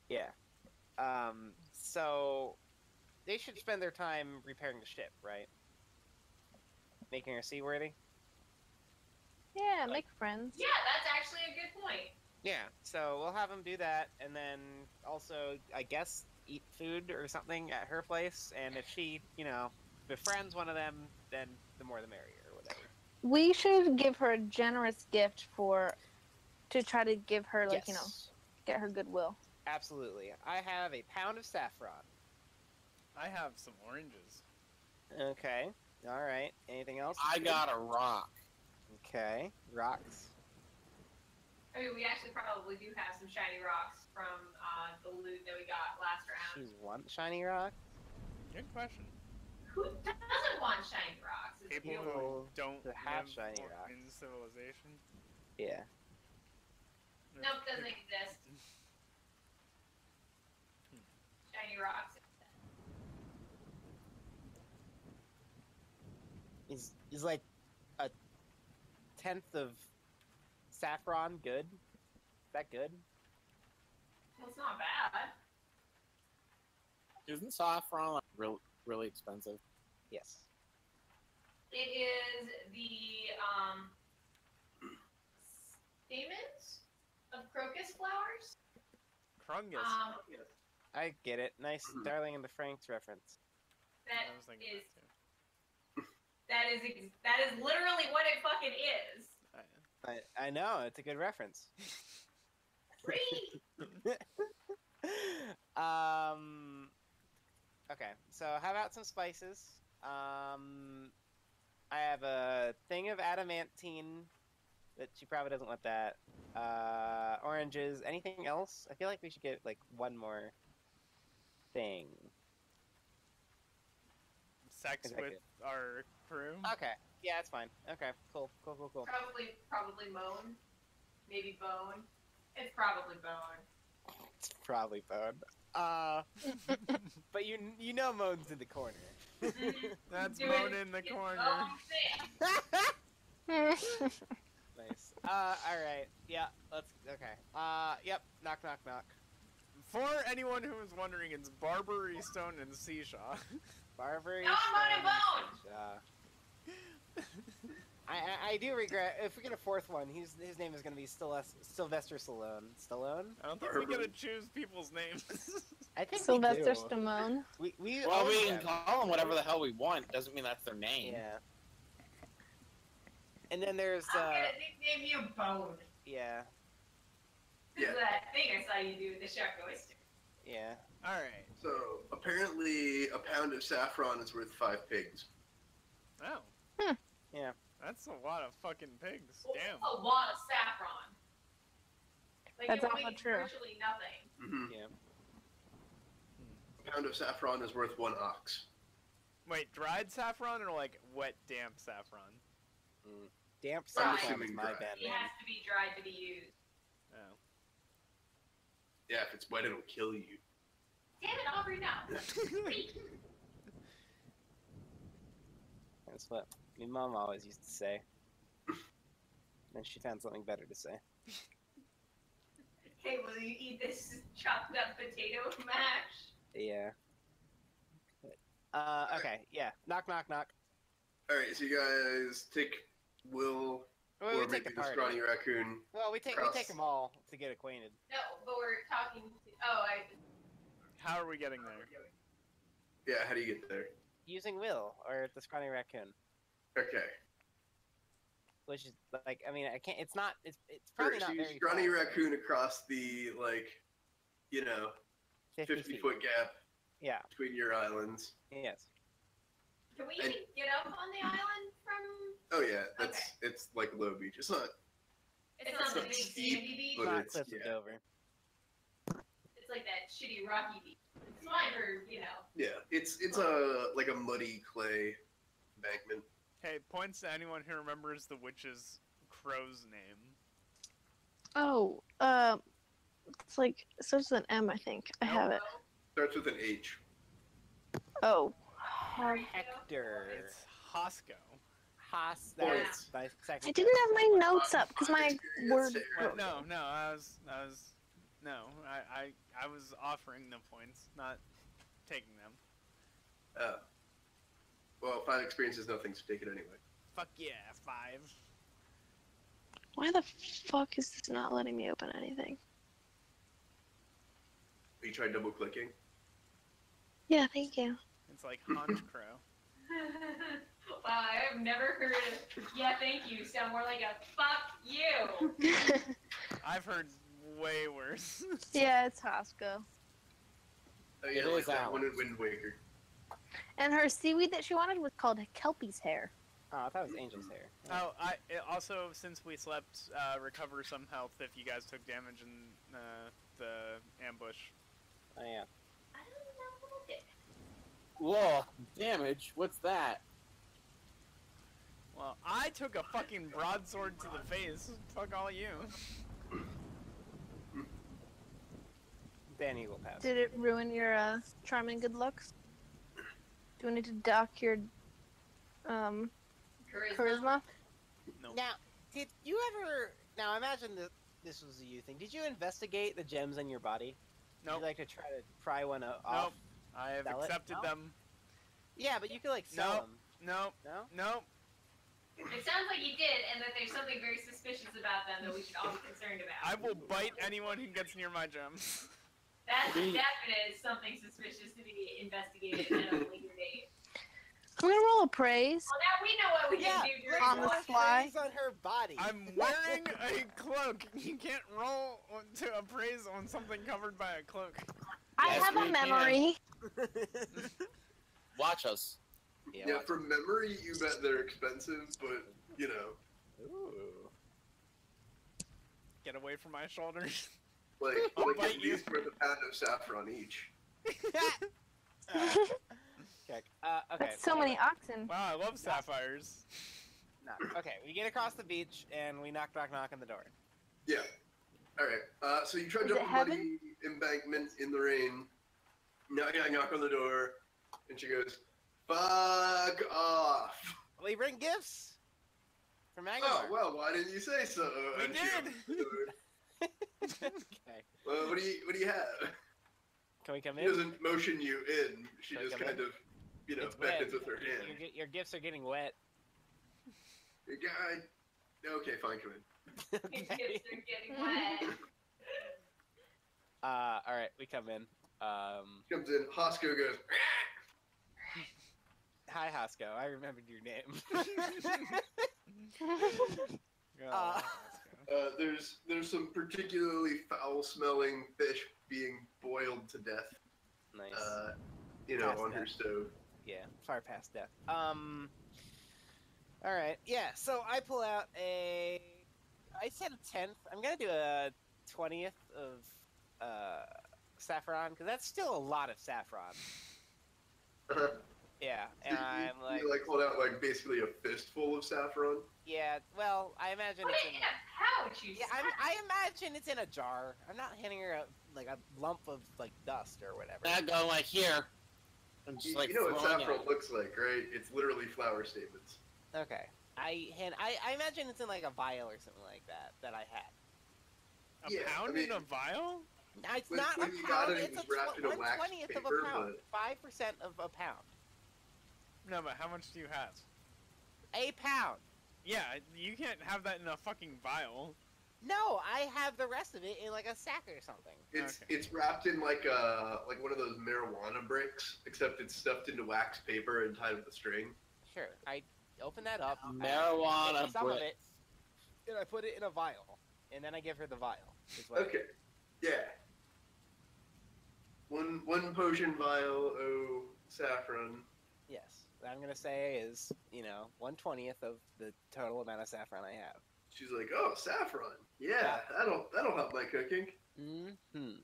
Yeah. So they should spend their time repairing the ship, right? Making her seaworthy. Yeah, make friends. Yeah, that's actually a good point. Yeah. So we'll have them do that, and then also, I guess eat food or something at her place, and if she, befriends one of them, then the more the merrier, or whatever. We should give her a generous gift to try to give her, like, Yes. get her goodwill. Absolutely. I have a pound of saffron. I have some oranges. Okay. All right. Anything else? I got a rock. Okay. Rocks. I mean, we actually probably do have some shiny rocks from the loot that we got last round. She's one shiny rock. Good question. Who doesn't want shiny rocks? It's People beautiful. who don't to have live shiny rocks. in civilization. Yeah. They're Nope, doesn't people- exist. Shiny rocks. Is like a tenth of saffron good? Is that good? Well, it's not bad. Isn't saffron like really expensive? Yes. It is the stamens of crocus flowers. Krungus. I get it. Nice Mhm. Darling in the Franxx reference. That I was thinking is that that is literally what it fucking is. too. I know, it's a good reference. Free. Okay, so how about some spices? I have a thing of adamantine, but she probably doesn't want that. Oranges, anything else? I feel like we should get like one more thing. Sex Is that with our crew. Okay, yeah, that's fine. Okay, cool. Probably moan. Maybe bone. It's probably bone. It's probably Bone. But you know Moan's in the corner. That's Do Moan it. in the It's corner. bone thing. Nice. Alright. Yeah, okay. Yep. Knock, knock, knock. For anyone who is wondering, it's Barbary Stone and Seashaw. Barbary. No, I'm on a Stone. I do regret, if we get a fourth one, his name is going to be Sylvester Stallone. Stallone? I don't think we gotta choose people's names. I think Sylvester we do. Stallone. We Well, own we can them. call them whatever the hell we want. Doesn't mean that's their name. Yeah. And then there's, I'm gonna nickname you Bone. yeah. This Yeah. is that thing I saw you do with the shark oyster. Yeah. Alright. So apparently, a pound of saffron is worth 5 pigs. Oh. Yeah. That's a lot of fucking pigs. Well, Damn. A lot of saffron. Like, That's it also makes true. virtually nothing. Mm-hmm. Yeah. A pound of saffron is worth 1 ox. Wait, dried saffron or like wet, damp saffron? Damp I'm saffron is assuming my dry. bad It name. has to be dried to be used. Oh. Yeah, if it's wet, it'll kill you. Damn it, Aubrey, no. That's what my mom always used to say. Then she found something better to say. Hey, will you eat this chopped up potato mash? Yeah. Okay, yeah. Knock, knock, knock. Alright, so you guys take Will, Well, or we take maybe the the party. scrawny raccoon. Well, we take Cross. them all to get acquainted. No, but we're talking. How are we getting there? Yeah, how do you get there? Using Will or the scrawny raccoon, Okay. which is like, I mean, I can't. It's not. It's Alright, probably so not you very. scrawny fast, raccoon across the, 50 feet. 50-foot gap Yeah. between your islands. Yes. Can we And- even get up on the island from? Oh yeah, it's like a low beach. It's not, It's not the not big steep, sandy beach. but Not it's, Cliffs of yeah. Dover. It's like that shitty rocky beach. It's fine for Yeah, it's a like a muddy clay embankment. Hey, points to anyone who remembers the witch's crow's name. Oh, it's like it starts with an M, I think. I have it. Starts with an H. Oh, Hector. It's Hosco. Haas. Points. That's my second. I didn't have my notes up because my Experience word. there. Well, no, I was offering the points, not taking them. Oh. Well, 5 experience is nothing, so take it anyway. Fuck yeah, 5. Why the fuck is this not letting me open anything? You tried double clicking. Yeah, thank you. It's like Hunch Crow. Wow, I have never heard of "yeah, thank you" sound more like a "fuck you." I've heard way worse. Yeah, it's Hosko. Oh yeah, It like is that Alan. one in Wind Waker. And her seaweed that she wanted was called Kelpie's hair. Oh, I thought it was Angel's hair. Oh, also, since we slept, recover some health if you guys took damage in the ambush. Oh yeah. I don't know. Whoa, damage? What's that? Well, I took a fucking broadsword to the face. Fuck all you. Danny will pass. Did it ruin your charm and good looks? Do we need to dock your charisma? No. Now, did you ever? Now, I imagine that this was a you thing. Did you investigate the gems in your body? Nope. Would you like to try to pry one off? Nope. I have Sell it? accepted No? them. Yeah, but you could like sell Nope. them. Nope. No. Nope. It sounds like you did, and that there's something very suspicious about them that we should all be concerned about. I will bite anyone who gets near my gems. That's definite something suspicious to be investigated at a later date. I'm gonna roll a praise. Well, now we know what we Yeah, can do during on the let's fly. praise on her body. I'm wearing a cloak. You can't roll to appraise on something covered by a cloak. I Yes, have we a can. memory. Watch us. Yeah, from memory, you bet they're expensive, but you know, Ooh. Get away from my shoulders. like I'll at bite you. least worth a pound of saffron each. Okay. Okay. That's so many oxen. Wow, I love sapphires. No. Okay, we get across the beach and we knock on the door. Yeah. All right. So you trudge Is up it the heaven? muddy embankment in the rain. Knock on the door, and she goes, "Fuck off." We bring gifts from Oh Agamar. well, why didn't you say so? We And she did. opens the door. Okay. Well, what do you have? Can we come She in? doesn't motion you in. She Can I just come kind in? of, you know, It's wet. beckons with her hand. Your gifts are getting wet. Your guy. Okay, fine, come in. His Okay. hips are getting wet. All right, we come in. Comes in. Hosko goes. Hi, Hosko. I remembered your name. Oh, There's some particularly foul-smelling fish being boiled to death. Nice. You know, Past on her death. stove. Yeah, far past death. All right. Yeah. So I pull out a. I said a 10th. I'm gonna do a 20th of saffron because that's still a lot of saffron. Yeah, and I'm like, you hold out basically a fistful of saffron. yeah. Well, I imagine Put it's it in in. a pouch, you Yeah, I imagine it's in a jar. I'm not handing her a lump of dust or whatever. I go like here. And just You know what throwing saffron it. looks like, right? It's literally flower statements. Okay. I imagine it's in a vial or something like that I had. a Yeah, pound I mean- in a vial? No, it's When- not when a you got pound. it, it It's was a wrapped in a wax 1/20th of paper, a pound. 5% of a pound. No, but how much do you have? A pound. Yeah, you can't have that in a fucking vial. No, I have the rest of it in a sack or something. It's wrapped in like one of those marijuana bricks, except it's stuffed into wax paper and tied with a string. Sure. I open that up. I Marijuana take some of brick. it, and I put it in a vial, and then I give her the vial. is what I do. Okay. Yeah. One potion vial, saffron. Yes. What I'm gonna say is, 1/20th of the total amount of saffron I have. She's like, "Oh, saffron. Yeah, that'll help my cooking." Mm-hmm.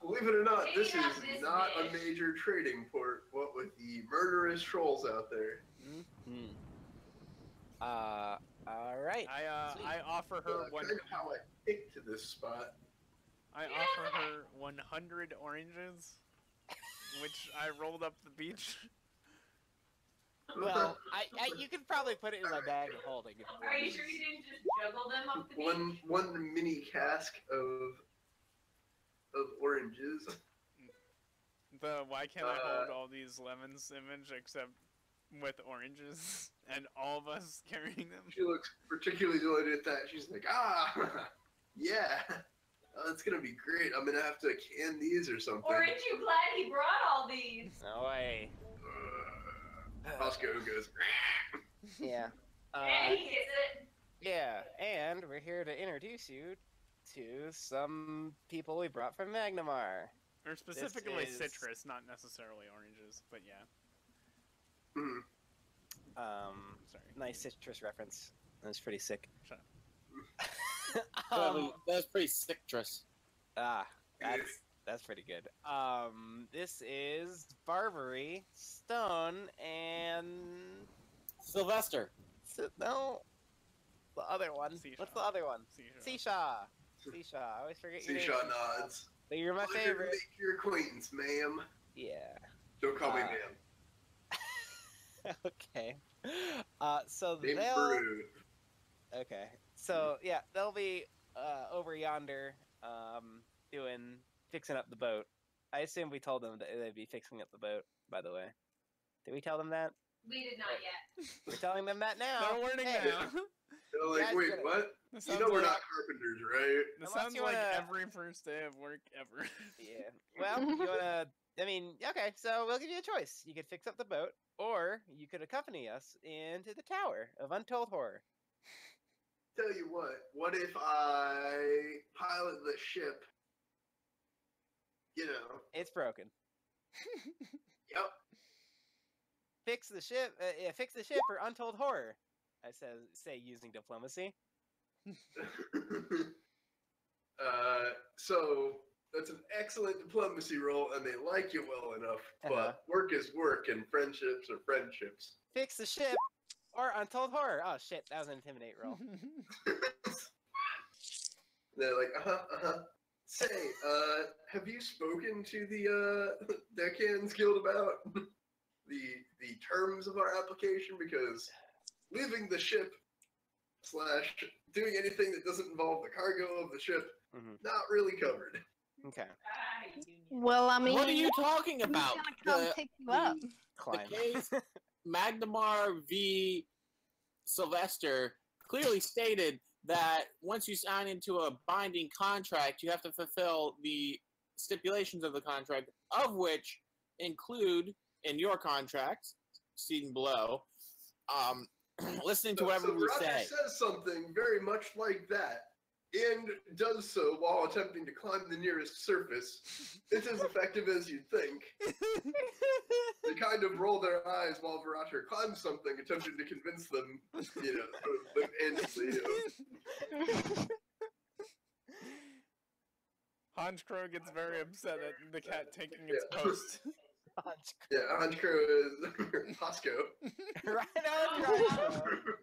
Believe it or not, Take this it off is this not a dish. major trading port. What with the murderous trolls out there. Mm-hmm. All right. Sweet. I offer her Kind of how I picked to this spot. I offer her 100 oranges, which I rolled up the beach. Well, you could probably put it in my bag of holding. If you Are you want. sure you didn't just juggle them off the beach? one mini cask of oranges. Why can't I hold all these lemons image except with oranges and all of us carrying them? She looks particularly delighted at that. She's like, yeah, that's gonna be great. I'm gonna have to can these or something. Aren't you glad he brought Hosco goes. Yeah. And he gets it. Yeah, and we're here to introduce you to some people we brought from Magnamar. Or specifically is- citrus, not necessarily oranges, but yeah. Mhm. Sorry. Nice citrus reference. That was pretty sick. Shut That's pretty citrus. That's pretty good. This is Barbary, Stone, and Sylvester. no, the other one. Seashaw. What's the other one? Seashaw. Seashaw. I always forget your name. Seashaw nods. But you're my Pleasure to favorite. make your acquaintance, ma'am. Yeah. Don't call me Uh, ma'am. Okay. So Name's they'll. Brood. Okay. So yeah, they'll be over yonder, fixing up the boat. I assume we told them that they'd be fixing up the boat. By the way, did we tell them that? We did not yet. We're telling them that now. They're learning Hey, now. They're like, guys wait, gotta- what? This You sounds know we're like, not carpenters, right? this Unless sounds you like wanna- every first day of work ever. Yeah. Well, you wanna? I mean, okay. So we'll give you a choice. You could fix up the boat, or you could accompany us into the Tower of Untold Horror. Tell you what if I pilot the ship? You know, It's broken. yep. Fix the ship. Fix the ship or Untold Horror. I say using diplomacy. So that's an excellent diplomacy role, and they like you well enough. Uh-huh. But work is work, and friendships are friendships. Fix the ship or Untold Horror. Oh shit, that was an intimidate roll. They're like, Say, have you spoken to the Deckhands Guild about the terms of our application? Because leaving the ship / doing anything that doesn't involve the cargo of the ship, Mhm. not really covered. Okay. Well, I mean, What are you talking who's about? gonna come pick you up? The Climb. case Magnamar v. Sylvester clearly stated that once you sign into a binding contract, you have to fulfill the stipulations of the contract, of which include, in your contract, seen below, listening to whatever so we Roger say. says something very much like that, and does so while attempting to climb the nearest surface. It's as effective as you'd think. They kind of roll their eyes while Viracher climbs something, attempting to convince them, Hans Crow gets very upset at the cat taking its Yeah. post. Yeah, Hanchcrow is Hosco. Right on, right.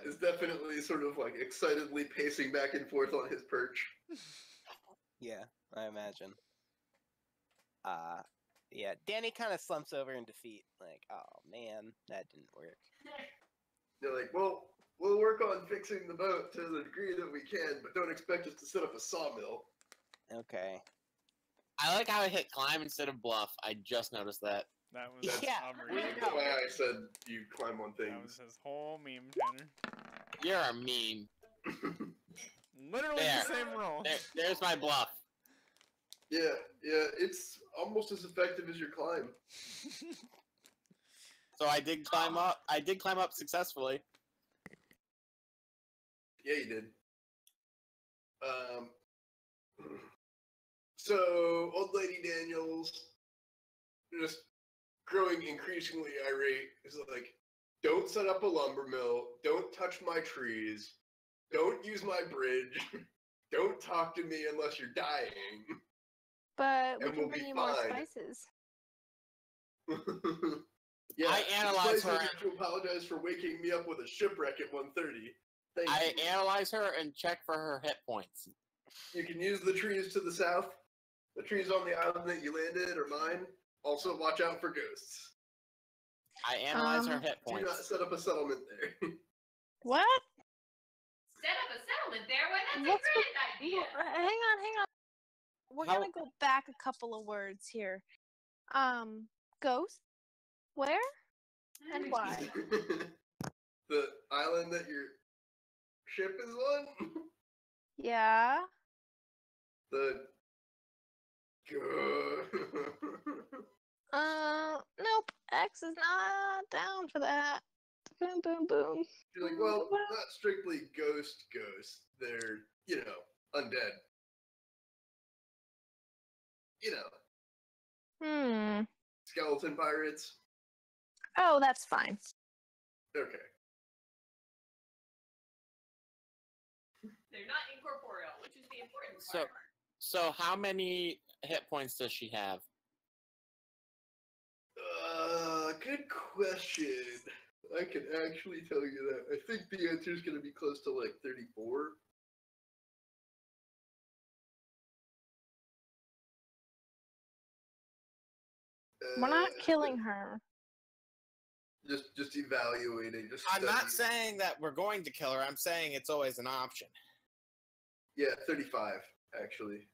Is definitely sort of like excitedly pacing back and forth on his perch. Yeah, I imagine. Yeah, Danny kind of slumps over in defeat, like, oh man, that didn't work. They're like, well, we'll work on fixing the boat to the degree that we can, but don't expect us to set up a sawmill. Okay. I like how I hit climb instead of bluff. I just noticed that. That was Yeah, Aubrey. That's why I said you climb on That was things. his whole meme, Tanner. You're a meme. Literally There. the same role. There's my bluff. Yeah, it's almost as effective as your climb. So I did climb up. I did climb up successfully. Yeah, you did. So, old lady Daniels, just growing increasingly irate, is like, don't set up a lumber mill, don't touch my trees, don't use my bridge, don't talk to me unless you're dying. But we And can we'll bring be you more fine. spices. Yeah, I analyze Spice, I her. need to apologize for waking me up with a shipwreck at 1:30. Thank I you. analyze her and check for her hit points. You can use the trees to the south. The trees on the island that you landed are mine. Also, watch out for ghosts. I analyze her hit Do not points. set up a settlement there. What? Set up a settlement there? Why, that's What's a great idea. Hang on. We're How- gonna go back a couple of words here. Ghost? Where? And why? The island that your ship is on? Yeah. The. Lex is not down for that. Boom, boom, boom. She's like, well, not strictly ghosts. They're, undead. Skeleton pirates. Oh, that's fine. Okay. They're not incorporeal, which is the important So, part. so how many hit points does she have? Good question. I can actually tell you that. I think the answer is going to be close to like 34. We're not killing her. Just evaluating. I'm not saying that we're going to kill her. I'm saying it's always an option. Yeah, 35 actually.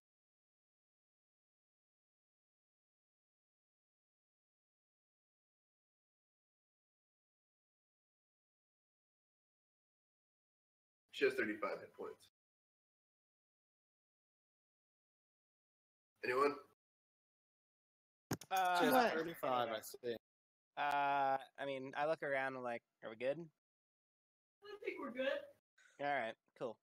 She has 35 hit points. Anyone? She has What? 35, I see. I mean, I look around and like, are we good? I think we're good. All right, cool.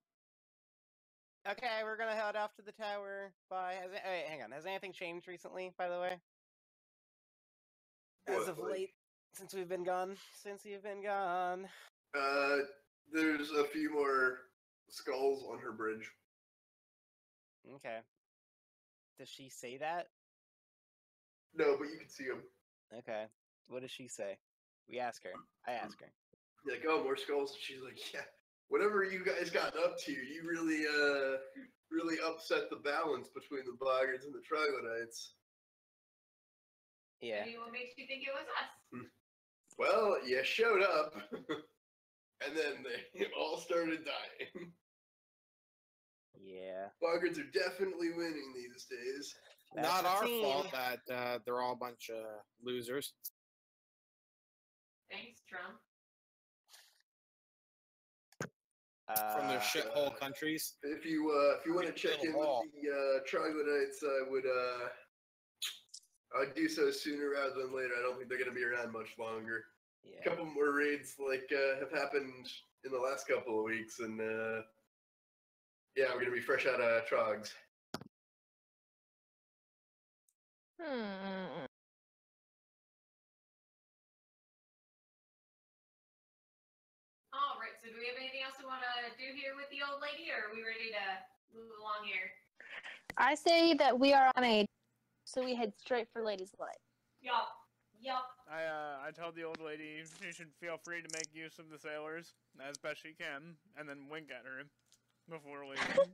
Okay, we're gonna head off to the tower. Bye. Wait, hang on. Has anything changed recently, by the way? As What, of like- late, since we've been gone. Since you've been gone. There's a few more skulls on her bridge. Okay. Does she say that? No, but you can see them. Okay. What does she say? We ask her. I ask her. You're like, oh, more skulls. And she's like, yeah, whatever you guys got up to, you really upset the balance between the Boggards and the Troglodytes. Yeah. I mean, what makes you think it was us? Well, you showed up, and then they all started dying. Yeah. Boggards are definitely winning these days. That's Not the our team. fault that they're all a bunch of losers. Thanks, Trump. From their Uh, shithole countries. If you want to check in Little with the Troglodytes, I'd do so sooner rather than later. I don't think they're going to be around much longer. A yeah. couple more raids have happened in the last couple of weeks, and yeah, we're going to be fresh out of Trogs. All right. So, do we have anything else we want to do here with the old lady, or are we ready to move along here? I say that we are on a, so we head straight for Lady's Light. Yup. Yup. I told the old lady she should feel free to make use of the sailors as best she can, and then wink at her before leaving.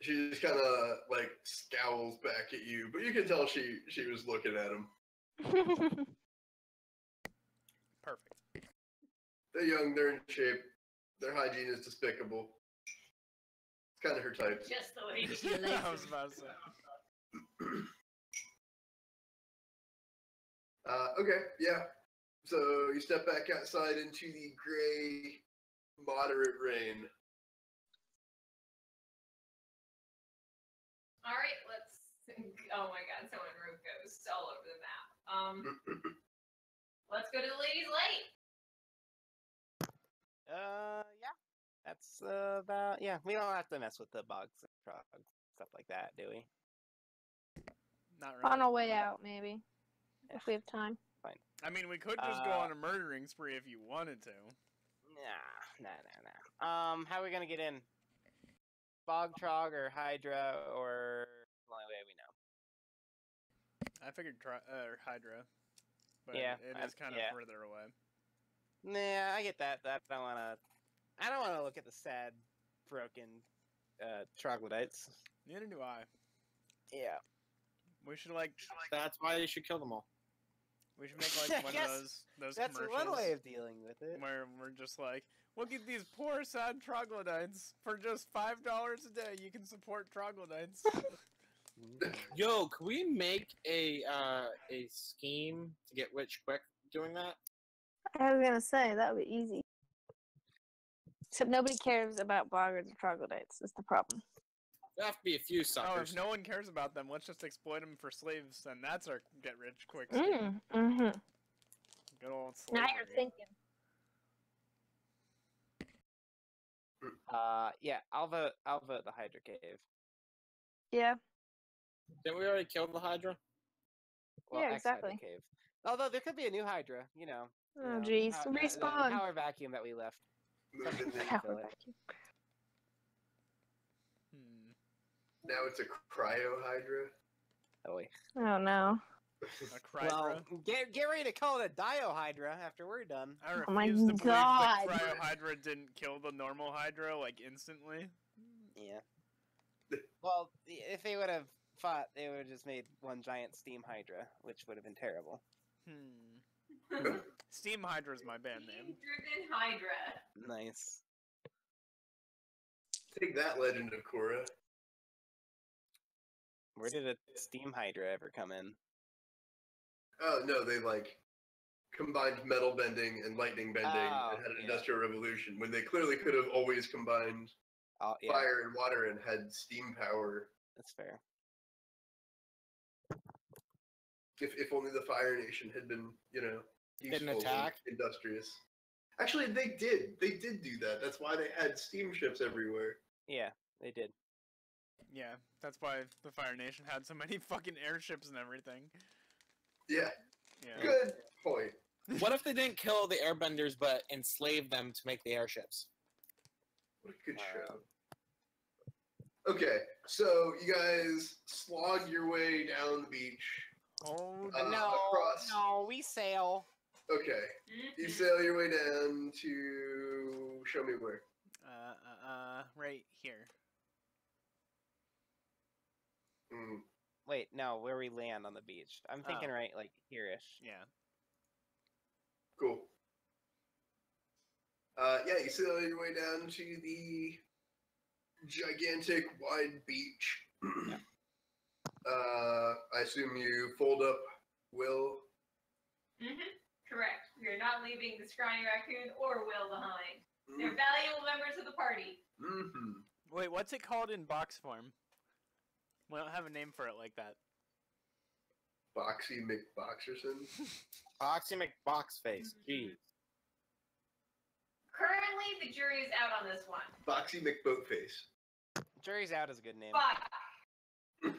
She just kind of like scowls back at you, but you can tell she was looking at him. Perfect. They're young, they're in shape, their hygiene is despicable. It's kind of her type. Just the way she likes I was it. about to say. Okay, yeah. So you step back outside into the gray, moderate rain. All right, let's. Oh my God, someone wrote ghosts all over the map. Let's go to the Ladies' Light. Yeah. That's about. Yeah, we don't have to mess with the bugs and frogs, stuff like that, do we? Not really. On our way out, maybe, if we have time. I mean, we could just go on a murdering spree if you wanted to. Nah. How are we gonna get in? Bog Trog or Hydra or the only way we know? I figured Hydra, but Yeah, it is kind of yeah. further away. Nah, I get that. I don't wanna look at the sad, broken troglodytes. Neither do I. Yeah. We should That's why you should kill them all. we should make like one Yes, of those That's commercials one way of dealing with it. where we're just like, look at these poor sad troglodytes. For just $5 a day, you can support troglodytes. Yo, can we make a scheme to get rich quick doing that? I was gonna say that would be easy. Except nobody cares about boggards or troglodytes. Is the problem. There have to be a few Oh, suckers. if no one cares about them, let's just exploit them for slaves, and that's our get-rich-quick scheme. Mm-hmm. Good old Now slavery. you're thinking. Yeah, I'll vote the Hydra Cave. Yeah. Didn't we already kill the Hydra? Well, Yeah, ex-Hydra exactly. Cave. Although there could be a new Hydra, you know. Oh, jeez. The Respawn. power vacuum that we left. Moving Something in. to fill it. Hmm. Now it's a cryo hydra. Oh wait. Oh, no. A Crydra? Well, get ready to call it a Diohydra after we're done. I Oh my refuse to believe God. the Cryo Hydra didn't kill the normal Hydra, like, instantly. Yeah. Well, if they would have fought, they would have just made one giant steam Hydra, which would have been terrible. Steam Hydra's my band name. Steam-driven Hydra. Nice. Take that, Legend of Korra. Where did a steam Hydra ever come in? Oh no, they like combined metal bending and lightning bending Oh, and had an yeah. industrial revolution when they clearly could have always combined Oh, yeah, fire and water and had steam power. that's fair. If only the Fire Nation had been, you know, Didn't useful and attack? industrious. Actually, they did. They did do that. That's why they had steamships everywhere. Yeah, they did. Yeah, that's why the Fire Nation had so many fucking airships and everything. Yeah, Yeah. good point. What if they didn't kill the airbenders but enslaved them to make the airships? What a good show. Okay, so you guys slog your way down the beach. Oh, Across. we sail. Okay, you sail your way down to show me where. right here. Mm, Wait, no, where we land on the beach. I'm thinking Oh. right, like here-ish. Yeah. cool. Yeah, you sail your way down to the gigantic wide beach. I assume you fold up Will. Correct. We are not leaving the scrawny raccoon or Will behind. Mm-hmm. They're valuable members of the party. Wait, what's it called in box form? We don't have a name for it like that. Boxy McBoxerson. Boxy McBoxface. Jeez. Currently, the jury is out on this one. Boxy McBoatface. Jury's out is a good name. But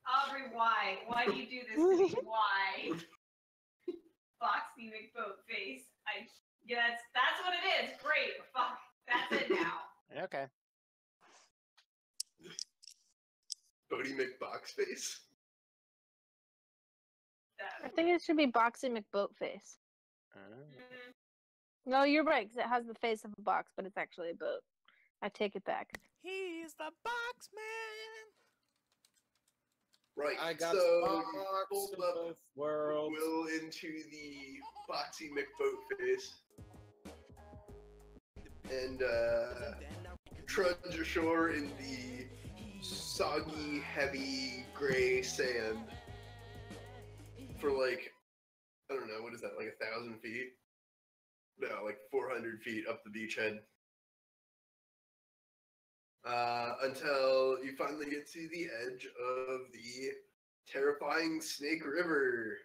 Aubrey, why? Why do you do this to me? Why? Foxy McBoatface. Yeah, that's what it is. Great. Fuck. That's it now. Okay. Bodie McBoxface. I think it should be Boxy McBoatface. No, you're right, because it has the face of a box, but it's actually a boat. I take it back. He's the box man. Right. I got so the you box fold of up both worlds. Will into the Boxy McBoatface. And trudge ashore in the soggy, heavy, gray sand for like, I don't know, what is that, like 1,000 feet? No, like 400 feet up the beachhead. Until you finally get to the edge of the terrifying Snake River.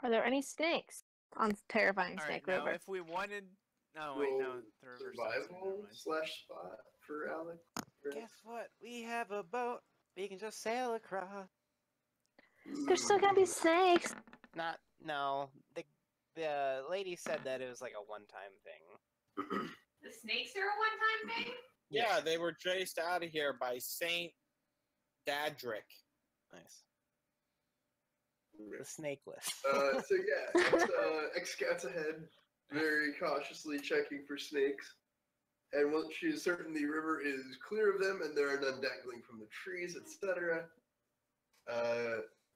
Are there any snakes on terrifying All right, Snake now River? if we wanted, no wait, no, Roll the river's not, so never survival mind. slash spot for Alec. Guess what? We have a boat. We can just sail across. There's still gonna be snakes. No. The lady said that it was like a one-time thing. The snakes are a one-time thing? Yeah, they were chased out of here by Saint Dadrick. Nice. The snakeless. So yeah, X-Cat's ahead, very cautiously checking for snakes. And once she is certain the river is clear of them and there are none dangling from the trees, etc.,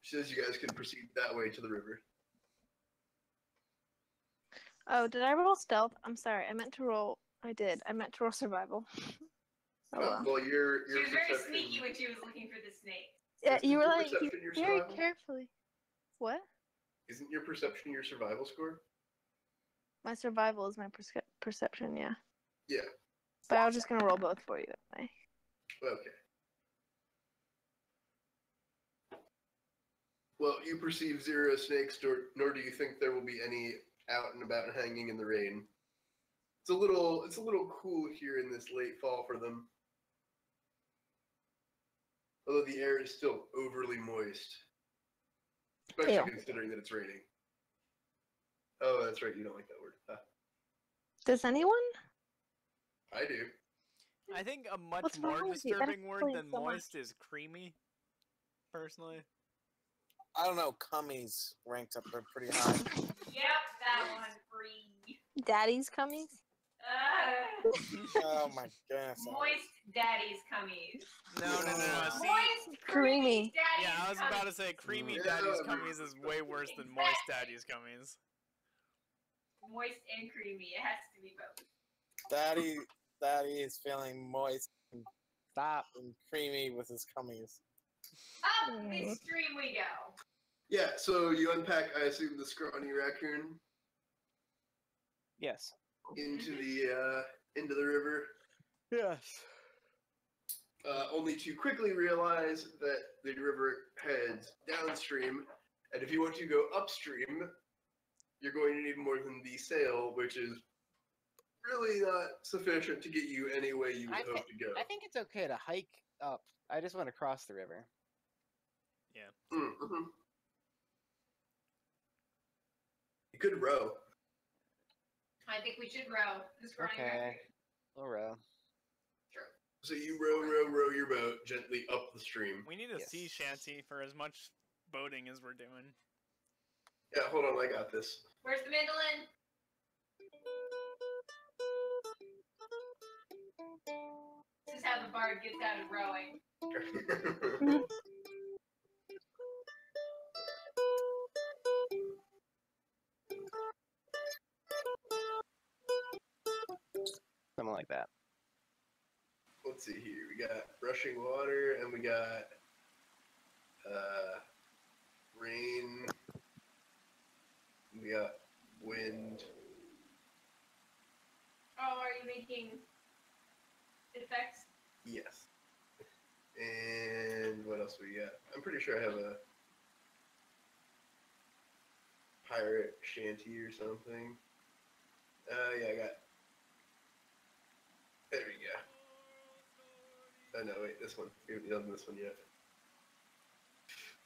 she says you guys can proceed that way to the river. Oh, did I roll stealth? I'm sorry. I meant to roll. I did. I meant to roll survival. Oh well. Well, your She was very perception. sneaky when she was looking for the snake. Yeah, Isn't you were your like perception your very survival? carefully. What? Isn't your perception your survival score? My survival is my perception. Yeah. Yeah. But I was just gonna roll both for you that way. Okay. Well, you perceive zero snakes, nor do you think there will be any out and about and hanging in the rain. It's a little cool here in this late fall for them. Although the air is still overly moist. Especially Ew. considering that it's raining. Oh, that's right, you don't like that word. Huh. Does anyone? I do. I think a much What's more wrong with you? That disturbing word explains than so much. moist is creamy. Personally. I don't know. Cummies ranked up there pretty high. Yep, that one free. Daddy's cummies? Oh my goodness. Moist daddy's cummies. No. See, Moist Creamy. daddy's yeah, I was about to cummies. say creamy Yeah. daddy's cummies is way worse than moist daddy's cummies. Moist and creamy. It has to be both. Daddy is feeling moist Stop. and creamy with his cummies. Up Mm. the stream we go. Yeah, so you unpack, I assume, the scrawny raccoon Yes. into the river, Yes. only to quickly realize that the river heads downstream, and if you want to go upstream, you're going to need more than the sail, which is really not sufficient to get you any way you would hope to go. I think it's okay to hike up. I just want to cross the river. Mm-hmm. You could row. I think we should row. This running Okay. We'll row. So you row your boat gently up the stream. We need a Yes. sea shanty for as much boating as we're doing. Yeah, hold on, I got this. Where's the mandolin? This is how the bard gets out of rowing. Something like that. Let's see here. We got rushing water, and we got rain. We got wind. Oh, are you making effects? Yes. And what else we got? I'm pretty sure I have a pirate shanty or something. Yeah, I got. There we go. Oh no, wait, this one. We haven't done this one yet.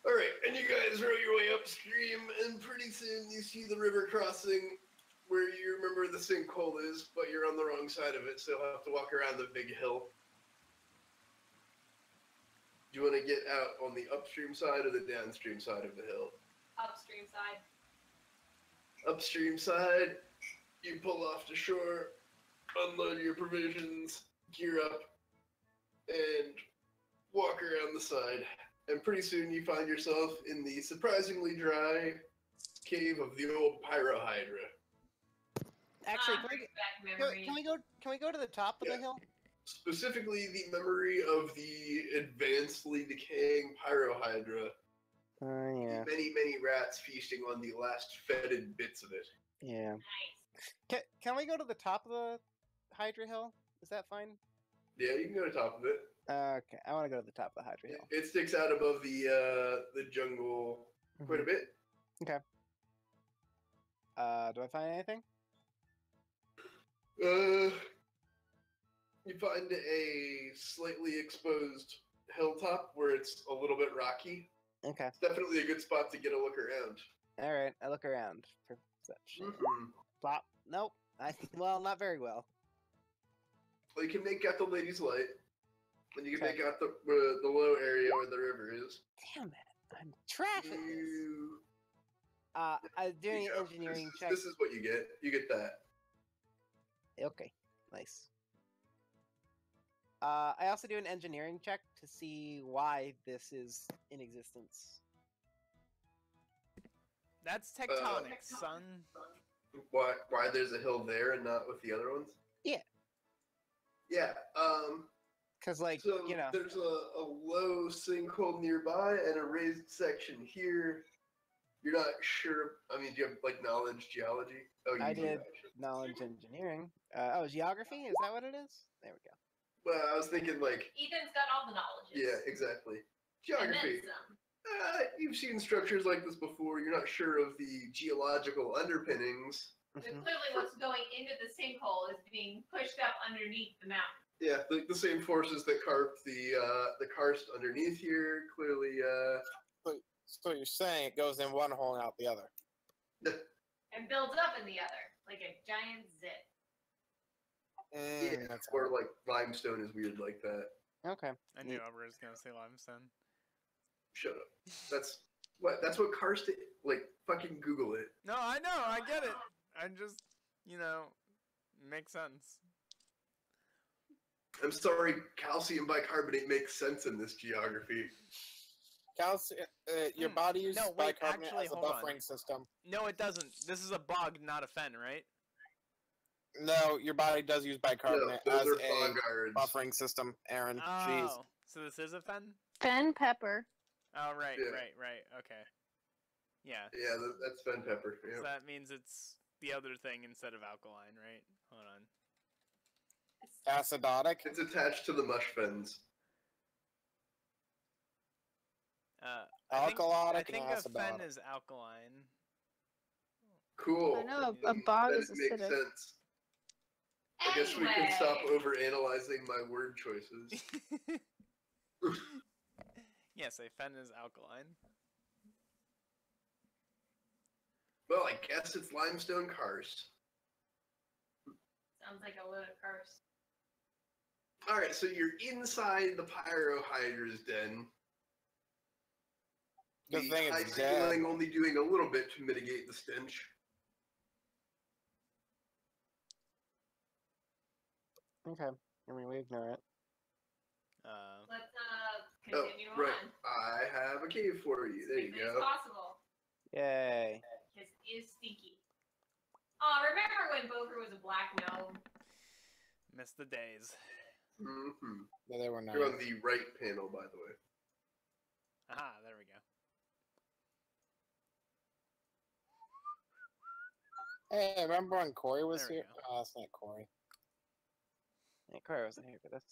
Alright, and you guys row your way upstream, and pretty soon you see the river crossing where you remember the sinkhole is, but you're on the wrong side of it, so you'll have to walk around the big hill. Do you want to get out on the upstream side or the downstream side of the hill? Upstream side. Upstream side, you pull off to shore, unload your provisions, gear up, and walk around the side. And pretty soon you find yourself in the surprisingly dry cave of the old Pyrohydra. Actually, can brings back we, memories. can we go to the top of Yeah. the hill? Specifically, the memory of the advancedly decaying Pyrohydra. Yeah. Many, many rats feasting on the last fetid bits of it. Yeah. Nice. Can we go to the top of the Hydra Hill? Is that fine? Yeah, you can go to top of it. Okay, I want to go to the top of the Hydra Hill. It sticks out above the jungle quite a bit. Do I find anything? You find a slightly exposed hilltop where it's a little bit rocky. Okay. It's definitely a good spot to get a look around. All right. I look around. Perception. Mm-hmm. Plop. Nope. Well, not very well. Well, you can make out the lady's light, and you can Okay. make out the low area where the river is. Damn it! I'm trash at this. You, I'm doing you an go. engineering this, check. This is what you get. You get that. Okay. Nice. I also do an engineering check to see why this is in existence. That's tectonics, son. Why there's a hill there and not with the other ones? Yeah. Yeah. Cause like So you know. there's a low sinkhole nearby and a raised section here. You're not sure. I mean, do you have like knowledge geology? Oh, you I do, did actually. knowledge engineering. Oh, geography? Is that what it is? There we go. Well, I was thinking like, Ethan's got all the knowledges. yeah, exactly. And then Geography. some. You've seen structures like this before. You're not sure of the geological underpinnings. But clearly what's going into the sinkhole is being pushed up underneath the mountain. Yeah, the same forces that carved the karst underneath here. Clearly, So you're saying it goes in one hole and out the other. And builds up in the other. Like a giant zit. yeah, That's or like limestone is weird like that. Okay. I knew Albert was gonna say limestone. Shut up. That's what karst is. Like, fucking Google it. No, I know, I get it. I just, makes sense. I'm sorry, calcium bicarbonate makes sense in this geography. Calcium, your body uses No, wait, bicarbonate actually, as a hold on. buffering system. No, it doesn't. This is a bog, not a fen, right? No, your body does use No, bicarbonate those as are a fogards. buffering system, Aaron. Jeez. Oh, so this is a fen? Fen pepper. Oh, right, Yeah. right. Okay. Yeah. Yeah, that's Fen Pepper. So Yeah. that means it's the other thing instead of alkaline, right? Hold on. Acidotic. It's attached to the mush fens. I think Alkalotic a and fen acidotic. is alkaline. Cool. I know a bog That is makes acidic. sense. I guess we can stop overanalyzing my word choices. Yes, a fen is alkaline. Well, I guess it's limestone karst. Sounds like a load of curse. Alright, so you're inside the pyrohydra's den. Good The thing high it's dead. ceiling only doing a little bit to mitigate the stench. Okay. I mean, we ignore it. Let's Oh, continue right. on. I have a cave for you. There you Quickly as go. possible. Yay. Because it is stinky. Oh, remember when Boker was a black gnome? Missed the days. Mm-hmm. Yeah, they were not. You're on the right panel, by the way. Aha, there we go. Hey, remember when Corey was There we here? go. Oh, that's not Corey. Yeah, Corey wasn't here for this.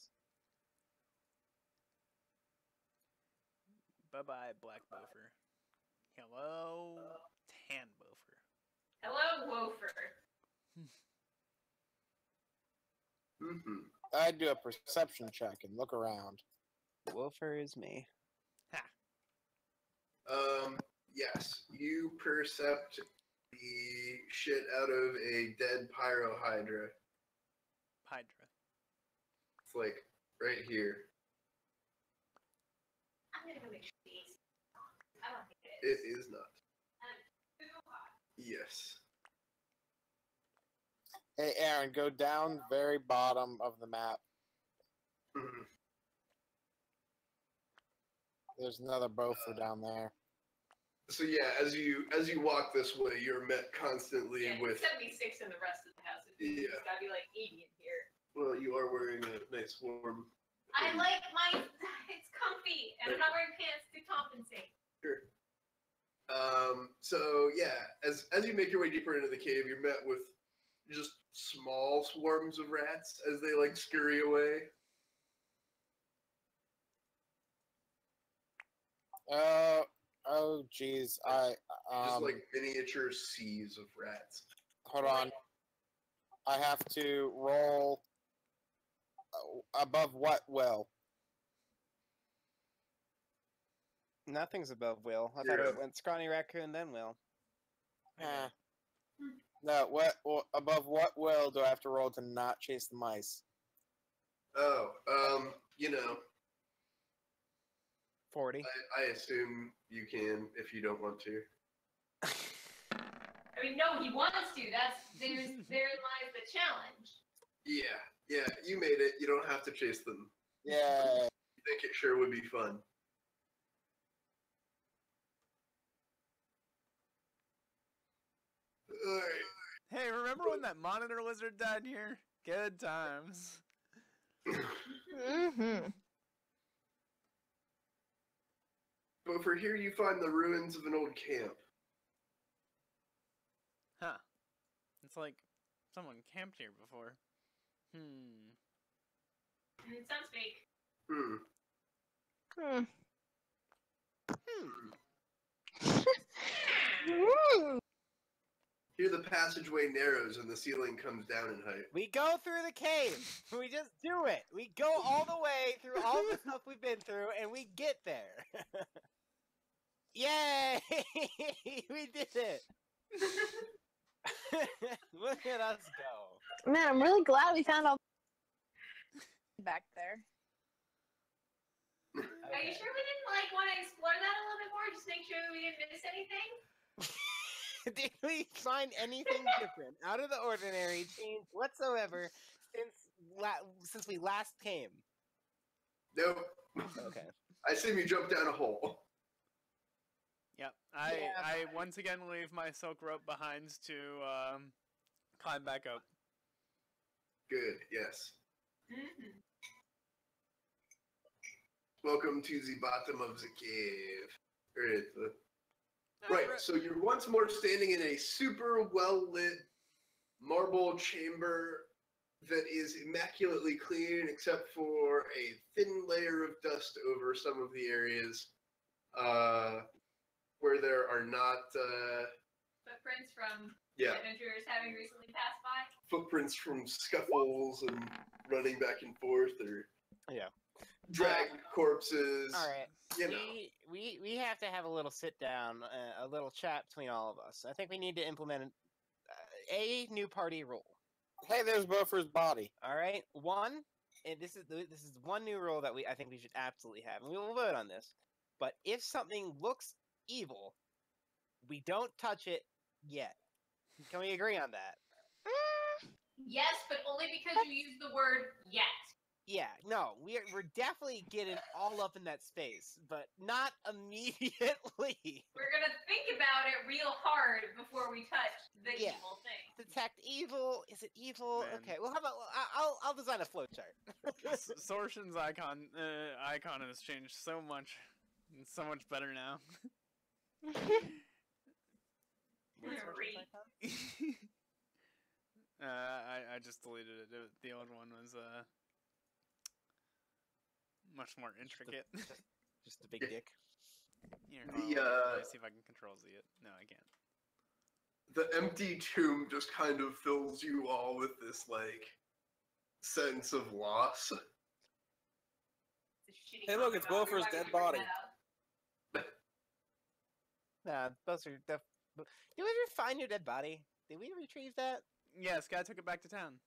Bye-bye, Black Bofer. Hello, Tan Bofer. Hello, Wofer. Mm-hmm. I'd do a perception check and look around. Wolfer is me. Yes, you percept the shit out of a dead pyrohydra. Hydra. It's like right here. I'm gonna go make sure these. I don't think it It is. is not. Too hot. Yes. Hey, Aaron, go down very bottom of the map. Mhm. There's another Bofer down there. So yeah, as you walk this way, you're met constantly Yeah, with. 76 in the rest of the house. Yeah. It's gotta be like 80 in here. Well, you are wearing a nice warm. I like my. It's comfy, and I'm not wearing pants to compensate. Sure. So yeah, as you make your way deeper into the cave, you're met with just small swarms of rats as they like scurry away. Oh, geez. I Just like miniature seas of rats. hold on. I have to roll above what will? Nothing's above Will. I thought Zero. it went Scrawny Raccoon, then Will. Eh. No, above what will do I have to roll to not chase the mice? Oh, 40. I assume you can if you don't want to. I mean, no, he wants to. Therein lies the challenge. Yeah, you made it. You don't have to chase them. Yeah. You think it sure would be fun. Alright. Hey, remember when that monitor lizard died here? Good times. Mm-hmm. But for here, you find the ruins of an old camp. Huh. It's like someone camped here before. It sounds fake. Hmm. Here the passageway narrows and the ceiling comes down in height. We go through the cave. We just do it. We go all the way through all the stuff we've been through, and we get there. Yay! We did it. Look at us go. Man, I'm really glad we found all back there. Are you sure we didn't want to explore that a little bit more? Just make sure we didn't miss anything. Did we find anything different, out of the ordinary, change whatsoever since we last came? Nope. Okay. I assume you jumped down a hole. Yep. I once again leave my silk rope behind to climb back up. Good, yes. Mm-hmm. Welcome to the bottom of the cave. Right, so you're once more standing in a super well-lit marble chamber that is immaculately clean except for a thin layer of dust over some of the areas where there are not Footprints from yeah, adventurers having recently passed by. footprints from scuffles and running back and forth or Yeah. drag corpses. All right. You know. We have to have a little sit down, a little chat between all of us. I think we need to implement a new party rule. Hey, there's Bofur's body. All right, one, and this is one new rule that I think we should absolutely have, and we will vote on this. But if something looks evil, we don't touch it yet. Can we agree on that? Yes, but only because you used the word yet. Yeah, no, we're definitely getting all up in that space, but not immediately. We're gonna think about it real hard before we touch the Yeah. evil thing. Detect evil. Is it evil? Man. Okay. Well, how about I'll design a flowchart. Sorshin's icon has changed so much. It's so much better now. I just deleted it. The old one was much more intricate. Just a big dick. Here, The, let me see if I can control Z it. No, I can't. The empty tomb just kind of fills you all with this sense of loss. Hey, look, it's Bofur's dead body. Nah, those are did we ever find your dead body? Did we retrieve that? Yeah, Sky took it back to town.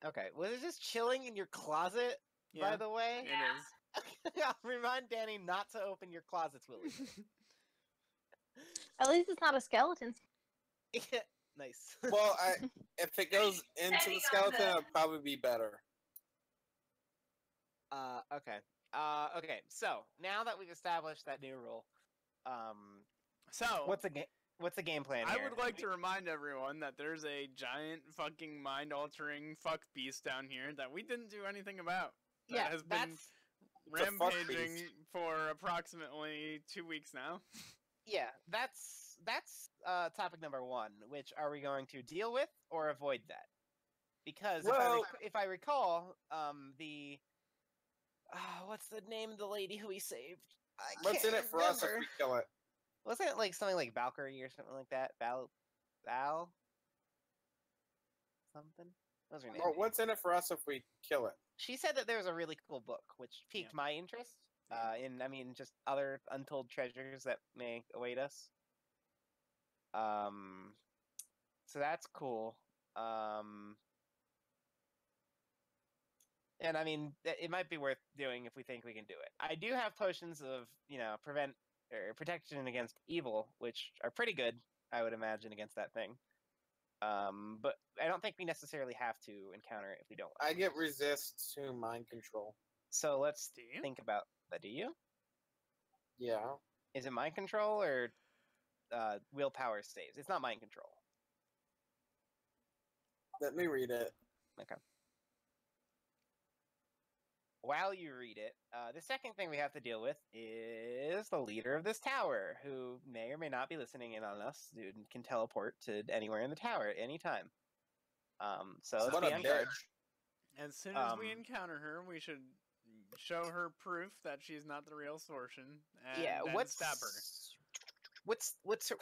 Okay. Was it just chilling in your closet? Yeah, By the way, it is. I'll remind Danny not to open your closets, Willie. At least it's not a skeleton. Nice. Well, if it goes into the skeleton, it'll probably be better. Okay. Okay. So now that we've established that new rule, So, what's the game plan I here? would like to remind everyone that there's a giant fucking mind-altering fuck beast down here that we didn't do anything about. That has been It's a fuck rampaging beast. for approximately 2 weeks now. Yeah, that's topic number one. Which are we going to deal with or avoid that? Because if I recall, what's the name of the lady who we saved? What's in it for us if we kill it? Wasn't it like something like Valkyrie or something like that? Val something? What was her name? Well, what's in it for us if we kill it? She said that there was a really cool book, which piqued my interest. In just other untold treasures that may await us. So that's cool. And I mean, it might be worth doing if we think we can do it. I do have potions of, protection against evil, which are pretty good, I would imagine, against that thing. But I don't think we necessarily have to encounter it if we don't want I to. get resist to mind control. So let's Do you? think about that. Do you? Yeah. Is it mind control or willpower saves? It's not mind control. Let me read it. Okay. While you read it, the second thing we have to deal with is the leader of this tower, who may or may not be listening in on us. Dude can teleport to anywhere in the tower at any time. So let's What be a on guard. bitch. As soon as we Um, encounter her, we should show her proof that she's not the real Sortion, and Yeah, then stab her. what's her,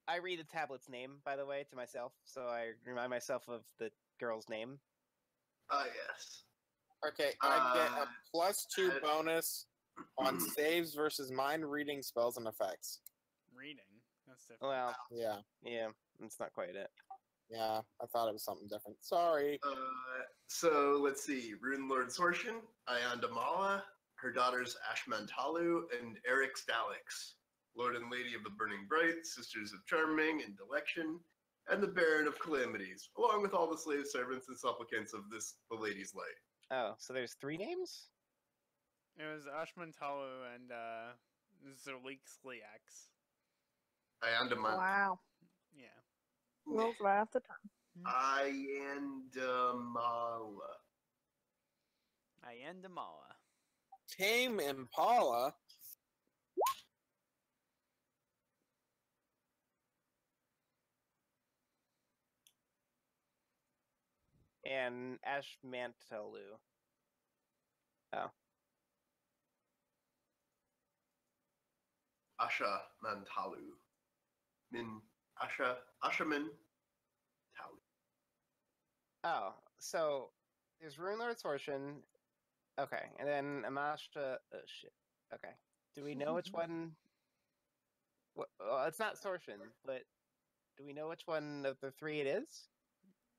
I read the tablet's name, by the way, to myself, so I remind myself of the girl's name. Ah, yes. Okay, I get a +2 I- bonus on saves versus mind reading spells and effects. Reading. That's different. Well, Yeah, yeah, that's not quite it. yeah, I thought it was something different. Sorry. So let's see. Rune Lord Sorshin, Ayandamala, her daughters Ashmantalu and Eryx Dalix, Lord and Lady of the Burning Bright, Sisters of Charming and Delection, and the Baron of Calamities, along with all the slave servants and supplicants of the Lady's Light. Oh, so there's 3 names? It was Ashman Talu and Zerlik Sliax. Ayandamala. Wow. Yeah. Rolls right off the tongue. Ayandamala. Ayandamala. Tame Impala. And Ashmantalu. Asha Mantalu. Ashaman Talu. Oh, so there's Rune Lord Sorshin. Okay, and then Amashta. Oh shit. Okay. Do we know which one? Well, it's not Sorshin, but do we know which one of the 3 it is?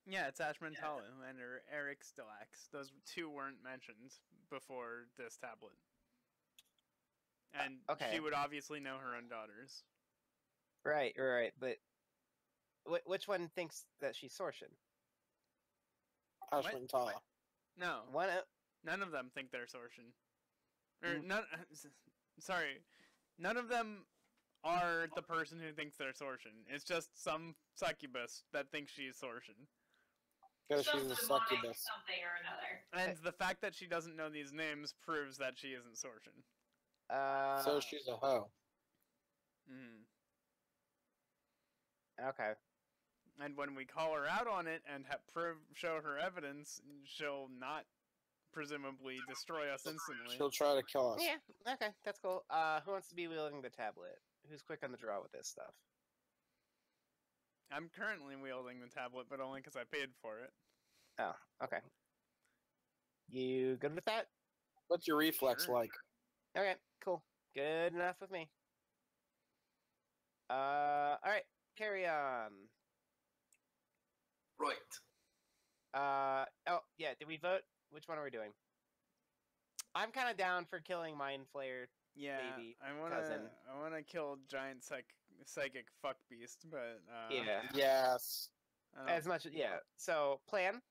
Yeah, it's Ashman Talu and her Eric Stilax. Those 2 weren't mentioned before this tablet. And okay. she would obviously know her own daughters. Right, but which one thinks that she's Sorshin? Ashman Tala. No, One. none of them think they're Sortion. Or Mm. none. Sorry, none of them are the person who thinks they're Sortion. It's just some succubus that thinks she's Sortion. Because Some she's a demonic succubus. something or another. And the fact that she doesn't know these names proves that she isn't Sortion. So she's a hoe. Mm. Okay. And when we call her out on it and show her evidence, she'll not presumably destroy us instantly. She'll try to kill us. Yeah. Okay, that's cool. Who wants to be wielding the tablet? Who's quick on the draw with this stuff? I'm currently wielding the tablet, but only because I paid for it. Oh, okay. You good with that? What's your reflex Sure. like? Okay, cool. Good enough with me. All right, carry on. Right. Oh yeah, did we vote? Which one are we doing? I'm kind of down for killing Mind Flayer. Yeah, Maybe I wanna cousin. kill giant psychic fuck beast, but Yeah. Yes. I don't- As much, yeah. So plan.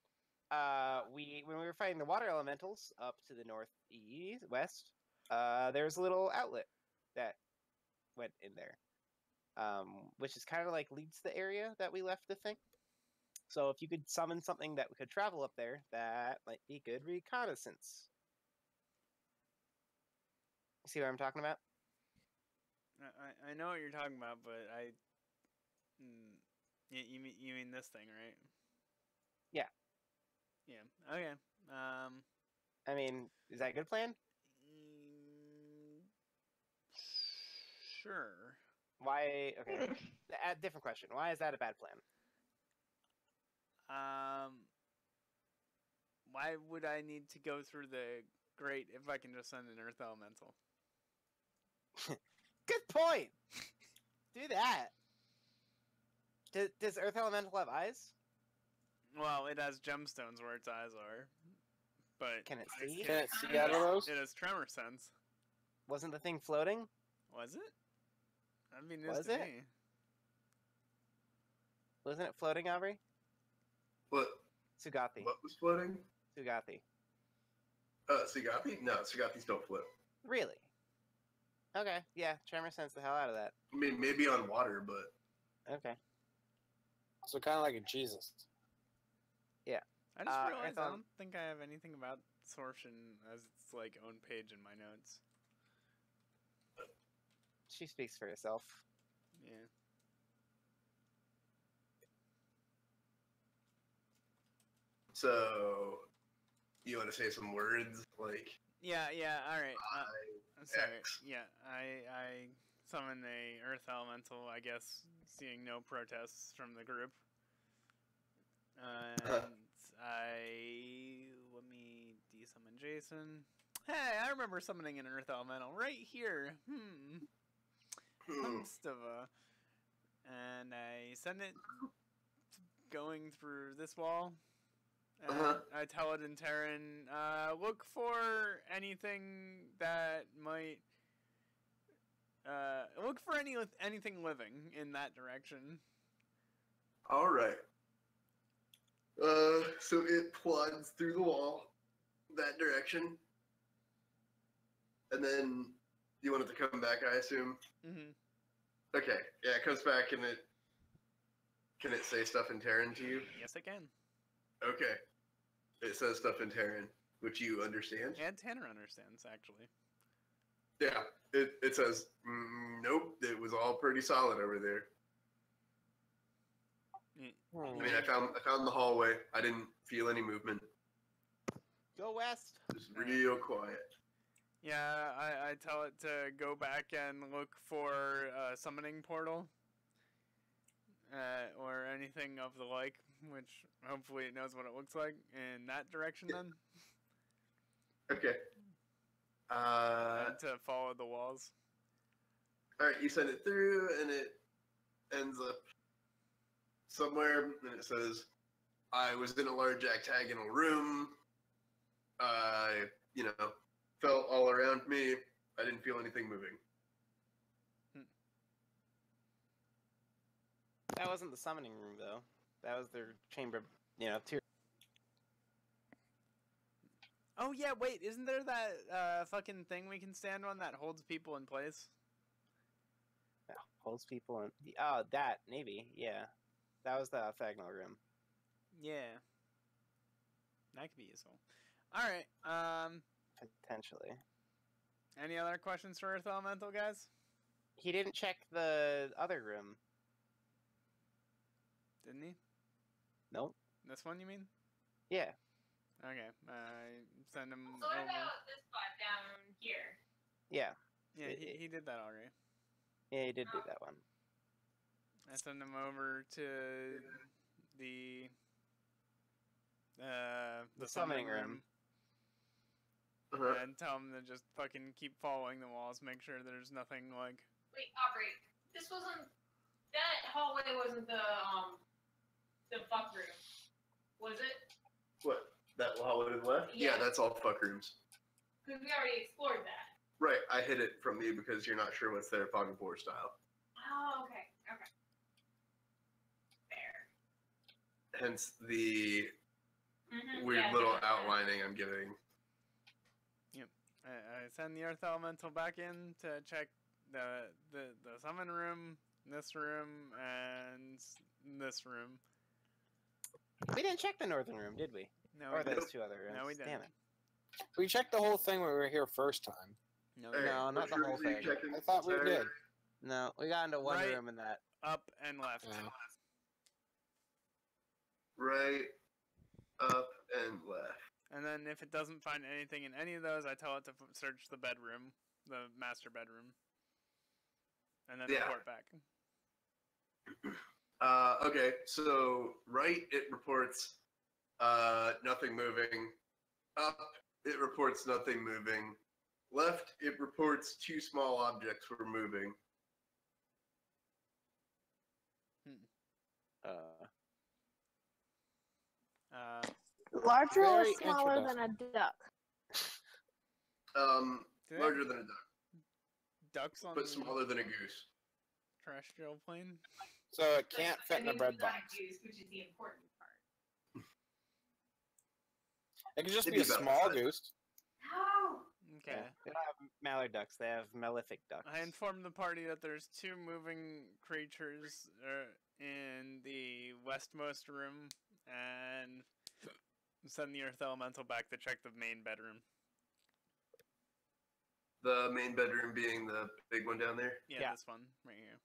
When we were fighting the water elementals up to the northeast west, there's a little outlet that went in there, which is kind of like leads the area that we left the thing. So if you could summon something that could travel up there, that might be good reconnaissance. See what I'm talking about? I know what you're talking about, but you mean this thing, right? Yeah. Yeah. Okay. I mean, is that a good plan? Sure. Why? Okay. A different question. Why is that a bad plan? Why would I need to go through the grate if I can just send an earth elemental? Good point. Do that. Does Earth Elemental have eyes? Well, it has gemstones where its eyes are, but Can it see? Can it see out of those? it has tremor sense. Wasn't the thing floating? Was it? That'd be news Was to it? me. Wasn't it floating, Aubrey? What? Sugati. What was floating? Sugati. Sugati? No, Sugatis don't float. Really? Okay. Yeah, tremor sense the hell out of that. I mean, maybe on water, but Okay. So kind of like a Jesus. I just realized I Earth don't think I have anything about Sortion as its like own page in my notes. She speaks for herself. Yeah. So, you want to say some words like Yeah, all right. I'm sorry. X. Yeah, I summon a Earth Elemental, I guess, seeing no protests from the group. And let me de-summon Jason. Hey, I remember summoning an Earth Elemental right here. Humstava. And I send it going through this wall. And I tell it in Terran, look for anything that might look for anything living in that direction. All right. So it plods through the wall that direction, and then you want it to come back, I assume. Mm-hmm. Okay. Yeah, it comes back, and can it say stuff in Terran to you? Yes, I can. Okay. It says stuff in Terran, which you understand. And Tanner understands, actually. Yeah. It says, nope. It was all pretty solid over there. I mean, I found the hallway. I didn't feel any movement. Go west. It was real quiet. Yeah, I tell it to go back and look for a summoning portal. Or anything of the like, which hopefully it knows what it looks like in that direction then. Okay. And to follow the walls. Alright, you send it through, and it ends up somewhere, and it says, I was in a large octagonal room. I, felt all around me. I didn't feel anything moving. That wasn't the summoning room, though. That was their chamber, tier. Oh yeah, wait, isn't there that fucking thing we can stand on that holds people in place? Holds people in. Oh, that, maybe, yeah. That was the octagonal room. Yeah. That could be useful. Alright, Potentially. any other questions for Earth Elemental, guys? He didn't check the other room. Didn't he? Nope. This one, you mean? Yeah. Okay, send him So what over. about this spot down here? Yeah. Yeah, he did that already. Yeah, he did do that one. I send him over to the summoning room. And tell him to just fucking keep following the walls, make sure there's nothing like... Wait, Aubrey, this wasn't... That hallway wasn't the fuck room, was it? What? That hallway to the left? Yeah, that's all fuck rooms. Because we already explored that. Right, I hid it from you because you're not sure what's there, Fog of War style. Oh, okay. Fair. Hence the weird Yeah, little yeah. outlining I'm giving. I send the Earth Elemental back in to check the summon room, this room, and this room. We didn't check the northern room, did we? No, Or we those didn't. two other rooms. No, we didn't. Damn it. We checked the whole thing when we were here first time. No, Hey, No, not which the rooms whole are you thing. checking? I thought we Sorry. did. No, we got into one Right. room in that. up and left. Yeah. Right, up, and left. And then if it doesn't find anything in any of those, I tell it to search the bedroom, the master bedroom, and then Yeah. report back. Okay, so right, it reports nothing moving. Up, it reports nothing moving. Left, it reports two small objects were moving. Larger or Very smaller than a duck? Do they Larger have than a duck, ducks on but the smaller than a goose. terrestrial plane? So it can't But fit in a that bread means we got box. a goose, which is the important part. It could just It'd be a be about small that. goose. No! Okay. Yeah. They don't have mallard ducks. They have malefic ducks. I informed the party that there's two moving creatures in the westmost room, and send the Earth Elemental back to check the main bedroom. The main bedroom being the big one down there. Yeah, this one right here.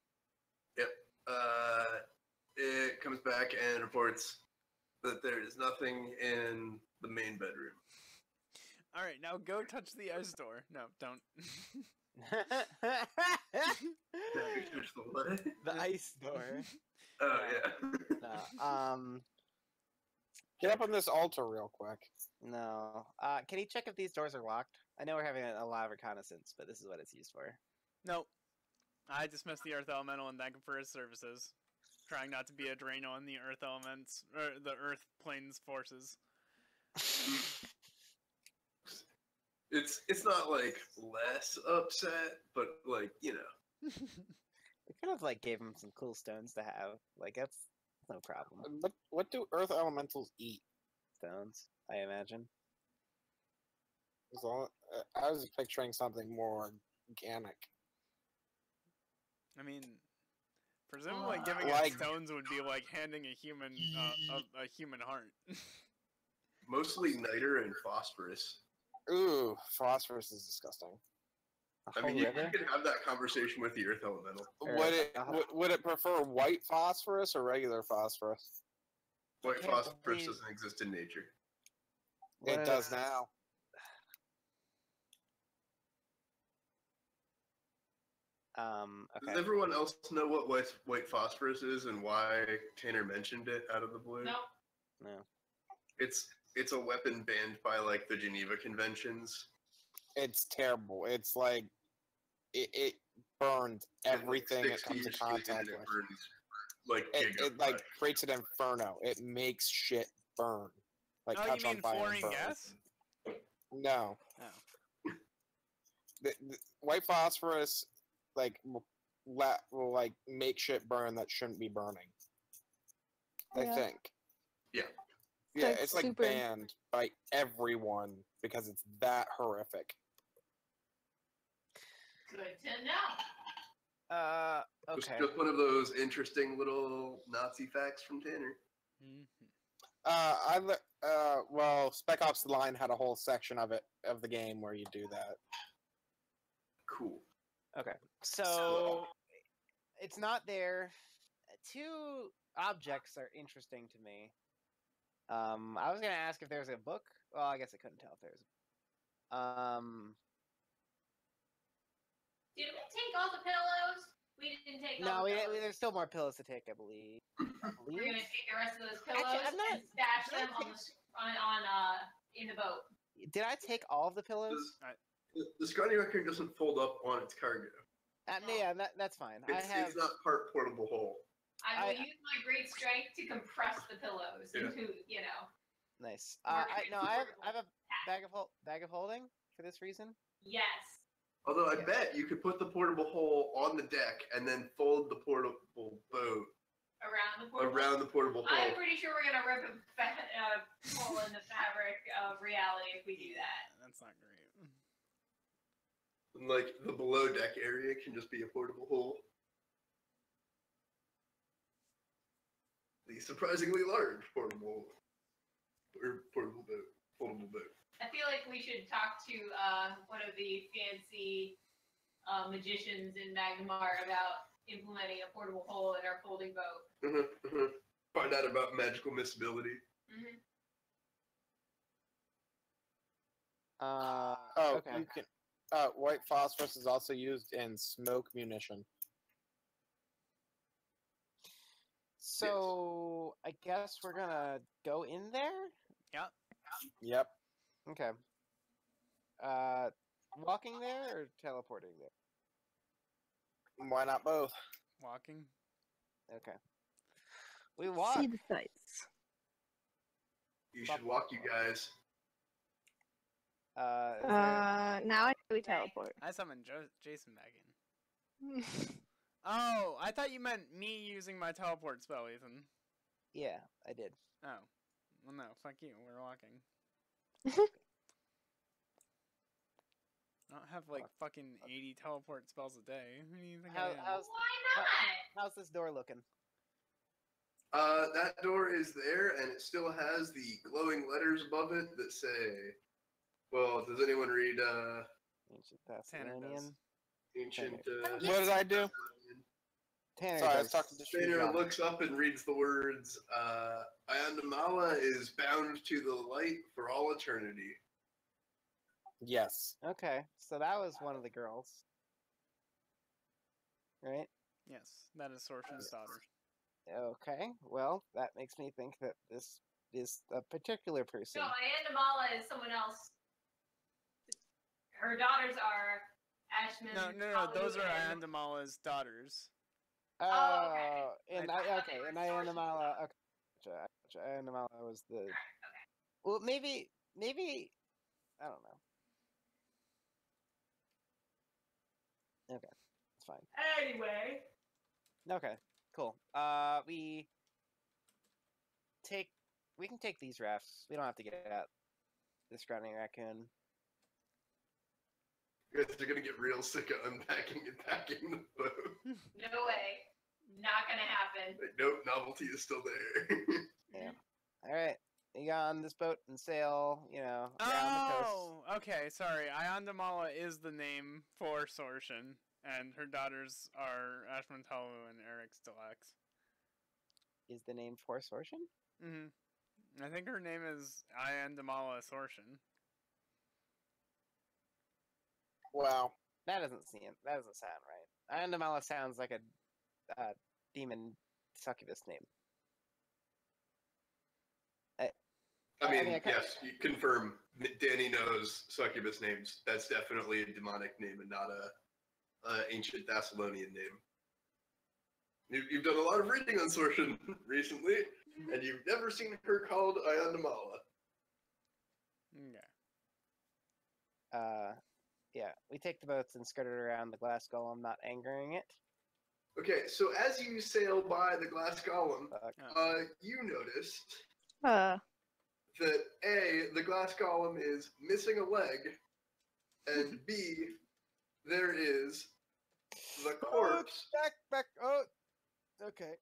Yep. It comes back and reports that there is nothing in the main bedroom. All right, now go touch the ice door. No, don't. There's the what? The ice door. Oh No. yeah. Get up on this altar real quick. No. Can you check if these doors are locked? I know we're having a lot of reconnaissance, but this is what it's used for. Nope. I dismiss the Earth Elemental and thank him for his services. Trying not to be a Drano on the Earth Elements, or the Earth Planes forces. It's not like less upset, but like, you know. We could have like gave him some cool stones to have. Like that's no problem. What do earth elementals eat? Stones, I imagine. As long- I was picturing something more organic. I mean, presumably giving Like- it stones would be like handing a human a human heart. Mostly niter and phosphorus. Ooh, phosphorus is disgusting. A I mean, whole you river? could have that conversation with the earth elemental. Or- Would it prefer white phosphorus or regular phosphorus? White can't phosphorus believe- doesn't exist in nature. It What does is- now. Okay. Does everyone else know what white phosphorus is and why Tanner mentioned it out of the blue? No. No. It's a weapon banned by like the Geneva Conventions. It's terrible. It's like it burns everything it sticks to comes in your skin contact and it with. burns, like It like gigabytes. creates an inferno. It makes shit burn. Like Oh, you touch on mean fire. and fluorine burn. gas? No. Oh. The white phosphorus like will like make shit burn that shouldn't be burning. I Yeah. think. Yeah. Yeah, That's it's like super- banned by everyone because it's that horrific. Good to know. Just- Okay. Just one of those interesting little Nazi facts from Tanner. Well, Spec Ops: The Line had a whole section of the game where you do that. Cool. So it's not there. Two objects are interesting to me. I was gonna ask if there's a book. Well, I guess I couldn't tell if there's. Did we take all the pillows? We didn't take all No, the pillows. there's still more pillows to take, I believe. We're gonna take the rest of those pillows Actually, I'm not- and stash I'm them not on the in the boat. Did I take all of the pillows? The Scotty record doesn't fold up on its cargo. Yeah, that's fine. It's not part portable hull. I will I- use my great strength to compress the pillows Yeah. into, you know. Nice. More I have transportable. a bag of holding for this reason. Yes. Although I bet you could put the portable hull on the deck and then fold the portable boat Around the portable. around the portable hull. I'm pretty sure we're gonna rip a hole in the fabric of reality if we do that. That's not great. And, like the below deck area can just be a portable hull. The surprisingly large portable foldable boat. I feel like we should talk to one of the fancy magicians in Magnemar about implementing a portable hole in our folding boat. Find out about magical miscibility. Mm-hmm. Okay. You can. White phosphorus is also used in smoke munition. So I guess we're gonna go in there. Yep. Okay. Walking there or teleporting there? Why not both? Walking. Okay. We walk. See the sights. You should walk, you guys. Is there- Now I know we teleport. I summoned Jason back in. Oh, I thought you meant me using my teleport spell, Ethan. yeah, I did. Oh. Well, no, fuck you. We're walking. I don't have like fucking 80 teleport spells a day. Who do you think I am? How's Why not? how's this door looking? That door is there, and it still has the glowing letters above it that say, well, does anyone read Ancient Tanner does. Thessalonian. ancient... What did I do? Tanner Sorry, I was does- talking to Trainer Shujan. looks up and reads the words, Ayandamala is bound to the light for all eternity. Yes. Okay, so that was one of the girls, right? Yes, that is Sorshin's daughter. Okay, well, that makes me think that this is a particular person. No, Ayandamala is someone else. Her daughters are Ashman. No, those are Kalu, and- Ayandamala's daughters. Oh, okay. And I I, thought okay, they were and Sorshin's Ayandamala. daughters. Okay, gotcha. Ayandamala was the. Okay. Well, maybe I don't know. Okay, it's fine. Anyway. Okay, cool. We can take these rafts. We don't have to get out this grinding raccoon. You guys are gonna get real sick of unpacking and packing the boat. No way. Not gonna happen. Like, nope, novelty is still there. Yeah. All right. You got on this boat and sail, around the coast. Oh, okay. Sorry, Ayandamala is the name for Sorshin, and her daughters are Ashmantalu and Eric Stilax. Is the name for Sorshin? I think her name is Ayandamala Sorshin. Wow. That doesn't sound right. Ayandamala sounds like a demon succubus name. I mean, I kinda- yes, you confirm. Danny knows succubus names. That's definitely a demonic name and not a ancient Thessalonian name. You've done a lot of reading on Sorshin recently, and you've never seen her called Ayandamala. Okay. Yeah, we take the boats and skirt it around the glass golem, not angering it. Okay, so as you sail by the glass golem, Oh. you noticed Uh, that A, the glass golem is missing a leg, and B, there is the corpse. Back. Oh, okay.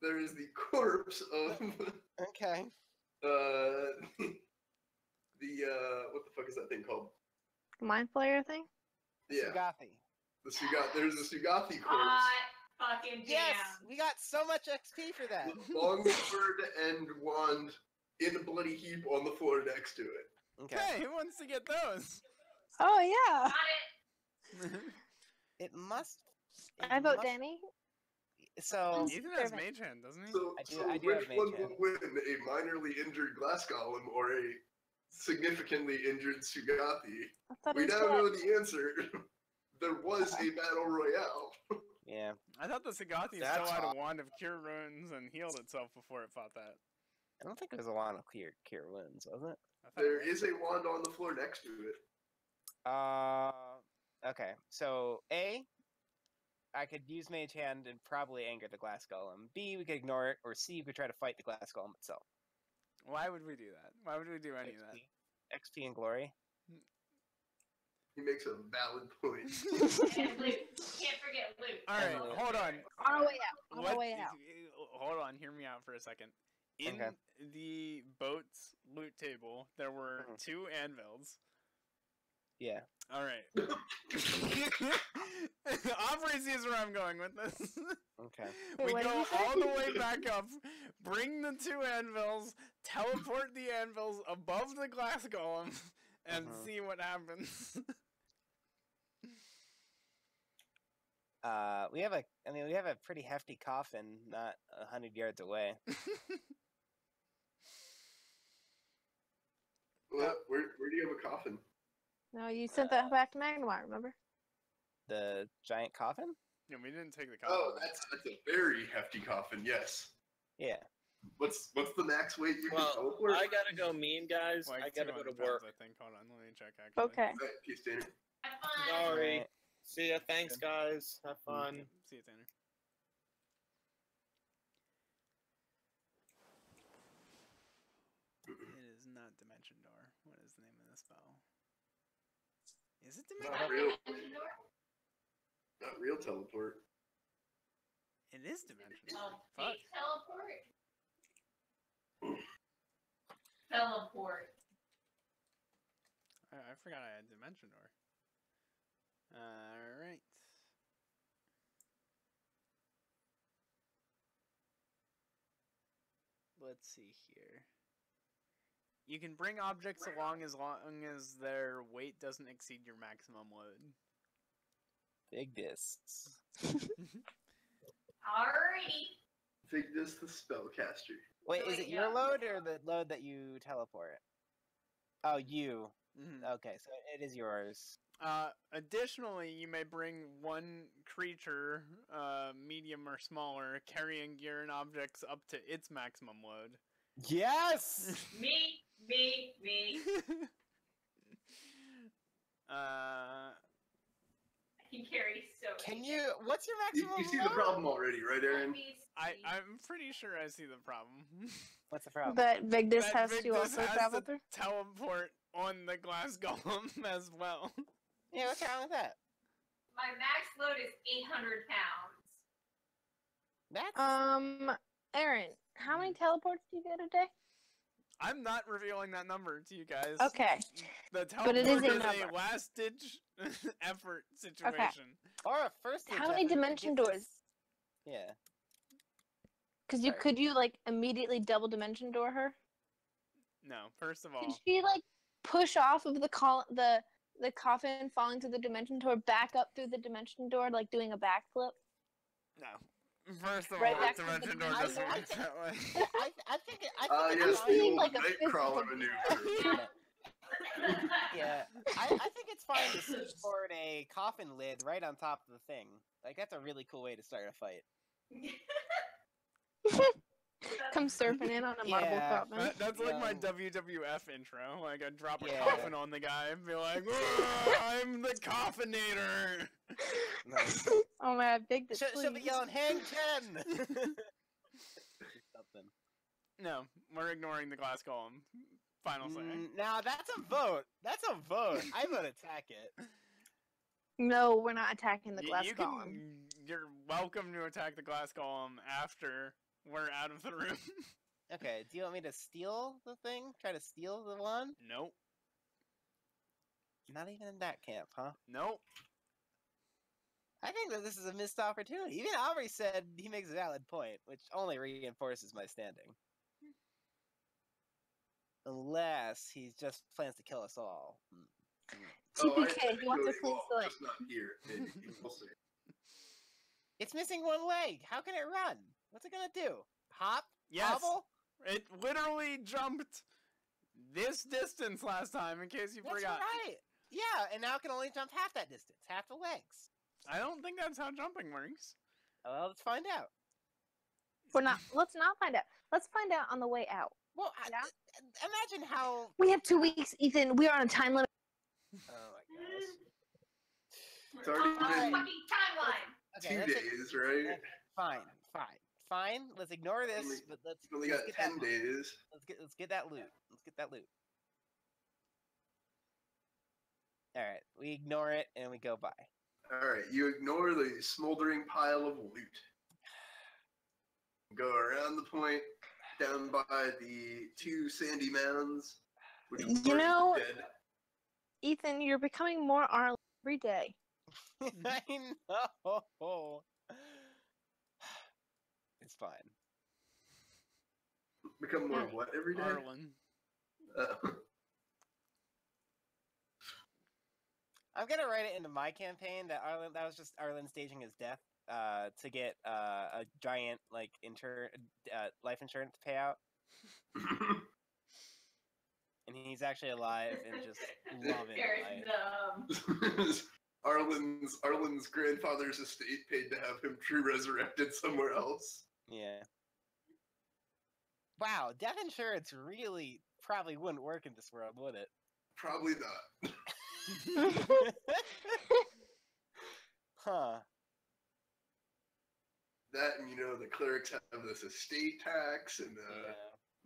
There is the corpse of Okay. what the fuck is that thing called? mind flayer thing? Yeah, Sugathi. there's the Sugathi corpse. Hot fucking damn. Yes, we got so much XP for that. Long sword and wand in a bloody heap on the floor next to it. Okay. Hey, who wants to get those? Oh yeah. Got it. It must. I vote Danny. So Ethan has Servant. Mage Hand, doesn't he? So, I do- so I do which have mage one hand. will win, a minorly injured glass golem or a significantly injured Sugathi? I thought We he was now know dead. the answer. There was a battle royale. yeah, I thought the Sagathe That's still had hot. a wand of cure runes and healed itself before it fought that. I don't think there's a lot of cure wounds, was it? I thought There it was. is a wand on the floor next to it. Okay. So A, I could use Mage Hand and probably anger the glass golem. B, we could ignore it, or C, we could try to fight the glass golem itself. Why would we do that? Why would we do any of that? XP and glory. He makes a valid point. And loot. Can't forget loot. All right, Hello. hold on. On our way out. On our way out. Hold on, hear me out for a second. In Okay. the boat's loot table, there were Mhm. 2 anvils. Yeah. All right. Aubrey sees where I'm going with this. Okay. Wait, We what did go you say? all the way back up, bring the 2 anvils, teleport the anvils above the glass golem, and Mhm. see what happens. We have a pretty hefty coffin, not 100 yards away. Where do you have a coffin? No, you sent that back to Magnemar, remember? The giant coffin? Yeah, we didn't take the Oh, coffin. that's a very hefty coffin. Yes. Yeah. What's the max weight you can Well, teleport? I gotta go mean, guys. Like I gotta go to 200 pounds, work. I think. Hold on, let me check actually. Okay. Alright, peace, Tanner. Have fun. Sorry. Right. See ya. Thanks, guys. Have fun. See you, Tanner. It is not Dimension Door. What is the name of this spell? Is it Dimension Not Door? real. Dimension door? Not real teleport. It is Dimension Door. Oh, Fuck. fake teleport. Teleport. I forgot I had Dimension Door. Alright. let's see here. You can bring objects along as long as their weight doesn't exceed your maximum load. Big discs. Alrighty. Think this the spellcaster. Wait, So is wait, it your yeah. load or the load that you teleport? Oh, you. Mhm. Okay, so it is yours. Additionally, you may bring one creature, medium or smaller, carrying gear and objects up to its maximum load. Yes! Me. I can carry so Can many. you? What's your You, maximum you see the load? problem already, right, Aaron? Let me see. I'm pretty sure I see the problem. What's the problem? But Vigdis That has to Victus also has travel to through. teleport on the glass golem as well. Yeah, what's wrong with that? My max load is 800 pounds. That's Aaron, how many teleports do you get a day? I'm not revealing that number to you guys. Okay. The But it is teleport a is number. a last ditch effort situation. or a first. How many dimension doors? Yeah. Because Sorry. could you like immediately double dimension door her? No, first of Could all, she like push off of the coffin falling through the dimension door, back up through the dimension door, like doing a backflip? no. First of Right all, back to the dimension door I- doesn't I- work that way. I think. I Ah, think yes, it's the seeing, old like, a physical Nightcrawler thing. maneuver. Yeah, I think it's fine to switchboard a coffin lid right on top of the thing. Like that's a really cool way to start a fight. Come surfing in on a marble Yeah, coffin. That's like my Yeah. WWF intro. Like I drop a Yeah. coffin on the guy and be like, "Whoa, I'm the coffinator." Nice. Oh my god, big She'll be yelling, "Hang 10!" Something. No, we're ignoring the glass golem. Final say. Now that's a vote. That's a vote. I vote attack it. No, we're not attacking the Y- glass you golem. can, you're welcome to attack the glass golem after we're out of the room. Okay, do you want me to steal the thing? Try to steal the one? Nope. Not even in that camp, huh? Nope. I think that this is a missed opportunity. Even Aubrey said he makes a valid point, which only reinforces my standing. Unless he just plans to kill us all. TPK, he wants know to clean all, slate. just not here. Maybe. We'll see. It's missing one leg. How can it run? What's it gonna do? Hop? Yes. Hobble? It literally jumped this distance last time, in case you That's forgot. right. Yeah, and now it can only jump half that distance, half the legs. I don't think that's how jumping works. Well, let's find out. We're not. Let's not find out. Let's find out on the way out. Well, Yeah. imagine how. We have 2 weeks, Ethan. We are on a time limit. Oh my gosh. It's already On the been fucking timeline. Okay, 2 let's days, right? Fine. Let's ignore this. Only- But let's We only let's got get 10 that, days. Let's get that loot. Let's get that loot. All right, we ignore it and we go by. Alright, you ignore the smoldering pile of loot. Go around the point, down by the 2 sandy mounds, which You are know- dead. Ethan, you're becoming more Arlen every day. I know. It's fine. Become more Hey, what every day? Arlen. I'm gonna write it into my campaign that that was just Arlen staging his death to get a giant like life insurance payout, and he's actually alive and just loving There's life. Arlen's grandfather's estate paid to have him true resurrected somewhere else. Yeah. Wow, death insurance really probably wouldn't work in this world, would it? Probably not. Huh. That and the clerics have this estate tax and Yeah.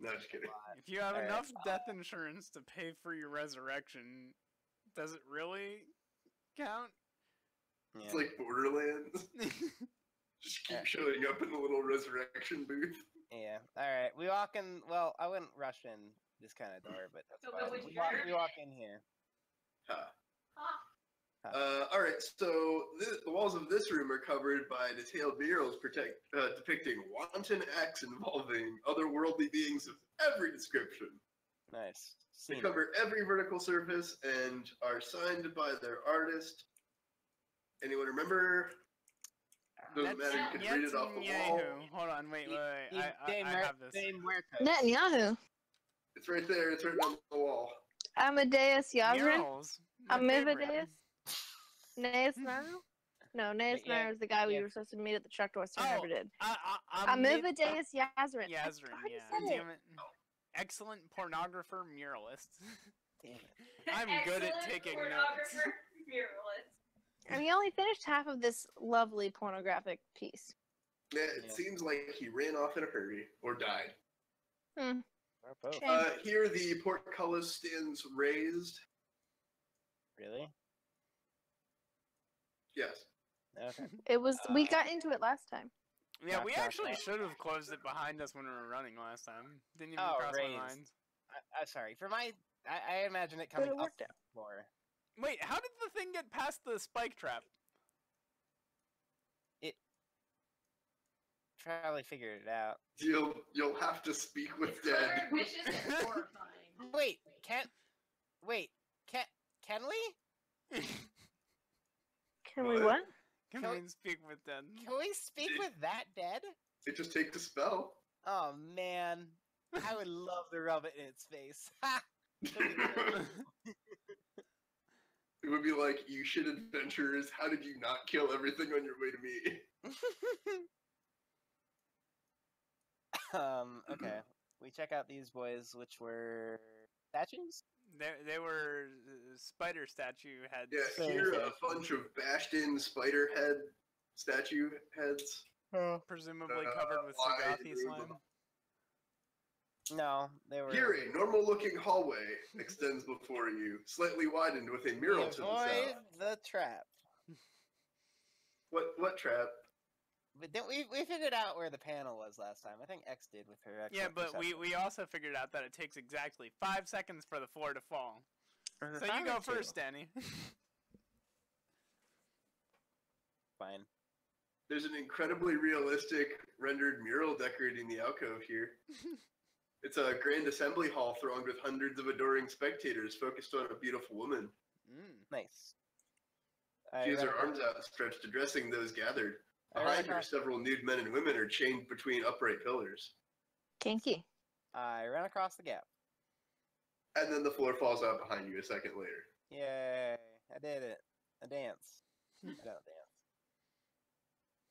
no, just kidding. If you have Alright. enough death insurance to pay for your resurrection, does it really count? It's like Borderlands. Just keep showing up in the little resurrection booth. Yeah. All right. We walk in. Well, I wouldn't rush in this kind of door, but that's So fine. which We door? walk in here. Huh. Huh. All right, so the walls of this room are covered by detailed murals depicting wanton acts involving otherworldly beings of every description. Nice. They Seen cover every vertical surface and are signed by their artist. Anyone remember? Doesn't matter, you can read it off the wall. Netanyahu. Hold on, wait. I have this. Netanyahu. It's right there, it's written on the wall. Amadeus Yazrin. Murals. My favorite. Amadeus. Neasnaru? No, Neasnaru is the guy we were supposed to meet at the truck door, so we never did. Amadeus Yazrin. Yazrin, How'd you yeah. say it? Damn it. Excellent pornographer muralist. Damn it. I'm good at Excellent taking notes. pornographer muralist. And we only finished half of this lovely pornographic piece. Yeah, it seems like he ran off in a hurry or died. Hmm. Or both. Shame. Here the portcullis stands raised. Really? Yes. Okay. It was. We got into it last time. Yeah, we Knock, knock, actually knock. should have closed it behind us when we were running last time. Didn't even Oh, cross my raised. mind. Sorry. For my, I imagine it coming it up worked the out. floor. Wait, how did the thing get past the spike trap? Probably figured it out. You'll have to speak with It's clever, Dead. vicious, and horrifying. Wait, can we? Can we What? what? Can Can we speak with them? Can we speak with that dead? It just takes a spell. Oh man, I would love to rub it in its face. Ha! It would be like, you shit adventurers, how did you not kill everything on your way to me? Okay. We check out these boys, which were statues. They were spider statue heads. Yeah, So- here a bunch of bashed in spider head statue heads. Presumably covered with wide Sagathi room. slime. No, they were. Here a normal looking hallway extends before you, slightly widened with a mural to the Avoid south. the trap. What trap? But then we figured out where the panel was last time. I think X did with her. Yeah, excellent but we perception. also figured out that it takes exactly 5 seconds for the floor to fall. Or So you five go or two. first, Danny. Fine. There's an incredibly realistic rendered mural decorating the alcove here. It's a grand assembly hall thronged with hundreds of adoring spectators focused on a beautiful woman. Nice. She has ran her across- arms outstretched, addressing those gathered. I ran Behind her, across- several nude men and women are chained between upright pillars. Kinky. I ran across the gap. And then the floor falls out behind you a second later. Yay! I did it. A dance. I don't dance.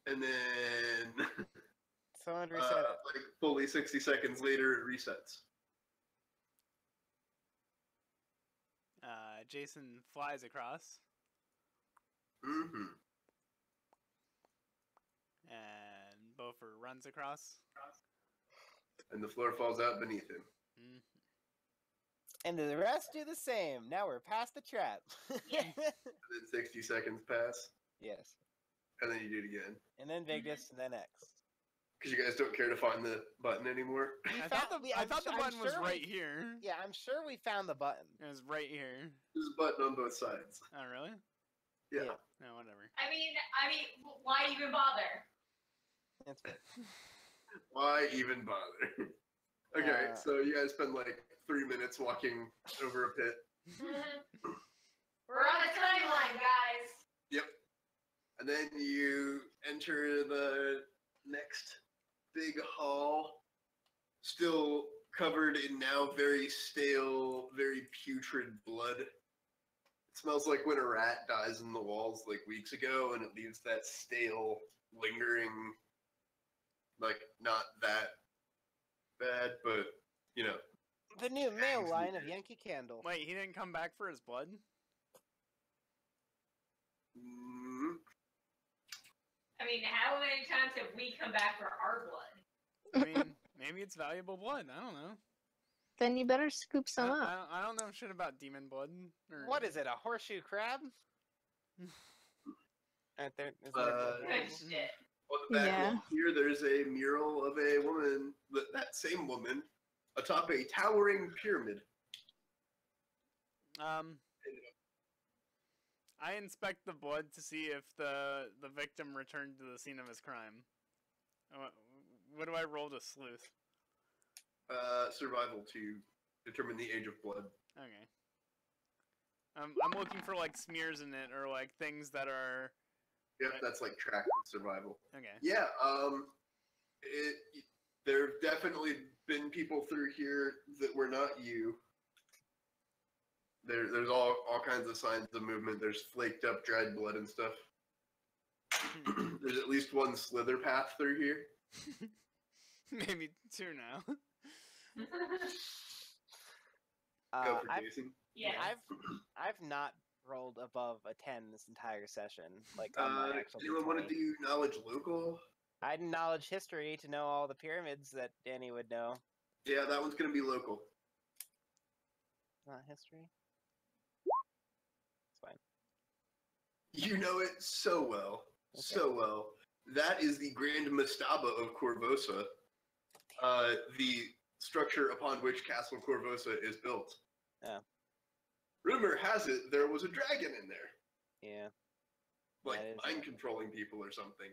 And then, Someone reset it. like fully 60 seconds later, it resets. Jason flies across, Mm-hmm. and Bofer runs across. And the floor falls out beneath him. Mm. And the rest do the same. Now we're past the trap. Yes. And then 60 seconds pass, Yes. and then you do it again. And then Vigdis, and then X. Because you guys don't care to find the button anymore. I thought the I'm button was sure right we- here. Yeah, I'm sure we found the button. It was right here. There's a button on both sides. Oh, really? Yeah. No, whatever. I mean, why even bother? It's Why even bother? Okay, Uh, so you guys spend like 3 minutes walking over a pit. We're on a timeline, guys. Yep. And then you enter the next big hall, still covered in now very stale, very putrid blood. It smells like when a rat dies in the walls like weeks ago and it leaves that stale, lingering, like not that bad, but you know. the new male line of Yankee Candle. Wait, he didn't come back for his blood? Mm, I mean, how many times have we come back for our blood? I mean, maybe it's valuable blood. I don't know. Then you better scoop some up. I don't know shit about demon blood. Or... What is it? A horseshoe crab? Aren't there? Is there Good shit. on the back Yeah. wall here, there's a mural of a woman, that same woman, atop a towering pyramid. I inspect the blood to see if the victim returned to the scene of his crime. What do I roll to sleuth? Survival to determine the age of blood. Okay. I'm looking for like smears in it or like things that are. Yep, that's like track survival. Okay. Yeah, there have definitely been people through here that were not you. There's all kinds of signs of movement. There's flaked up dried blood and stuff. There's at least one slither path through here. Maybe 2 now. Go for I've, Jason. Yeah. I've not rolled above a 10 this entire session. Like on my actual Anyone want to D20. do knowledge local? I had knowledge history to know all the pyramids that Danny would know. Yeah, that one's gonna be local. Not history. It's fine. You know it so well. So well. That is the Grand Mastaba of Corvosa, the structure upon which Castle Corvosa is built. Yeah. Rumor has it there was a dragon in there, Yeah. like That is mind it. controlling people or something.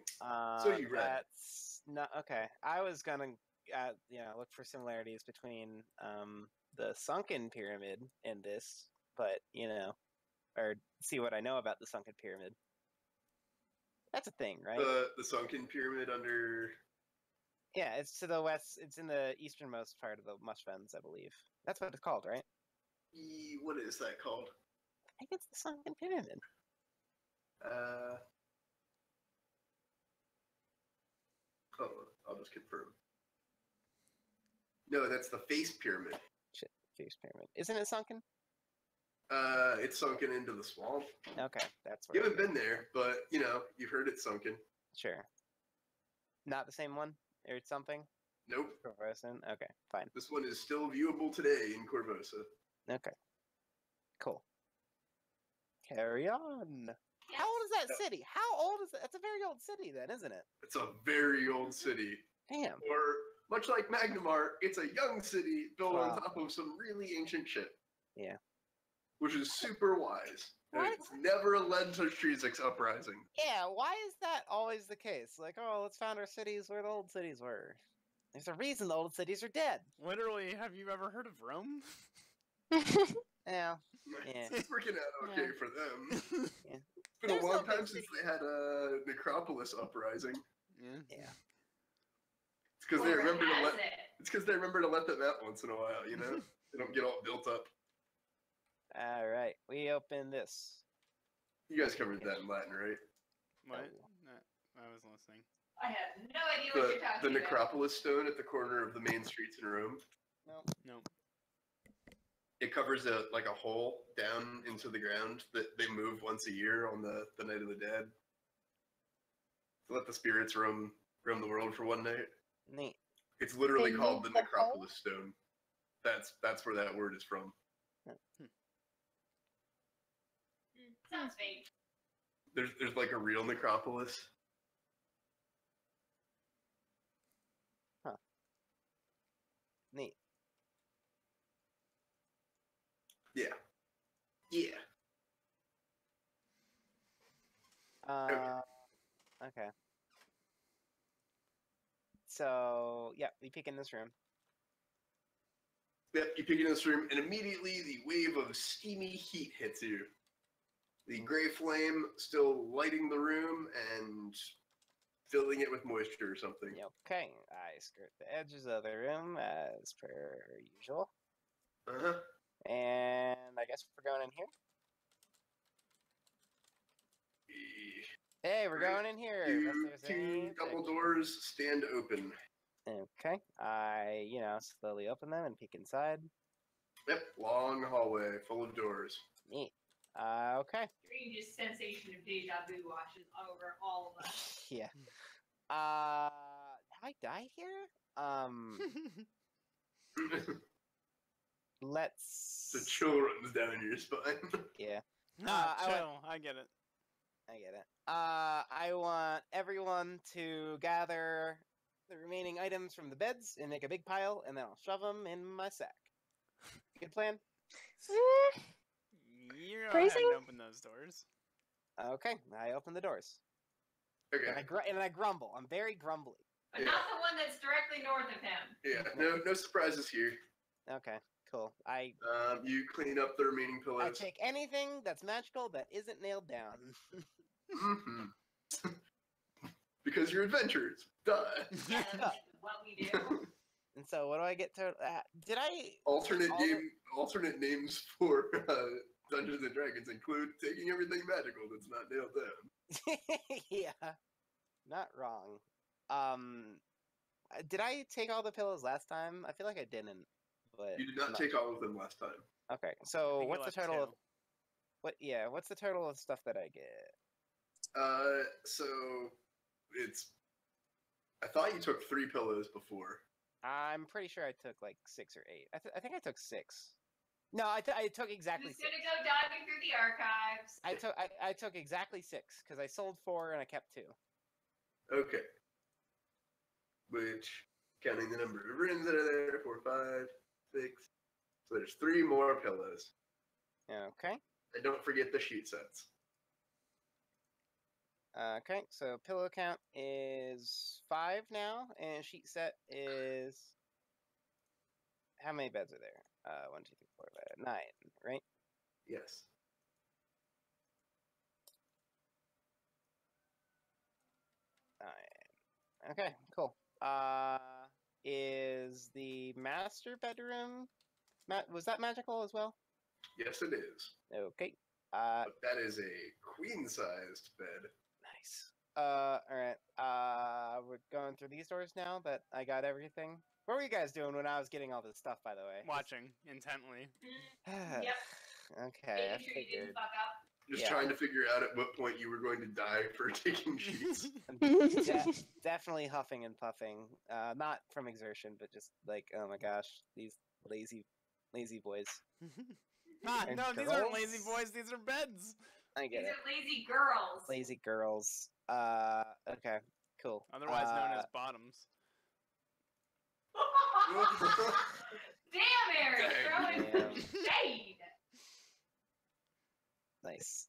So you read. That's not okay. I was gonna, look for similarities between the sunken pyramid and this, but or see what I know about the sunken pyramid. That's a thing, right? The sunken pyramid under. Yeah, it's to the west. It's in the easternmost part of the Mush Fens, I believe. That's what it's called, right? What is that called? I think it's the sunken pyramid. Hold on, I'll just confirm. No, that's the face pyramid. Shit, face pyramid. Isn't it sunken? It's sunken into the swamp. Okay, that's You where. haven't been there, but you've heard it's sunken. Sure. Not the same one or something. Nope. Corvosan. Okay, fine. This one is still viewable today in Corvosa. Okay. Cool. Carry on. How old is that city? How old is it? That's a very old city, then, isn't it? It's a very old city. Damn. Or, much like Magnamar, it's a young city built on Wow. top of some really ancient shit. Yeah. Which is super wise. And What? it's never led to Shrizik's uprising. Yeah. Why is that always the case? Like, oh, let's found our cities where the old cities were. There's a reason the old cities are dead. Literally, have you ever heard of Rome? Yeah. Yeah. It's working out okay Yeah. for them. Yeah. It's been There's a long no big time since they had a Necropolis uprising. Yeah. Yeah. It's because they Or remember to has let. it? It's because they remember to let them out once in a while. They don't get all built up. All right. We open this. You guys covered that in Latin, right? What? Oh. No, I was listening. I have no idea what you're The talking about. Necropolis stone at the corner of the main streets in Rome. No. It covers a hole down into the ground that they move once a year on the Night of the Dead. To let the spirits roam the world for one night. Neat. It's literally They called the move the Necropolis stone. That's where that word is from. Sounds fake. There's like a real necropolis. Neat. Yeah. Yeah. Okay. So, yeah, we peek in this room. Yep, you peek into this room, and immediately the wave of steamy heat hits you. The gray flame still lighting the room and filling it with moisture or something. Okay, I skirt the edges of the room as per usual. Uh-huh. And I guess we're going in here. Hey, we're going in here. unless there's Two anything. double doors stand open. Okay, I, slowly open them and peek inside. Yep, long hallway full of doors. Neat. Okay. Strangest sensation of deja vu washes over all of us. Yeah. Have I died here? Let's. The chill runs down your spine. Yeah, Ah, I went- chill. I get it. I get it. I want everyone to gather the remaining items from the beds and make a big pile, and then I'll shove them in my sack. Good plan? You go ahead Phrasing? and open those doors. Okay, I open the doors. Okay. And I grumble. I'm very grumbly. But Yeah. not the one that's directly north of him. Yeah. No surprises here. Okay, cool. You clean up the remaining I pillows. take anything that's magical that isn't nailed down. Mm-hmm. Because you're adventurers. Duh. Yeah, that's what we do. And so, what do I get to? Did I? Alternate all alternate names for Dungeons and Dragons include taking everything magical that's not nailed down. Yeah, not wrong. Did I take all the pillows last time? I feel like I didn't. But You did not take all of them last time. Okay, I so think you what's the left total of two. what? Yeah, what's the total of stuff that I get? So it's. I thought you took 3 pillows before. I'm pretty sure I took like 6 or 8. I think I took 6. No, I took exactly Who's 6. gonna go diving through the archives? I took exactly 6 because I sold 4 and I kept 2. Okay. Which, counting the number of rooms that are there, 4, 5, 6. So there's 3 more pillows. Okay. And don't forget the sheet sets. Okay, so pillow count is 5 now, and sheet set is how many beds are there? 1, 2, 3, 4, 5, 9, right? Yes. Okay, cool. Is the master bedroom? Was that magical as well? Yes, it is. Okay. But that is a queen-sized bed. Nice. All right. We're going through these doors now that I got everything. What were you guys doing when I was getting all this stuff, by the way? Watching intently. Yep. Okay. I Making sure you figured. didn't fuck up. Just Yeah. trying to figure out at what point you were going to die for taking sheets. Definitely huffing and puffing. Not from exertion, but just like, oh my gosh, these lazy boys. And No, these aren't girls? lazy boys. These are beds. I These get it. are lazy girls. Lazy girls. Okay, cool. Otherwise known as bottoms. Damn, Eric, Dang. throwing shade. Nice.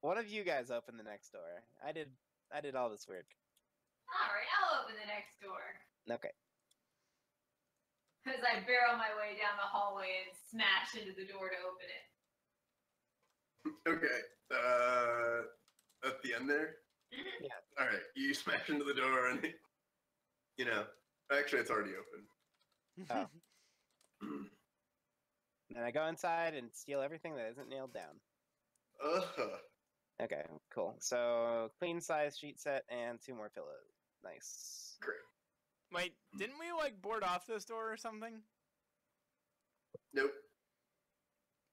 One of you guys open the next door. I did all this work. All right, I'll open the next door. Okay. As I barrel my way down the hallway and smash into the door to open it. Okay. At the end there? Mhm. Yeah. Alright, you smash into the door and, actually it's already open. Oh. Then I go inside and steal everything that isn't nailed down. Okay, cool. So queen size sheet set and 2 more pillows. Nice. Great. Wait, didn't we like board off this door or something? Nope.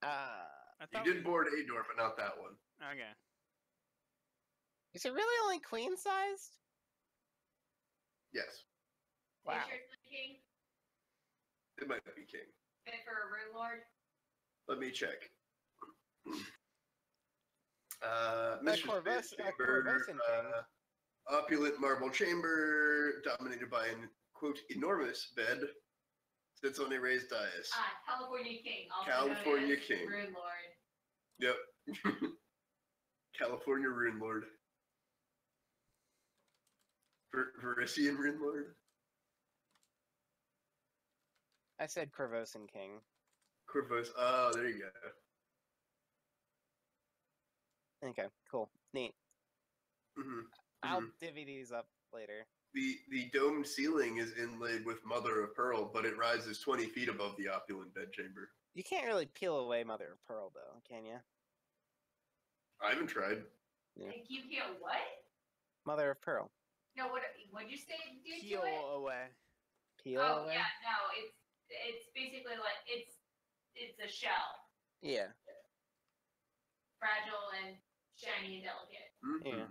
Ah. I You thought did board a door, but not that one. Okay. Is it really only queen sized? Yes. Wow. Are you sure it's not king? It might be king. Fit for a rune lord? Let me check. Mistress Corvus- Space Chamber, Corvusian King. opulent marble chamber, dominated by an, quote, enormous bed, sits on a raised dais. California king. Also California known as king. Rune lord. Yep. California Rune Lord. Verisian Rune Lord? I said Corvosan King. Corvus. Oh, there you go. Okay, cool. Neat. hmm I'll divvy these up later. The domed ceiling is inlaid with mother of pearl, but it rises 20 feet above the opulent bedchamber. You can't really peel away Mother of Pearl, though, can you? I haven't tried. Yeah. Like you hear what? Mother of Pearl. No, what'd you say it did Peel to it? away. Peel Oh away? yeah, no, it's basically like it's a shell, Yeah. fragile and shiny and delicate. Mhm. Yeah.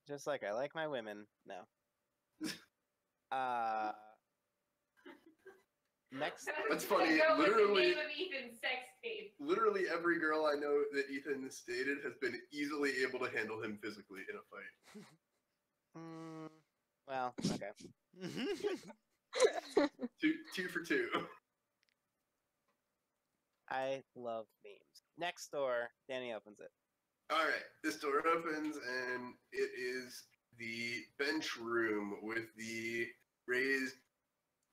Just like I like my women. No. Next. That's I'm gonna funny, Go with literally- the name of Ethan's sex tape. Literally every girl I know that Ethan has dated has been easily able to handle him physically in a fight. Well, okay. Two for two. I love memes. Next door, Danny opens it. All right, this door opens, and it is the bench room with the raised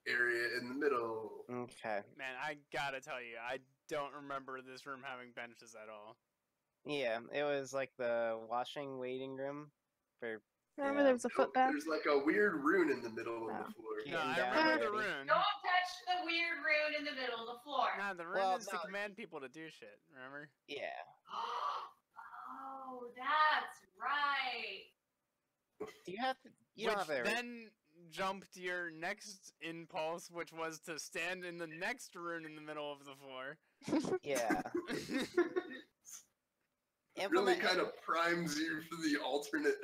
area in the middle. Okay. Man, I gotta tell you, I don't remember this room having benches at all. Yeah, it was like the washing waiting room for. Remember Yeah. there was a foot bath? There's like a weird rune in the middle of Oh. the floor. Yeah. No, I down remember the already. rune. Don't touch the weird rune in the middle of the floor. Nah, the rune Well, is to no. command people to do shit, remember? Yeah. Oh, that's right. Do you have to? You Which don't have to. then jumped your next impulse, which was to stand in the next rune in the middle of the floor. Yeah. Really Implement- kind of primes you for the alternate.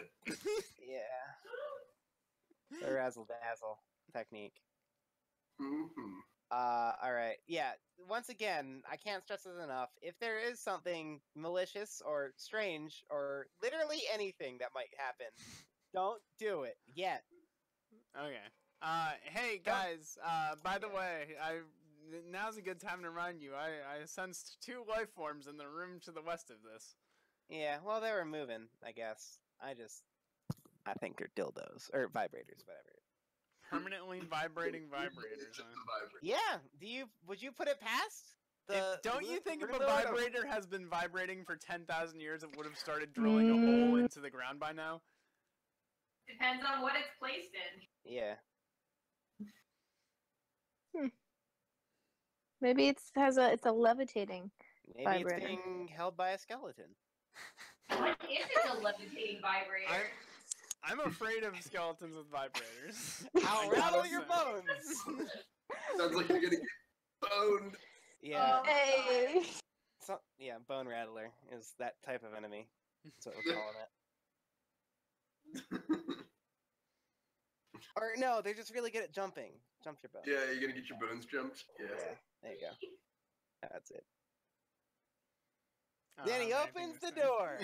Yeah. The razzle dazzle technique. Mhm. All right. Yeah. Once again, I can't stress this enough. If there is something malicious or strange or literally anything that might happen, don't do it yet. Okay. Hey guys. By the way, now's a good time to remind you. I sensed 2 life forms in the room to the west of this. Yeah. Well, they were moving. I guess. I think they're dildos or vibrators, whatever. Permanently vibrating It's vibrators. just Huh? a vibrator. Yeah. Would you put it past? Don't you think if a room lord of- vibrator has been vibrating for 10,000 years, it would have started drilling a hole into the ground by now? Depends on what it's placed in. Yeah. Maybe it's a levitating. Maybe Vibrator. it's being held by a skeleton. What if it's a levitating vibrator? I'm afraid of skeletons with vibrators. I'll I rattle gotta your say. bones. Sounds like you're gonna get boned. Yeah. Hey. Yeah, bone rattler is that type of enemy. That's what we're calling it. Or no, they're just really good at jumping. Jump your bones. Yeah, you're gonna get your bones jumped. Yeah. There you go. That's it. I Then don't he have anything opens to the say. door.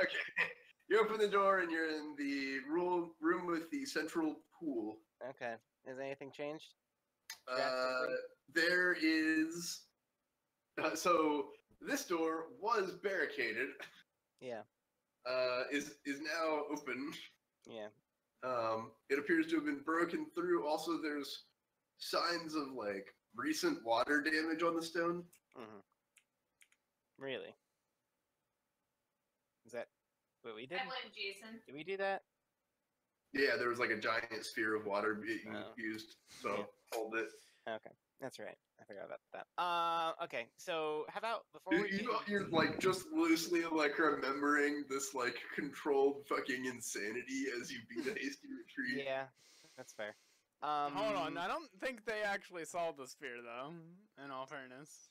Okay. You open the door and you're in the room with the central pool. Okay. Has anything changed? Uh, Drastically? there is. So this door was barricaded. Yeah. Is now open. Yeah. It appears to have been broken through. Also, there's signs of like recent water damage on the stone. Really? Is that what we did? I blame Jason. Did we do that? Yeah, there was like a giant sphere of water being Oh. used, so Yeah. hold it. Okay. That's right. I forgot about that. Okay. So how about before we You're like just loosely like remembering this like controlled fucking insanity as you beat a hasty retreat. Yeah, that's fair. Hold on, I don't think they actually solved the sphere, though, in all fairness.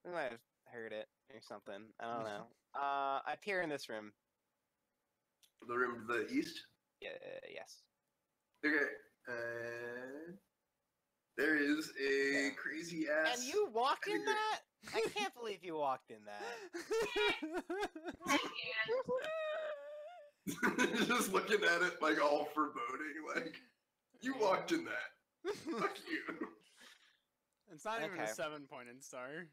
We might have heard it or something. I don't know. I appear in this room. The room to the east. Yeah, yes. Okay. There is a Okay. crazy ass. And you walked in Anyway. that? I can't believe you walked in that. just looking at it like all foreboding. Like you walked in that. Fuck you. It's not even a Okay. 7-pointed star.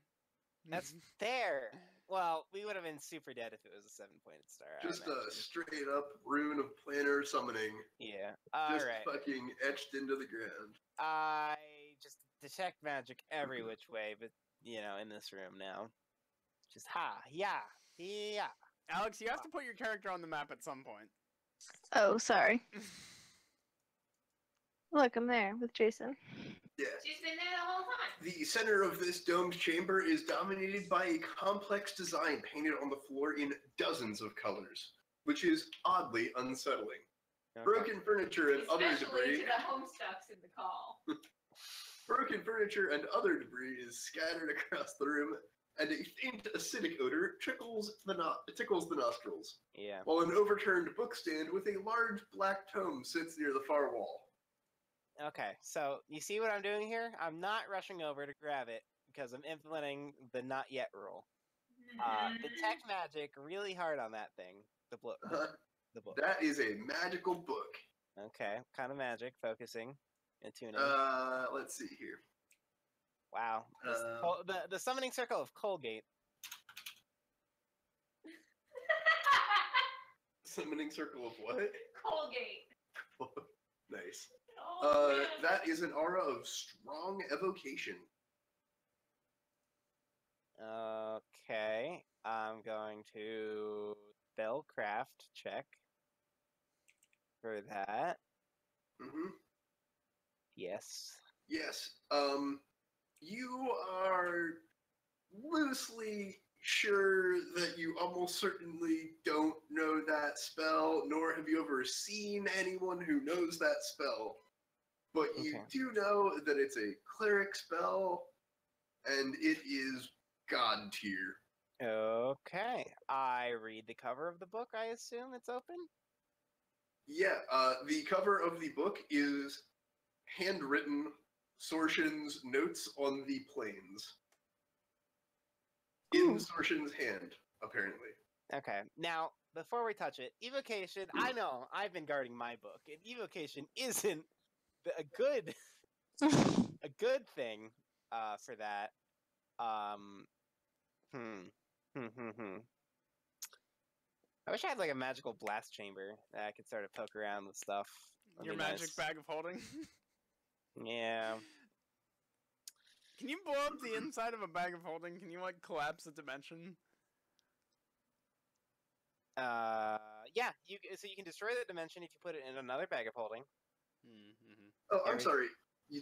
That's fair. Well, we would have been super dead if it was a 7-pointed star. I Just a imagine. straight up rune of planar summoning. Yeah. Just Alright. fucking etched into the ground. I just detect magic every which way, but, in this room now. Just yeah. Alex, you have to put your character on the map at some point. Oh, sorry. Look, I'm there with Jason. Yeah. She's been there the whole time. The center of this domed chamber is dominated by a complex design painted on the floor in dozens of colors, which is oddly unsettling. Okay. Broken furniture and other Especially debris. to the homestucks in the call. Broken furniture and other debris is scattered across the room, and a faint acidic odor tickles the nostrils. Yeah. While an overturned bookstand with a large black tome sits near the far wall. Okay, so you see what I'm doing here? I'm not rushing over to grab it because I'm implementing the not yet rule. Detect magic really hard on that thing. The book. The book. That is a magical book. Okay, kind of magic, focusing and tuning. Let's see here. Wow. The summoning circle of Colgate. Summoning circle of what? Colgate. Nice. Oh, man. That is an aura of strong evocation. Okay. I'm going to spellcraft check for that. Mm-hmm. Yes. Yes. You are loosely sure that you almost certainly don't know that spell, nor have you ever seen anyone who knows that spell. But you Okay. do know that it's a cleric spell, and it is god tier. Okay. I read the cover of the book. I assume it's open. Yeah, the cover of the book is handwritten Sorshin's notes on the plains. In Ooh. Sorshin's hand, apparently. Okay. Now, before we touch it, evocation. I know I've been guarding my book, and evocation isn't a good thing for that. I wish I had like a magical blast chamber that I could sort of poke around with stuff. That'd Your be magic nice. bag of holding. Yeah. Can you blow up the inside of a bag of holding? Can you like collapse a dimension? Yeah. So you can destroy the dimension if you put it in another bag of holding. Mm-hmm. Oh, I'm Very- sorry.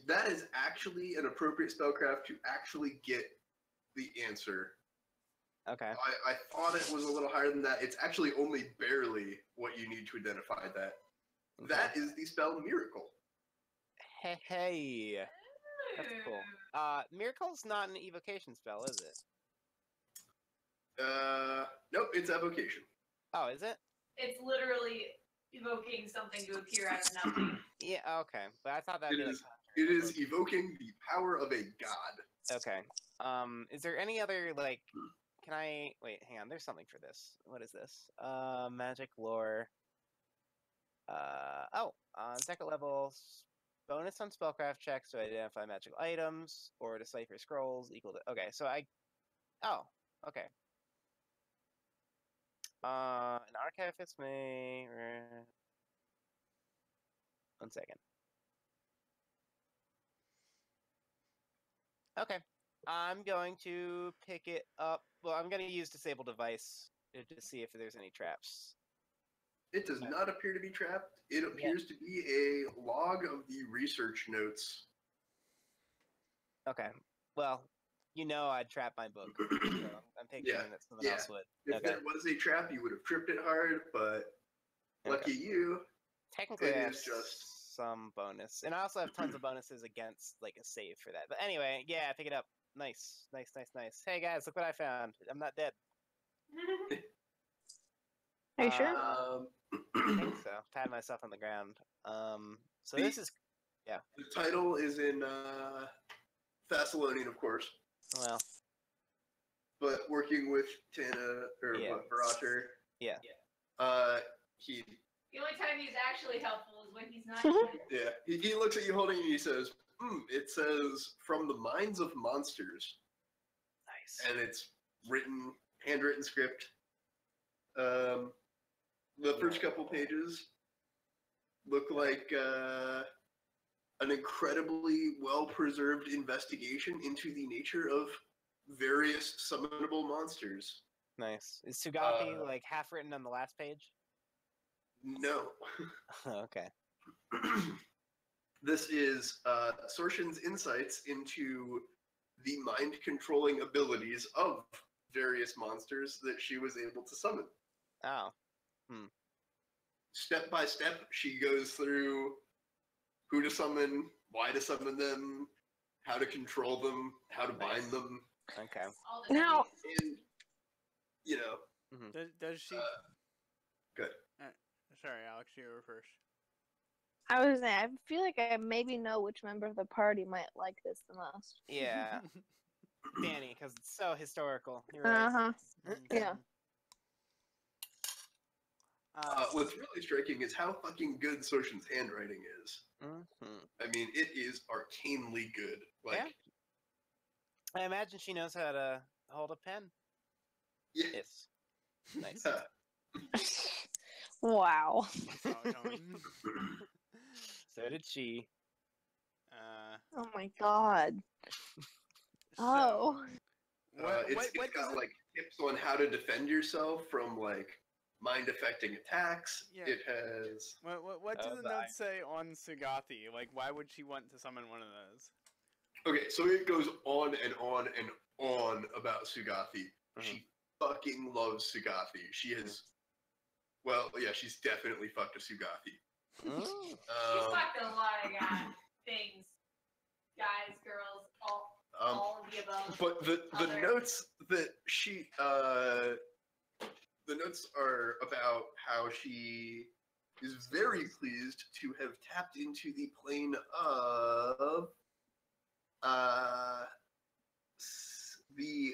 That is actually an appropriate spellcraft to actually get the answer. Okay. I thought it was a little higher than that. It's actually only barely what you need to identify that. That is the spell Miracle. Hey. That's cool. Miracle's not an evocation spell, is it? Nope, it's evocation. Oh, is it? It's literally evoking something to appear out of nothing. Yeah. Okay. But I thought that'd It be is- like. It is evoking the power of a god. Okay. Is there any other like? Can I wait? Hang on. There's something for this. What is this? Magic lore. Second level. Bonus on spellcraft checks to identify magical items or decipher scrolls equal to. Okay, so I. Oh, okay. An archivist may. One second. Okay. I'm going to pick it up. Well, I'm going to use disable device to see if there's any traps. It does not appear to be trapped. It appears to be a log of the research notes. Okay. Well, you know I'd trap my book. So I'm picturing Yeah, that someone yeah. else would. If Okay. there was a trap, you would have tripped it hard, but lucky you. Technically, It I have is just- some bonus, and I also have tons of bonuses against like a save for that. But anyway, yeah, pick it up. Nice. Hey guys, look what I found. I'm not dead. Are you sure? I think so. Pat myself on the ground. So this is The title is in Thessalonian, of course, well, but working with Tana or Yeah. Barater. Yeah. He The only time he's actually helpful is when he's not dead. yeah he looks at you holding it and he says, "It says from the minds of monsters," nice. and it's handwritten script. The first couple pages look like an incredibly well-preserved investigation into the nature of various summonable monsters. Nice. Is Sugapi Uh, like half written on the last page? No. Okay. This is Sorshin's insights into the mind-controlling abilities of various monsters that she was able to summon. Oh. Step by step, she goes through who to summon, why to summon them, how to control them, how to bind them, Okay. All the Now- names. and, you know, Does she? good. Sorry, Alex, you were first. I was saying, I feel like I maybe know which member of the party might like this the most. Yeah. Danny, because it's so historical. You're right. Uh-huh. Yeah. What's really striking is how fucking good Sorshin's handwriting is. Mhm. I mean, it is arcanely good. Like, I imagine she knows how to hold a pen. Yeah. Yes. Nice. Wow. Saw it coming. So did she. Oh my god. So, Oh. It's what does got it? like tips on how to defend yourself from like mind affecting attacks. Yeah. It has What do Oh, the the notes say on Sugati? Like, why would she want to summon one of those? okay, so it goes on and on and on about Sugati. She fucking loves Sugati. She has, well, yeah, she's definitely fucked a Sugati. Mm. She's fucked a lot of things. Guys, girls, all of the above. But the Other- notes that she the notes are about how she is very pleased to have tapped into the plane of the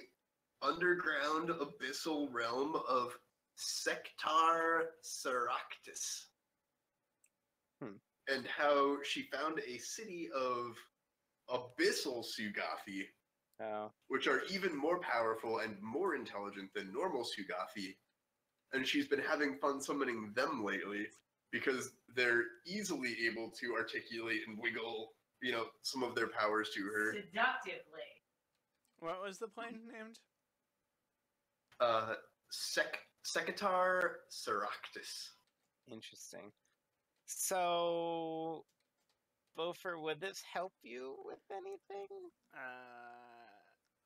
underground abyssal realm of Sectar Seractus. And how she found a city of abyssal Sugathi, Oh. which are even more powerful and more intelligent than normal Sugathi. And she's been having fun summoning them lately because they're easily able to articulate and wiggle, some of their powers to her. Seductively. What was the plane named? Secatar Seractus. Interesting. So, Beaufort, would this help you with anything?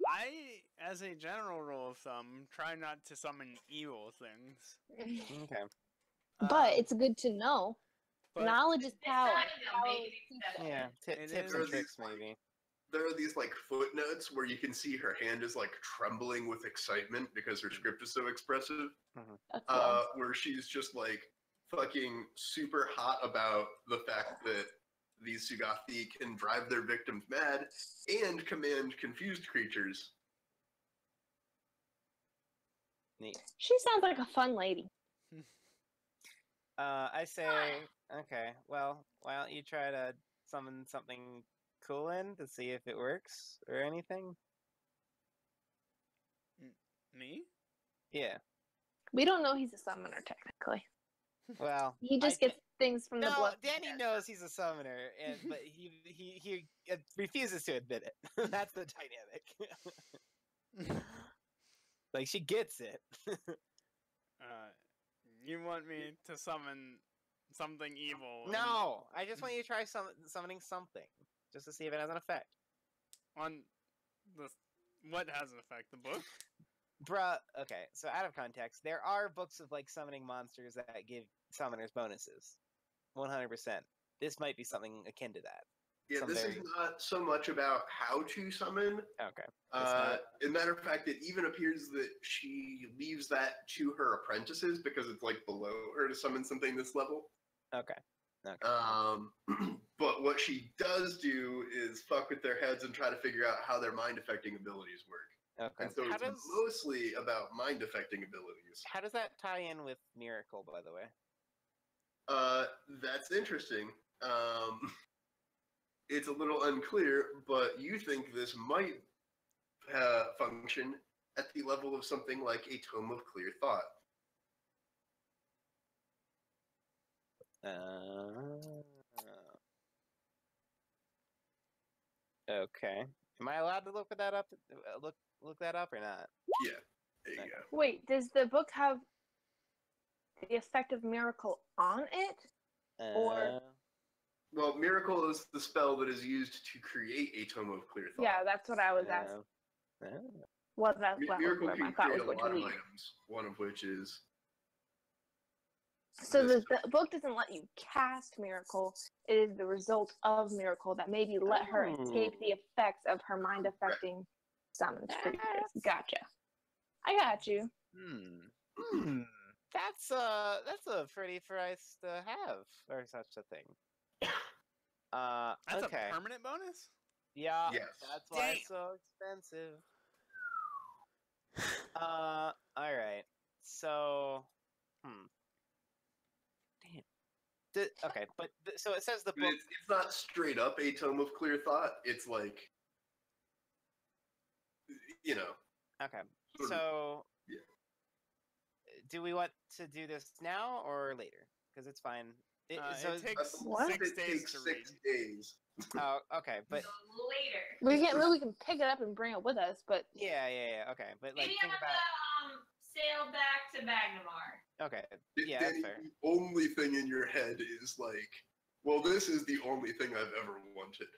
I, as a general rule of thumb, try not to summon evil things. Okay. But it's good to know. but Knowledge is This power. time they'll Power make is it peace. acceptable. Yeah, It tips is- and tricks maybe. There are these like footnotes where you can see her hand is like trembling with excitement because her script is so expressive. That's love. Where she's just like fucking super hot about the fact that these Sugathi can drive their victims mad and command confused creatures. Neat. She sounds like a fun lady. I say, okay, well, why don't you try to summon something cool in to see if it works or anything? Me? Yeah. We don't know he's a summoner technically. Well, He just I gets things from the no, blood. Danny knows he's a summoner, but he refuses to admit it. That's the dynamic. Like she gets it. You want me to summon something evil? No, I just want you to try summoning something just to see if it has an effect. On the what has an effect? The book? Bruh, okay, so out of context, there are books of like summoning monsters that give summoners bonuses. 100%. This might be something akin to that. Yeah, Some this very- is not so much about how to summon. Okay. As a matter of fact, it even appears that she leaves that to her apprentices because it's like below her to summon something this level. Okay. But what she does do is fuck with their heads and try to figure out how their mind affecting abilities work. Okay. And so How it's does mostly about mind affecting abilities. how does that tie in with Miracle, by the way? That's interesting. It's a little unclear, but you think this might function at the level of something like a Tome of Clear Thought. Okay. Am I allowed to look that up? Look that up or not? Yeah, there you Okay. go. Wait, does the book have the effect of miracle on it? Or- Well, Miracle is the spell that is used to create a Tome of Clear Thought. Yeah, that's what I was asking. Well, that's Miracle where my can thought create was a going to lot of lead. items, one of which is... So this. the book doesn't let you cast miracle. It is the result of miracle that maybe let her escape the effects of her mind affecting summoned creatures. Gotcha. I got you. That's a pretty price to have for such a thing. That's okay. a permanent bonus? Yeah. Yes. That's why it's so expensive. All right. So, Damn. Okay, but so it says the But book. it's not straight up a Tome of Clear Thought. It's like you know. Okay. Sort of, So, yeah. do we want to do this now or later? Because it's fine. So it takes What? 6 It days takes to 6 read. days. oh, okay, but So later. We can pick it up and bring it with us, but yeah, okay, but like Maybe think on about the sail back to Magnamar. okay, yeah, that's Danny, fair. the only thing in your head is like, well, this is the only thing I've ever wanted.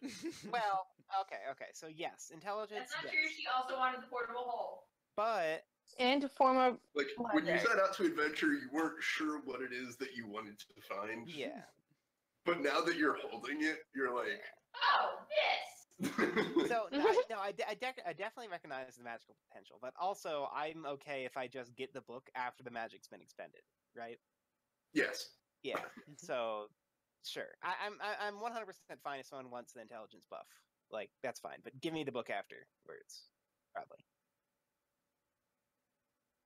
Well, okay, so yes, intelligence, That's not yes. true. She also wanted the portable hole. But and to form a Like, when you library. set out to adventure, you weren't sure what it is that you wanted to find. yeah, But now that you're holding it, you're like, Oh, this. so no, I definitely recognize the magical potential, but also I'm okay if I just get the book after the magic's been expended, right? yes. Yeah. So sure, I'm 100% fine if someone wants the intelligence buff. Like that's fine, but give me the book afterwards, probably.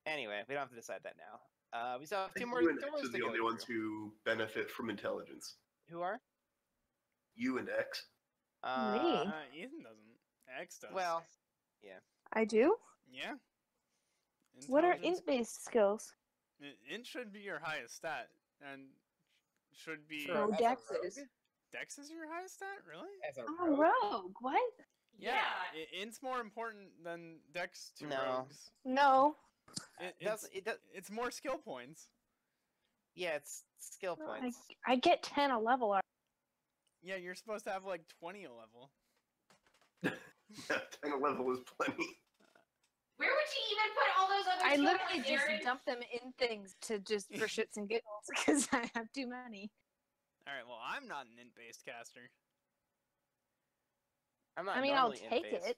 Anyway, we don't have to decide that now. We still have I two think more you and doors X are to the go only ones through. who benefit from intelligence. Who are? You and X. Me? Ethan doesn't. X does. Well, I do? yeah. What are Intelligence- int-based skills? Int should be your highest stat, and should be. For No, as a Dex rogue? is. Dex is your highest stat, really? As a I'm a rogue. What? Yeah. Int's more important than Dex to No. rogues. No. It's more skill points. Yeah, it's skill No, points. I get 10 a level. Yeah, you're supposed to have like 20 a level. 10 a level is plenty. Where would she even put all those other I skills, literally just Aaron? dump them in things to just for shits and giggles because I have too many. Alright, well, I'm not an int-based caster. I'm not I mean, I'll normally take int-based, it.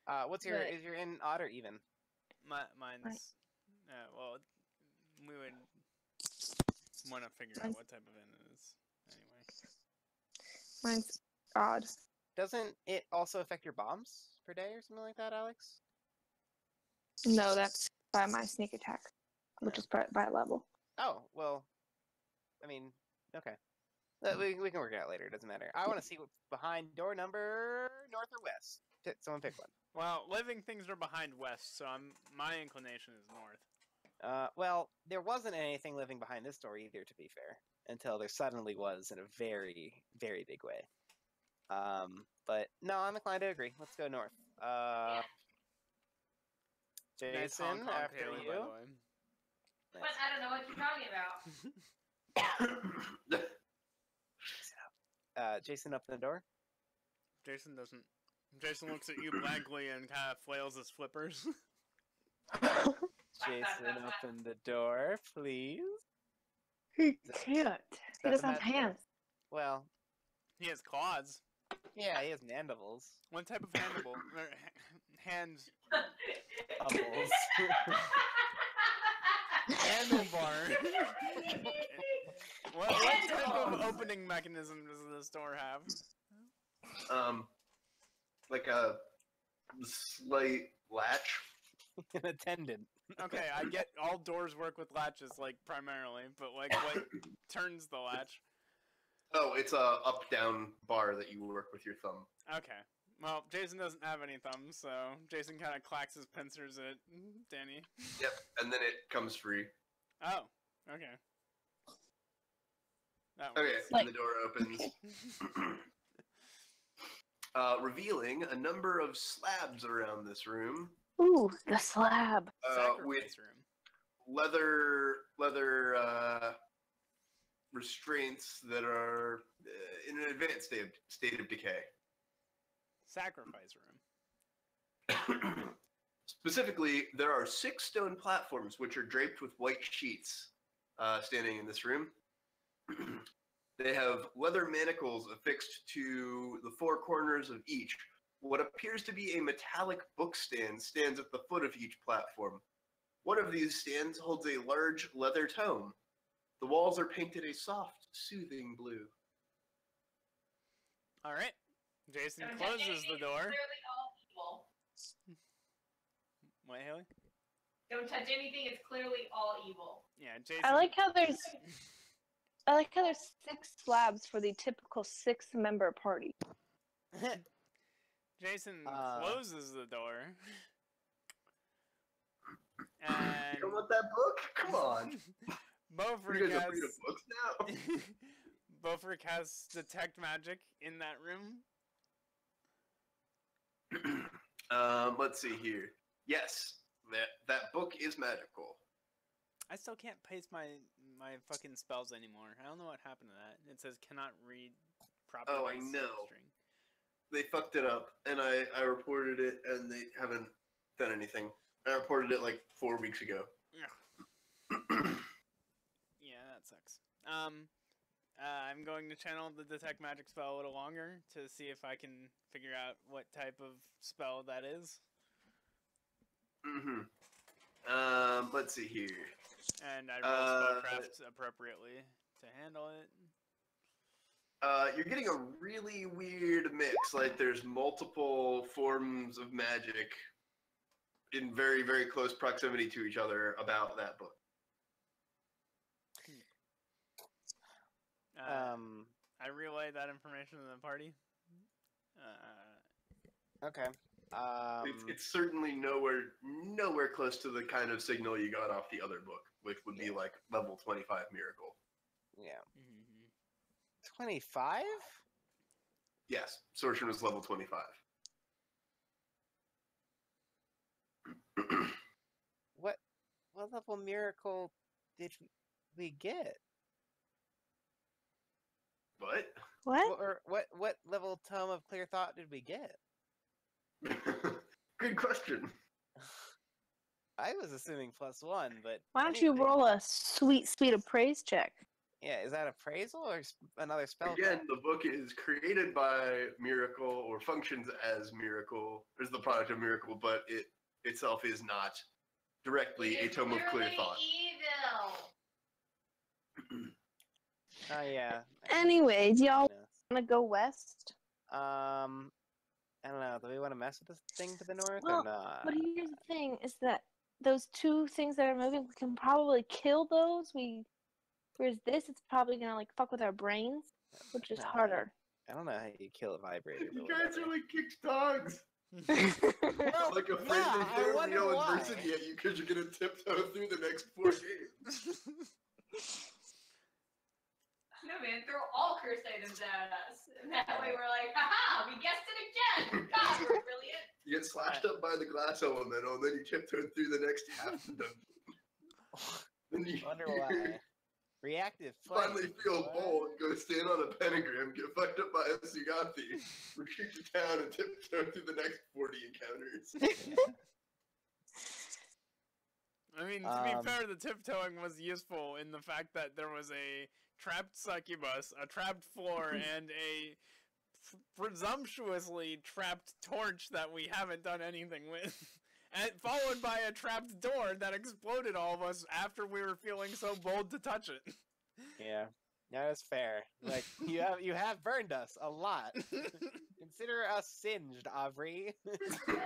but what's your But- is your in odd or even? Mine's. Well, we would want to figure out Mine's- what type of int it is. Anyway. Mine's odd. Doesn't it also affect your bombs per day or something like that, Alex? No, that's by my sneak attack, which is by level. Oh, well, I mean, okay. We can work it out later. It doesn't matter. I want to see what's behind door number north or west. Someone pick one. Well, living things are behind west, so my inclination is north. Well, there wasn't anything living behind this door either, to be fair, until there suddenly was in a very, very big way. But no, I'm inclined to agree. Let's go north. Nice Hong Jason, Kong after Taylor, by you. the way. But I don't know what you're talking about. Jason, open the door. Jason doesn't. Jason looks at you blankly and kind of flails his flippers. Jason, open the door, please. He can't. He doesn't have Doesn't matter. hands. Well, He has claws. yeah, he has mandibles. What type of handable? Hands. Bubbles. Handlebar. what type of opening mechanism does this door have? Like a slight latch. An attendant. Okay, I get all doors work with latches, like, primarily, but, like, what turns the latch? Oh, it's a up-down bar that you work with your thumb. Okay. Well, Jason doesn't have any thumbs, so Jason kind of clacks his pincers at Danny. Yep, and then it comes free. Oh, okay. That Okay, works. and the door opens, revealing a number of slabs around this room. Ooh, the slab. With Sacrifice room. leather restraints that are in an advanced state of decay. Sacrifice room. Specifically, there are 6 stone platforms which are draped with white sheets standing in this room. They have leather manacles affixed to the 4 corners of each. What appears to be a metallic book stand stands at the foot of each platform. One of these stands holds a large leather tome. The walls are painted a soft, soothing blue. All right. Jason Don't touch closes anything, the it's door. Clearly all evil. What, Haley? Don't touch anything. It's clearly all evil. Yeah, Jason. I like how there's 6 slabs for the typical 6-member party. Jason Uh. closes the door. You And don't want that book? Come on. You Beaufort guys afraid of casts, books now? Beaufort casts detect magic in that room. Let's see here. Yes, that book is magical. I still can't paste my fucking spells anymore. I don't know what happened to that. It says cannot read properly. Oh, I know. They fucked it up, and I reported it, and they haven't done anything. I reported it like 4 weeks ago. Yeah, that sucks. I'm going to channel the detect magic spell a little longer to see if I can figure out what type of spell that is. Let's see here. And I rolled spellcraft appropriately to handle it. You're getting a really weird mix. Like there's multiple forms of magic in very, very close proximity to each other about that book. I relay that information to the party. Okay. It's certainly nowhere close to the kind of signal you got off the other book, which would be like level 25 miracle. Yeah. 25? Yes, Sorcerer was level 25. What level miracle did we get? What? What level tome of clear thought did we get? Good question. I was assuming +1, but Why don't you roll a sweet appraise check? Yeah, is that appraisal or another spell? Again, the book is created by Miracle or functions as Miracle. There's the product of Miracle, but it itself is not directly a tome of clear thought. Evil. Oh yeah. Anyway, do y'all want to go west? I don't know. Do we want to mess with this thing to the north Well, or not? but here's the thing: is that those two things that are moving, we can probably kill those. Whereas this, it's probably gonna like fuck with our brains, which is harder. I don't know how you kill a vibrator. You guys are like kicked dogs. Well, Like a friendly fair real adversity at you because you're gonna tiptoe through the next 4 games. No, man, throw all curse items at us. And that way we're like, haha, we guessed it again. God, we're brilliant. You get slashed up by the glass elemental, and then you tiptoe through the next half the dungeon. Then you Wonder why. Reactive fight. finally feel bold, go stand on a pentagram, get fucked up by a Sugati, retreat to town, and tiptoe through the next 40 encounters. I mean, to be fair, the tiptoeing was useful in the fact that there was a trapped succubus, a trapped floor, and a presumptuously trapped torch that we haven't done anything with. And followed by a trapped door that exploded all of us after we were feeling so bold to touch it. Yeah, that's fair. Like you have burned us a lot. Consider us singed, Aubrey. Consider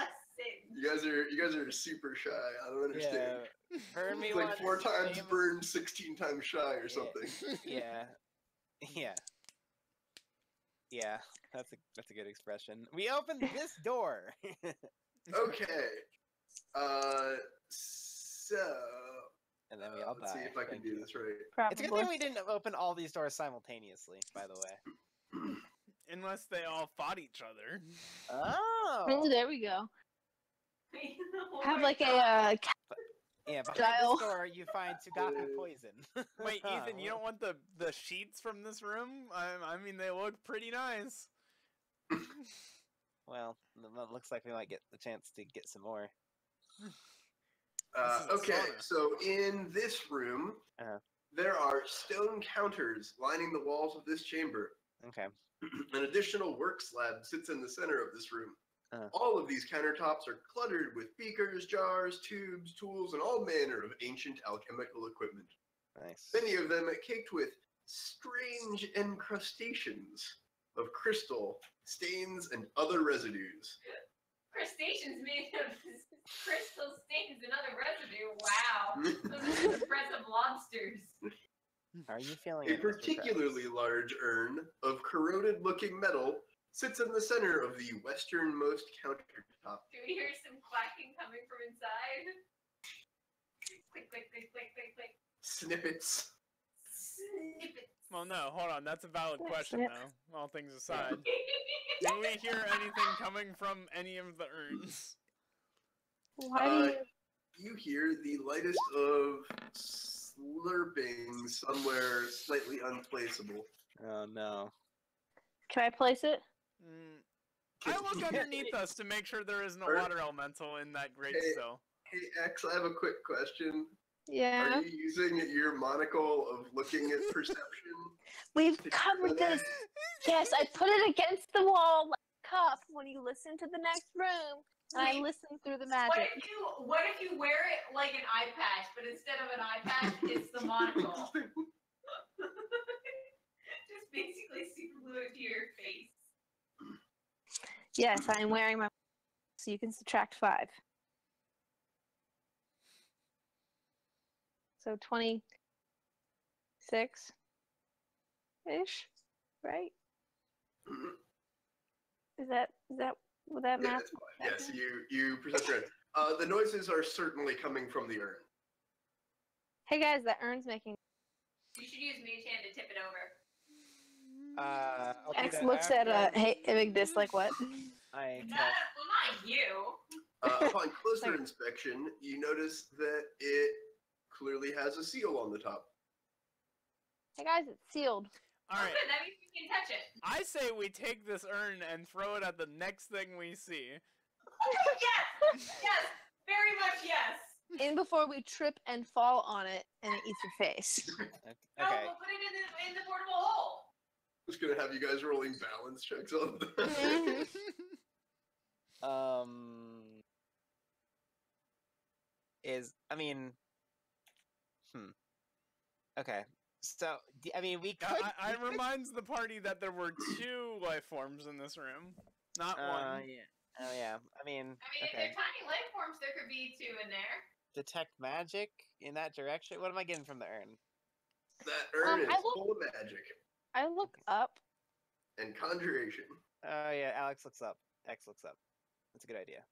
us singed. You guys are super shy. I don't understand. Yeah, burn me It's like once, 4 times shame- burned, 16 times shy, or something. Yeah, yeah. That's a good expression. We opened this door. Okay. So And then we all let's die. see if I can Thank do you. this right. Probably. It's a good thing we didn't open all these doors simultaneously, by the way. Unless they all fought each other. Oh, Oh! there we go. Oh Have my like God. a Yeah, behind Style. this door you find Tsugaku poison. Wait, Ethan, you don't want the sheets from this room? I mean, they look pretty nice. Well, it looks like we might get the chance to get some more. This is a Okay, sauna. so in this room, Uh-huh. there are stone counters lining the walls of this chamber. Okay. An additional work slab sits in the center of this room. Uh-huh. All of these countertops are cluttered with beakers, jars, tubes, tools, and all manner of ancient alchemical equipment. Nice. Many of them caked with strange incrustations of crystal, stains, and other residues. Crustaceans made of crystal stains and other residue. Wow. Those are impressive lobsters. How are you feeling? A it, Mr. Krabs? particularly large urn of corroded-looking metal sits in the center of the westernmost countertop. Do we hear some clacking coming from inside? Click, click, click, click, click, click. Snippets. Snippets. Well, no, hold on. That's a valid Yeah, question, snip. though. All things aside, do we hear anything coming from any of the urns? Why do you? You hear the lightest of slurping somewhere slightly unplaceable. Oh no. Can I place it? Mm, I look underneath us to make sure there isn't a Ur- water elemental in that great Hey. still. Hey X, I have a quick question. Yeah. Are you using your monocle of looking at perception? We've covered this. Yes, I put it against the wall like a cup when you listen to the next room, and I Wait. listen through the What magic. if you wear it like an eye patch, but instead of an eye patch, it's the monocle? Just basically super glue it to your face. Yes, I am wearing my. So you can subtract 5. So 26 ish, right? Mhm. Is that would that Yeah, math? that's fine. Yes, you perceive right. The noises are certainly coming from the urn. Hey guys, that urn's making. You should use Mage Hand to tip it over. I'll do X that looks at after hey Ignis like what? I No, cast. well, not you. Upon closer inspection, you notice that it clearly has a seal on the top. Hey guys, it's sealed. All Oh, right, good, that means we can touch it. I say we take this urn and throw it at the next thing we see. Yes! Yes! Very much yes! In before we trip and fall on it and it eats your face. No, Okay. we'll put it in the portable hole. Just gonna have you guys rolling balance checks on that. Okay. So, I mean, we could. I reminds the party that there were 2 life forms in this room, not one. Yeah. Oh yeah. I mean, If okay. they're tiny life forms, there could be 2 in there. Detect magic in that direction. What am I getting from the urn? That urn is I will- full of magic I look up. and conjuration. Oh yeah. Alex looks up. X looks up. That's a good idea.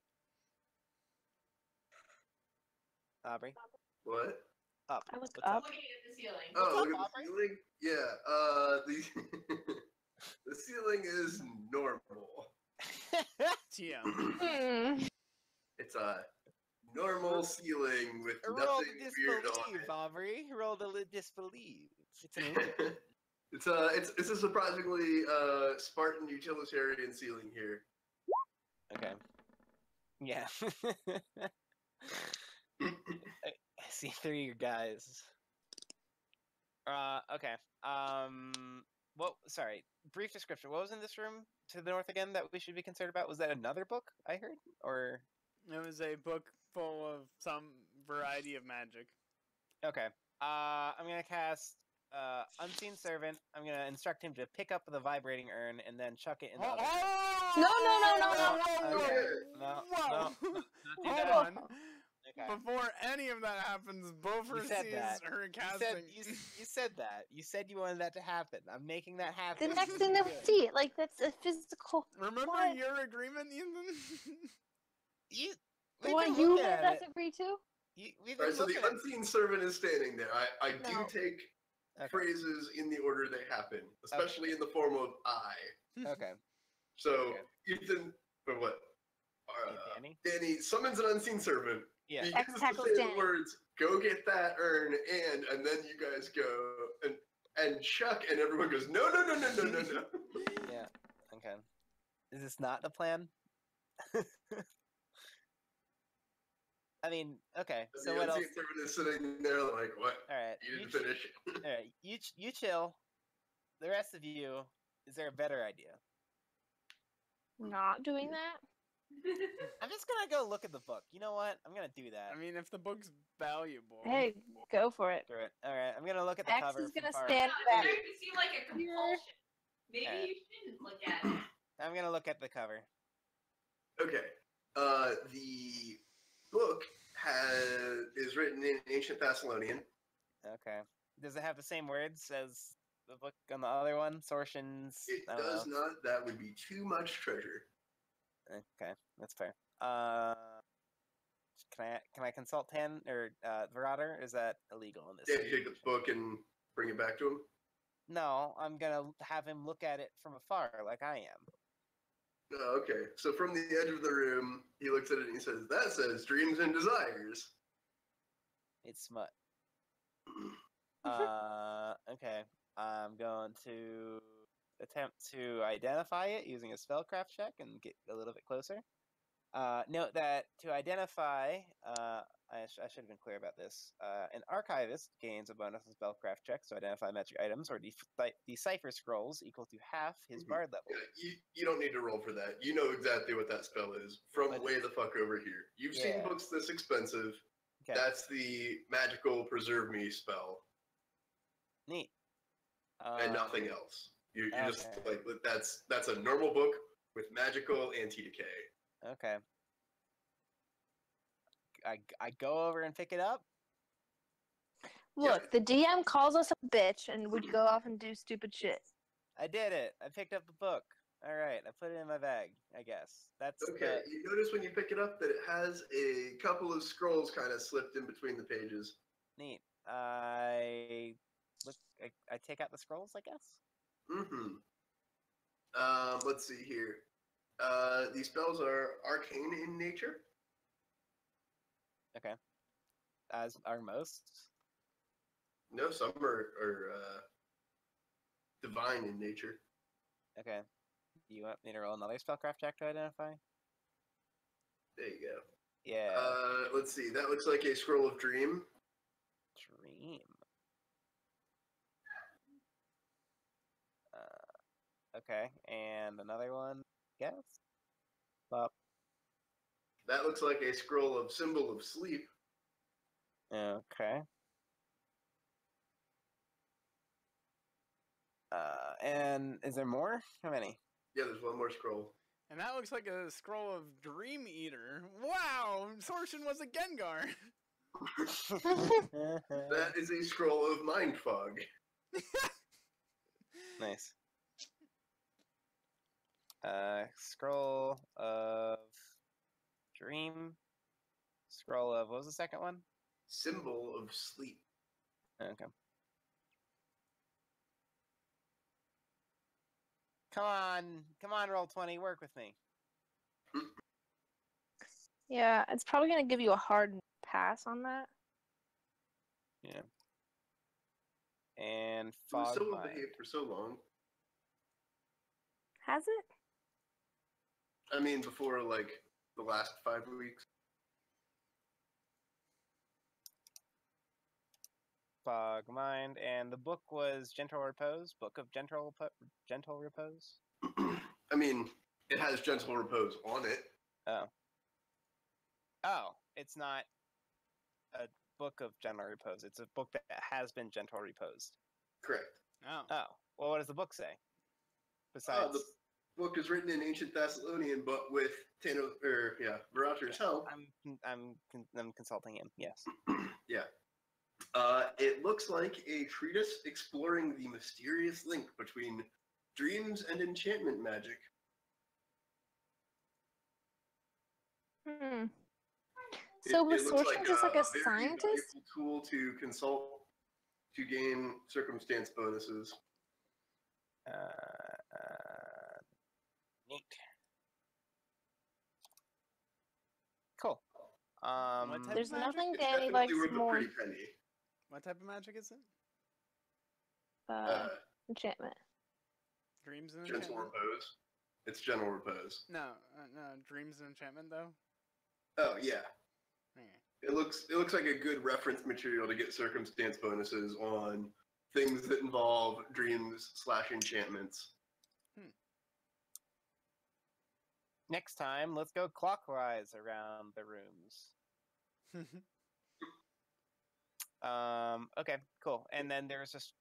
Aubrey. What? Up. I look What's up. Looking at the ceiling. Oh, up, look at the Aubrey? ceiling. Yeah. The the ceiling is normal. TM. It's a normal ceiling with Roll nothing to weird on disbelieve, it. Aubrey. Roll to disbelieve. It's an illusion. It's a surprisingly Spartan utilitarian ceiling here. Okay. Yeah. I see 3 of you guys. Okay. What? Sorry. Brief description. What was in this room to the north again that we should be concerned about? Was that another book I heard, or? It was a book full of some variety of magic. Okay. I'm gonna cast Unseen Servant. I'm gonna instruct him to pick up the vibrating urn and then chuck it in the other. No, no. Okay. No, Whoa. no, not do Hold that. on. Okay. Before any of that happens, Beaufort You said sees that. her You casting. said, you said that. You said you wanted that to happen. I'm making that happen. The next thing that we see, like that's a physical. Remember What? your agreement, Ethan? You. The we've one been you looking let at us it. agree to. We've been Alright, so the looking at unseen servant is standing there. I do No. take Okay. phrases in the order they happen, especially in the form of I. Okay. So Okay. Ethan, or what? Danny? Danny summons an unseen servant. Yeah. He X gets to tackles say the Danny. words, "Go get that urn," and then you guys go and Chuck, and everyone goes, "No." Yeah. Okay. Is this not the plan? I mean, okay. So the what else? unseen servant is sitting there like, "What? All right. You didn't finish." All right. You chill. The rest of you, is there a better idea? Not doing that. I'm just gonna go look at the book. You know what? I'm gonna do that. I mean, if the book's valuable. Hey, go for it. Screw it. All right. I'm gonna look at the X cover. is gonna from far- stand It's back. starting to seem like a compulsion. Maybe Alright. you shouldn't look at it. I'm gonna look at the cover. Okay. The book is written in ancient Thessalonian. Okay. Does it have the same words as the book on the other one, Sorshin's. It I don't does know. not. That would be too much treasure. Okay, that's fair. Can I consult Tan or Verada? Is that illegal in this? Yeah, you take the situation? book and bring it back to him. No, I'm gonna have him look at it from afar, like I am. Oh, okay. So from the edge of the room, he looks at it and he says, "That says dreams and desires." It's smut. Okay. I'm going to attempt to identify it using a spellcraft check and get a little bit closer. Note that to identify, I should have been clear about this. An archivist gains a bonus on spellcraft checks to identify magic items or decipher scrolls equal to half his Mhm. bard level. Yeah, you don't need to roll for that. You know exactly what that spell is from But- way the fuck over here. You've seen Yeah. books this expensive. Okay. That's the magical preserve me spell Neat. and nothing else. You just okay. like that's a normal book with magical anti-decay. Okay. I go over and pick it up. Look, the DM calls us a bitch, and we go off and do stupid shit. I did it. I picked up the book. All right. I put it in my bag. I guess that's Okay, you notice when you pick it up that it has a couple of scrolls kind of slipped in between the pages. neat. I take out the scrolls, I guess. Mm-hmm. Let's see here. These spells are arcane in nature. Okay. As are most. No, some are divine in nature. Okay. You want me to roll another spellcraft check to identify? There you go. Yeah. Let's see. That looks like a scroll of dream. Dream. Okay. And another one. Guess. Up. That looks like a scroll of symbol of sleep. Okay. And is there more? How many? Yeah, there's one more scroll. And that looks like a scroll of Dream Eater. Wow, Sorshin was a Gengar. That is a scroll of mind fog. Nice. Scroll of dream. Scroll of what was the second one? Symbol of sleep. Okay. Come on, Roll20, work with me. Yeah, it's probably gonna give you a hard pass on that. Yeah. And It was fog so well mind. behaved for so long. Has it? I mean, before like the last 5 weeks. Fog mind, and the book was Gentle Repose. Book of Gentle Repose. I mean, it has gentle repose on it. Oh, it's not a book of Gentle Repose. It's a book that has been gentle reposed. Correct. Oh. Oh, well, what does the book say? Besides, The book is written in ancient Thessalonian, but with Verator's help. I'm consulting him. Yes. Yeah. It looks like a treatise exploring the mysterious link between dreams and enchantment magic. So was It looks Sorshin just like a very scientist? valuable tool to consult to gain circumstance bonuses. Neat. Cool. What type There's of magic? nothing It's Danny definitely likes worth a more. pretty penny. What type of magic is it? Enchantment. Dreams and Gentle enchantment? repose. It's gentle repose. No, no, dreams and enchantment though. Oh yeah. Okay. It looks like a good reference material to get circumstance bonuses on things that involve dreams / enchantments. Next time, let's go clockwise around the rooms. Okay, cool. And then there's just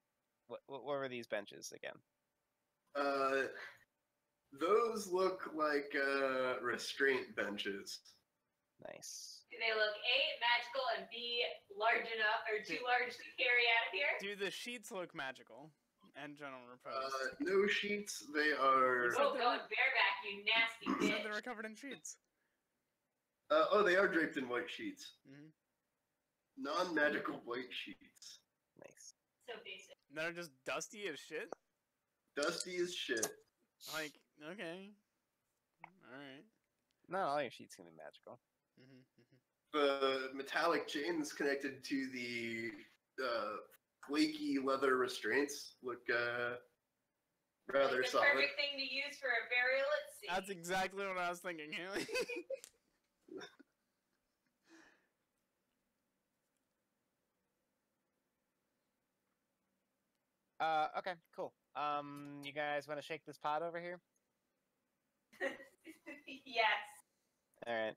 what were these benches again? Those look like restraint benches. Nice. Do they look A, magical, and B, large enough or too large to carry out of here? Do the sheets look magical? and general repose. No sheets. They are. said Oh, they going were- bareback, you nasty You said bitch. they were covered in sheets. They are draped in white sheets. Mhm. Non-magical white sheets. Nice. So basic. They're just dusty as shit. Dusty as shit. Like, okay, all right. Not all your sheets can be magical. The metallic chains connected to the flaky leather restraints look rather Like the solid. perfect thing to use for a burial at sea. That's exactly what I was thinking, Haley. Okay, cool. You guys want to shake this pot over here? Yes. All right.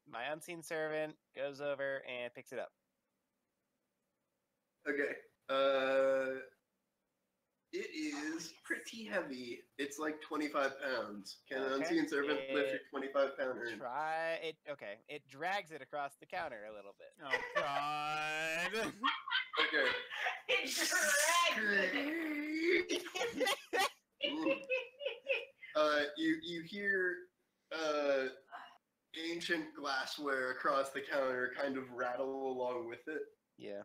My unseen servant goes over and picks it up. Okay. It is pretty heavy. It's like 25 pounds. Can an Okay. unseen servant lift your 25-pound urn? Try it. Okay, it drags it across the counter a little bit. Oh God. Okay. It drags it. You hear ancient glassware across the counter kind of rattle along with it. Yeah.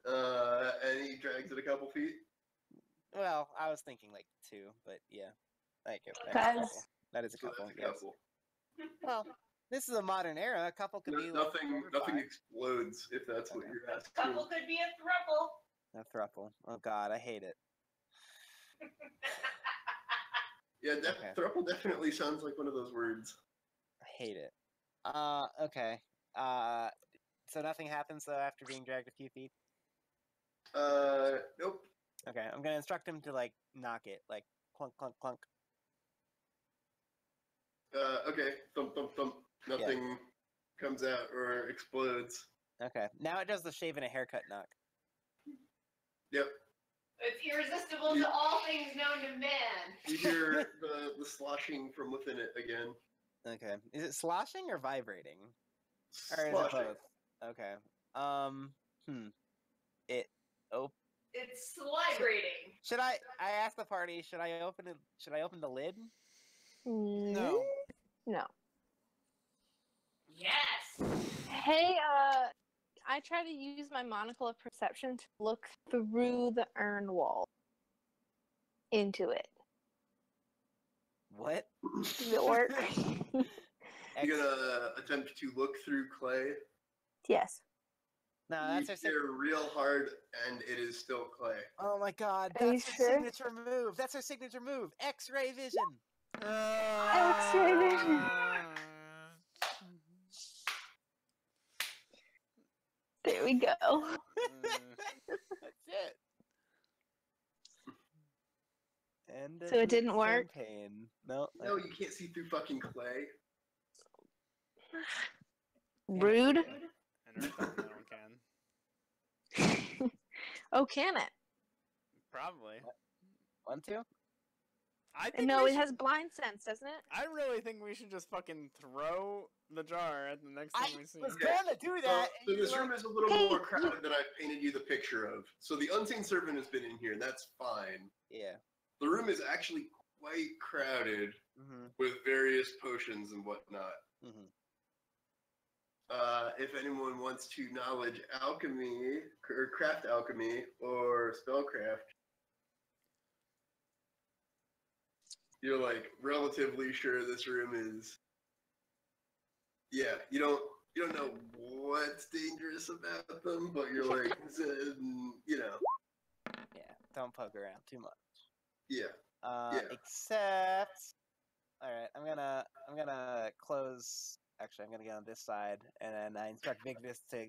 And he drags it a couple feet. Well, I was thinking like 2, but yeah. Thank you. Guys. That is a So couple. that's a Yes. couple. Well, this is a modern era. A couple could be like Nothing 4 or 5. explodes if that's what Okay. you're asking. Couple could be a thruple. A thruple. Oh God, I hate it. Yeah, Okay. thruple definitely sounds like one of those words. I hate it. Okay. So nothing happens though after being dragged a few feet. Nope. Okay, I'm gonna instruct him to like knock it, like clunk, clunk, clunk. Okay. Thump, thump, thump. Nothing comes out or explodes. Okay, now it does the shave and a haircut knock. Yep. It's irresistible to all things known to man. You hear the sloshing from within it again. Okay, is it sloshing or vibrating? Or is it Sloshing. both? Okay. It. Oh. It's vibrating. Should I asked the party? Should I open it? Should I open the lid? No. No. Yes. Hey, I try to use my monocle of perception to look through the urn wall into it. What? Does it work? You're gonna attempt to look through clay. Yes. No, You that's our sig- stare real hard, and it is still clay. Oh my God, Are you that's our sure? signature move. That's our signature move. X-ray vision. X-ray vision. There we go. That's it. And So it didn't work? Champagne. No. No, you can't see through fucking clay. Rude. And I thought that one can. Oh, can it? Probably. 1, 2. I think No, we it should- has blind sense, doesn't it? I really think we should just fucking throw the jar at the next I thing we see. was Okay. gonna do So, that. so and this you're room like, is a little Hey, more crowded than I've painted you the picture of. So the unseen servant has been in here, and that's fine. yeah. The room is actually quite crowded Mm-hmm. with various potions and whatnot. Mm-hmm. If anyone wants to knowledge alchemy, or craft alchemy, or spellcraft, you're like relatively sure this room is. Yeah, you don't know what's dangerous about them, but you're like, you know, Yeah. Don't poke around too much. yeah. Yeah. Except. All right. I'm gonna close. Actually, I'm gonna get on this side, and then I instruct Vigvis to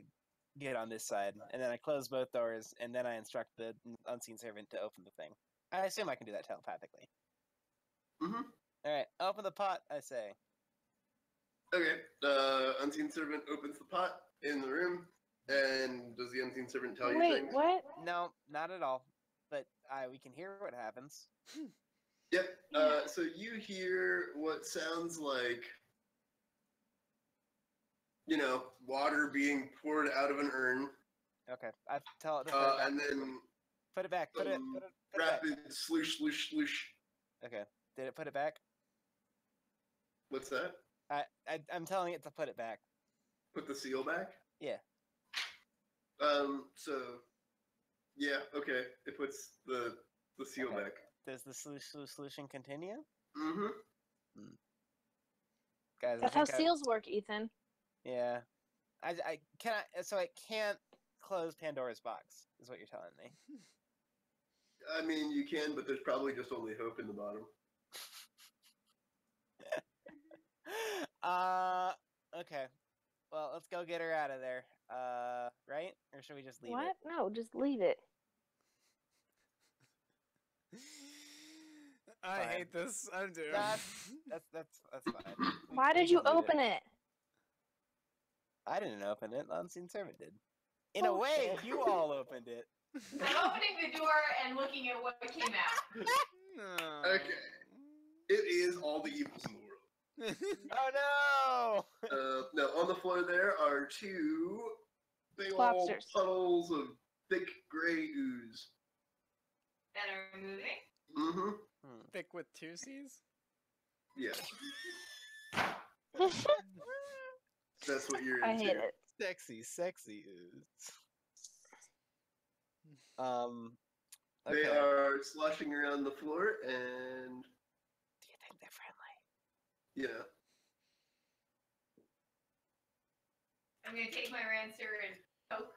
get on this side, and then I close both doors, and then I instruct the unseen servant to open the thing. I assume I can do that telepathically. Mm-hmm. All right, open the pot. I say. Okay. The unseen servant opens the pot in the room, and does the unseen servant tell you Wait, things? what? No, not at all. But we can hear what happens. Yep. So you hear what sounds like, water being poured out of an urn, Okay, I tell it. and then Put it back. Put it back. Rapid sloosh, sloosh, sloosh. Okay. Did it put it back? What's that? I'm telling it to put it back. Put the seal back? Yeah. So, yeah, okay. It puts the seal Okay. back. Does the solution continue? Mm-hmm. Guys, That's how seals work, Ethan. Yeah. I cannot. So I can't close Pandora's box. Is what you're telling me? I mean, you can, but there's probably just only hope in the bottom. Okay. Well, let's go get her out of there. Right? Or should we just leave What? it? No, just leave it. I Fine. hate this. I do. That's fine. Why did you open it? I didn't open it. The unseen servant did. In a Oh, way, shit. you all opened it. I'm opening the door and looking at what came out. No. Okay. It is all the evils in the world. Oh no! Now, on the floor there are two big old Lobsters. puddles of thick gray ooze. That are moving. Mm-hmm. Thick with two C's? Yeah, that's what you're I into. hate it. Sexy ooze. They Okay. are sloshing around the floor, and Do you think they're friendly? yeah. I'm gonna take my rancer and poke.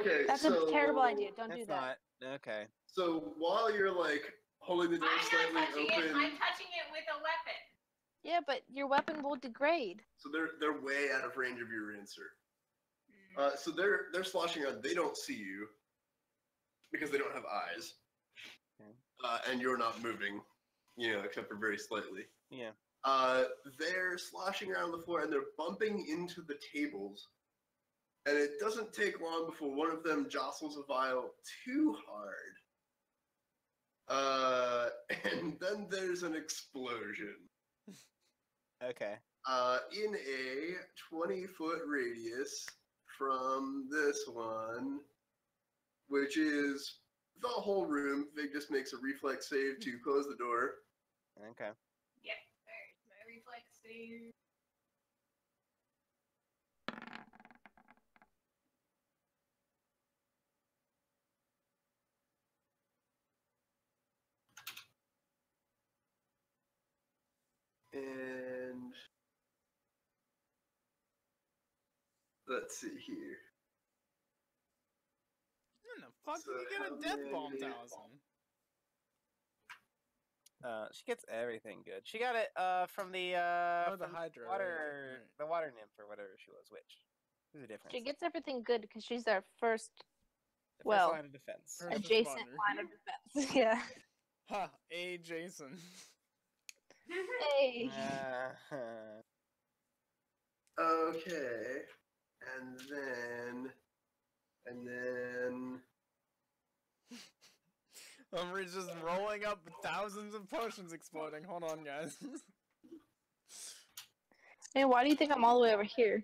Okay, That's so a terrible idea. Don't do That's that. not okay. So while you're like holding the door I'm slightly not touching open, it. I'm touching it with a weapon. Yeah, but your weapon will degrade. so they're way out of range of your answer. So they're sloshing around. They don't see you because they don't have eyes, Okay. and you're not moving, except for very slightly. Yeah. They're sloshing around the floor and they're bumping into the tables. And it doesn't take long before one of them jostles a vial too hard. And then there's an explosion. Okay. In a 20-foot radius from this one, which is the whole room. Vig just makes a reflex save to close the door. Okay. Yeah, there's my reflex save. And let's see here. When the fuck So did you get how a death bomb, many- Talisman? She gets everything good. She got it from the Oh, the from Hydra, right, water right. the water nymph or whatever she was. Which there's a difference. She gets everything good because she's our first the first well, line of defense. First adjacent responder. line of defense. Yeah. Ha! A Jason. Hey. Okay. And then We're just rolling up thousands of potions exploding. Hold on, guys. Hey, why do you think I'm all the way over here?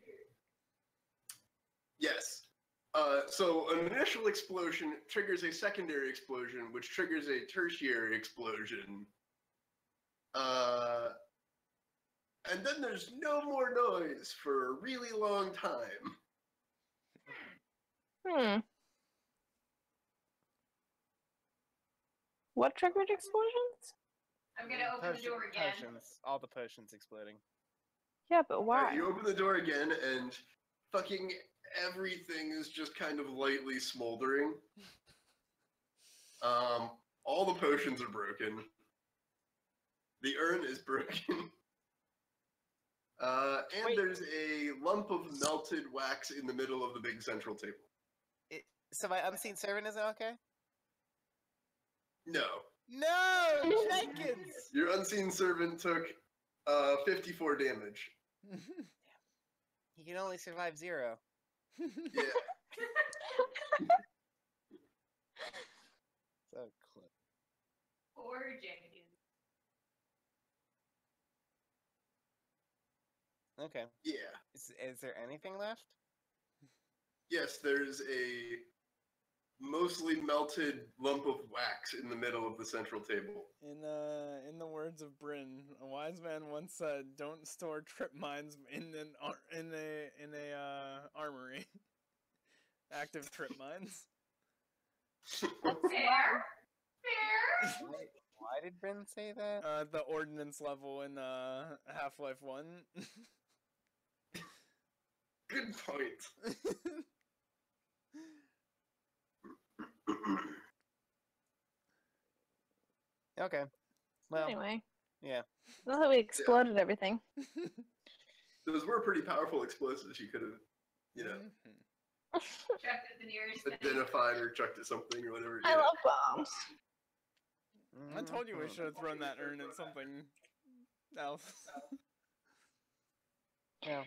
yes. So an initial explosion triggers a secondary explosion, which triggers a tertiary explosion. And then there's no more noise for a really long time. What triggered explosions? I'm gonna open the door again. Potions, all the potions exploding. Yeah, but Alright, why? you open the door again, and fucking everything is just kind of lightly smoldering. All the potions are broken. The urn is broken. And Wait. there's a lump of melted wax in the middle of the big central table. So my unseen servant isn't okay? No. No, Jenkins. Your unseen servant took 54 damage. He can only survive 0. Yeah. So close. Poor Jenkins. Okay. Yeah. Is there anything left? Yes, there's a mostly melted lump of wax in the middle of the central table. In the words of Bryn, a wise man once said, "Don't store trip mines in a armory." Active trip mines. That's Fair. smart. Fair. Why did Bryn say that? The ordnance level in Half-Life 1. Good point. Okay. Well, Anyway, yeah. now that we exploded everything. Those were pretty powerful explosives. You could have, you know, Mhm. Checked at the nearest thing. identified or chucked at something or whatever. I yeah. love bombs. I told you we should have thrown that urn at something else. Yeah.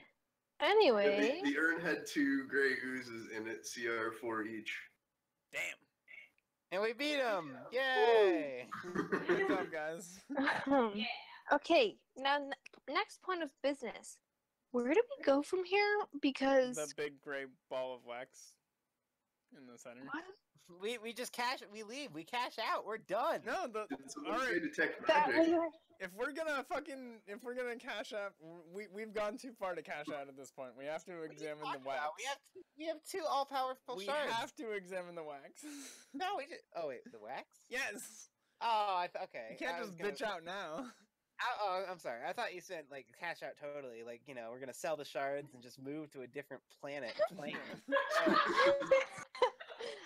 Anyway, The urn had 2 gray oozes in it, CR4 each. Damn. And we beat him! Yay! Good job, guys. Yeah. okay, now next point of business. Where do we go from here? Because The big gray ball of wax in the center. what? We just we leave, we cash out, we're done! No, Did someone Alright. say detect That magic? was if we're gonna cash out, we've gone too far to cash out at this point. We have to What are you examine the talking wax. about? We have 2 all-powerful We shards! have to examine the wax. No, we just... Oh, wait, the wax? Yes. Oh, okay. You can't I was just gonna- bitch out now. Oh, I'm sorry. I thought you said, like, cash out totally. Like, you know, we're gonna sell the shards and just move to a different planet. Plane.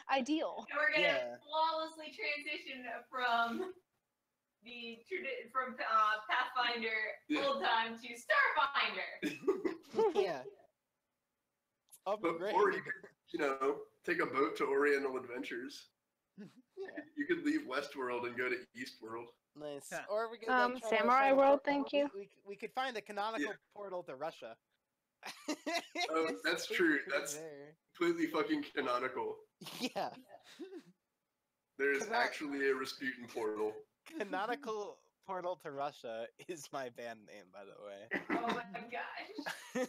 ideal. And we're gonna Yeah. flawlessly transition from Pathfinder Yeah. old time to Starfinder. Yeah. But, Upgrade. or you could, you know, take a boat to Oriental Adventures. Yeah. You could leave Westworld and go to Eastworld. Nice. Yeah. Or we could like, try to Samurai find a World, por- thank you. We could find the canonical Yeah. portal to Russia. Oh, that's true. That's there. completely fucking canonical. Yeah. There's Cannot- actually a Rasputin portal. Canonical portal to Russia is my band name, by the way. Oh my gosh.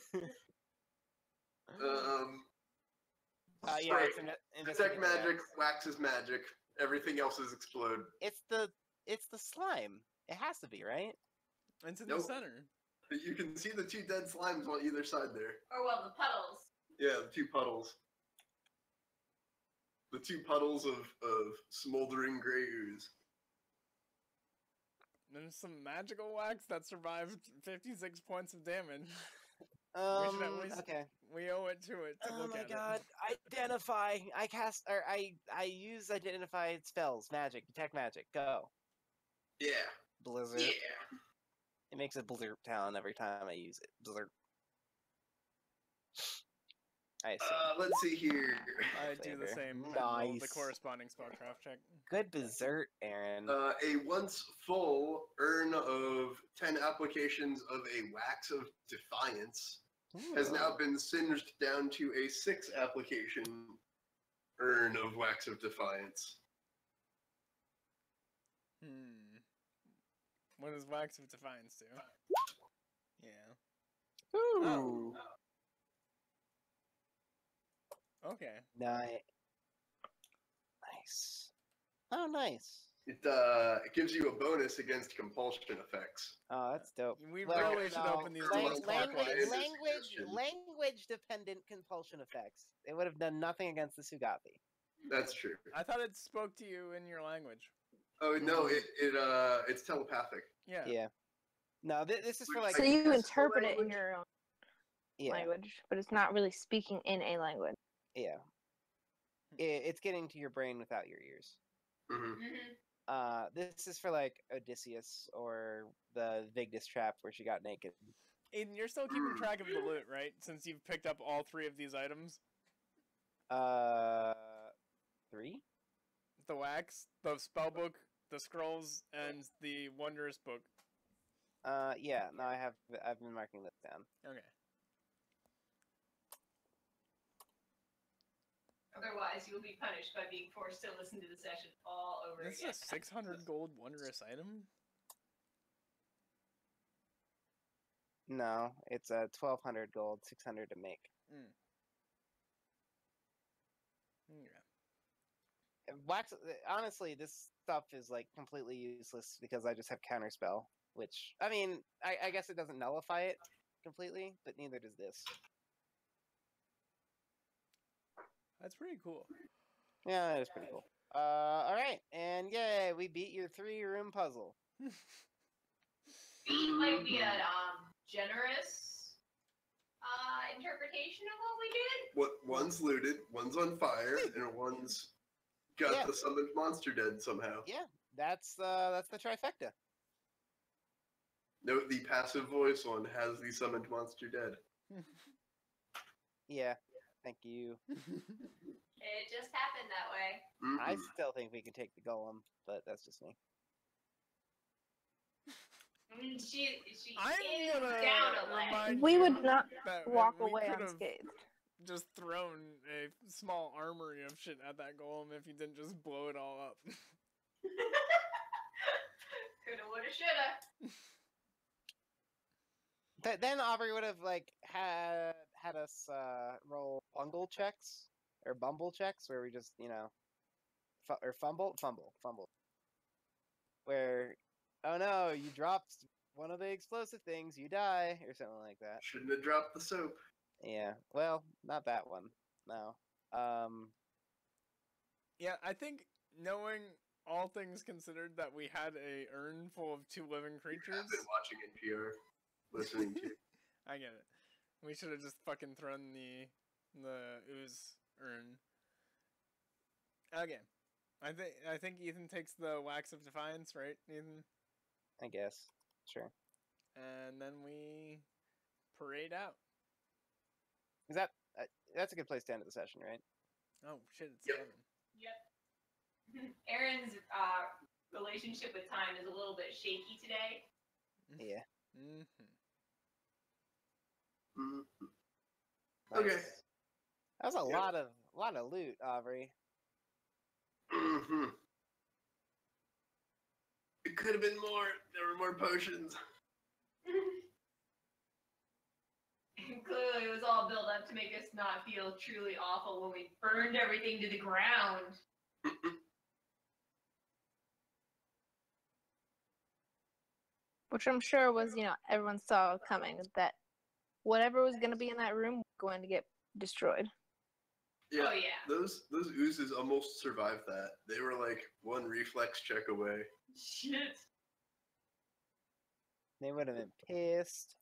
Yeah, Right. it's an Detect investigative magic, wax. wax is magic. Everything else is explode. It's the slime. It has to be, right? It's in Nope. the center. You can see the 2 dead slimes on either side there. Or well, the puddles. Yeah, the 2 puddles. The 2 puddles of smoldering gray ooze. There's some magical wax that survived 56 points of damage. Um. at least- Okay. We owe it to it to Oh look my at god! Identify. I cast or I use identify spells. Magic. Detect magic. Go. Yeah. Blizzard. Yeah. It makes a blizzard sound every time I use it. Blizzard. I assume. Let's see here. it. I do the Flavor. same. and roll the Nice. corresponding spellcraft check. Good dessert, Aaron. A once full urn of 10 applications of a wax of defiance has now been singed down to a 6 application urn of wax of defiance. What does wax of defiance do? Yeah. Ooh. Okay. Nice. Oh, nice. It gives you a bonus against compulsion effects. Oh, that's dope. We Well, really should no, open these lang- doors clockwise. lang- language dependent compulsion effects. It would have done nothing against the Sugati. That's true. I thought it spoke to you in your language. Oh no, it's telepathic. Yeah. Yeah. No, this is for like. So you guess interpret it in language? your own Yeah. language, but it's not really speaking in a language. Yeah. It's getting to your brain without your ears. Hmm. This is for like Odysseus or the Vigdis trap where she got naked. Aiden, you're still keeping track of the loot, right? Since you've picked up all 3 of these items. 3? The wax, the spell book, the scrolls, and the wondrous book. Yeah. No, I've been marking this down. Okay. Otherwise, you will be punished by being forced to listen to the session all over This again. is a 600 gold wondrous item? No, it's 1,200 gold, 600 to make. Yeah. Wax. Honestly, this stuff is like completely useless because I just have counterspell. Which I mean, I guess it doesn't nullify it completely, but neither does this. That's pretty cool. Yeah, that is pretty cool. All right, and yay, we beat your 3-room puzzle. Beat might be a generous interpretation of what we did. What one's looted, one's on fire, and one's got Yeah. the summoned monster dead somehow. Yeah, that's the trifecta. Note the passive voice one has the summoned monster dead. Yeah, thank you. It just happened that way. I Mhm. still think we can take the golem, but that's just me. I mean, she I'm is gonna down a leg. remind We you would not that walk we away could've unscathed. just thrown a small armory of shit at that golem if you didn't just blow it all up. Coulda, woulda, shoulda. Then Aubrey would have like had us roll bungle checks or bumble checks where we just fumble, where oh no, you dropped one of the explosive things, you die or something like that. Shouldn't have dropped the soap. Yeah, well, not that one. No. Yeah, I think knowing all things considered that we had a urn full of 2 living I've creatures. been watching NPR, listening to. I get it. We should have just fucking thrown the ooze urn. Okay. I think Ethan takes the wax of defiance, right, Ethan? I guess. Sure. And then we parade out. Is that that's a good place to end the session, right? Oh shit, it's Yep. 7. Yep. Aaron's relationship with time is a little bit shaky today. Yeah. Mm-hmm. Mhm. Nice. Okay. That was a Yep. lot of loot, Aubrey. Mhm. It could have been more. There were more potions. Clearly, it was all built up to make us not feel truly awful when we burned everything to the ground. Which I'm sure was, everyone saw coming that whatever was going to be in that room was going to get destroyed. Yeah, Oh yeah. those oozes almost survived that. They were like one reflex check away. Shit. They would have been pissed.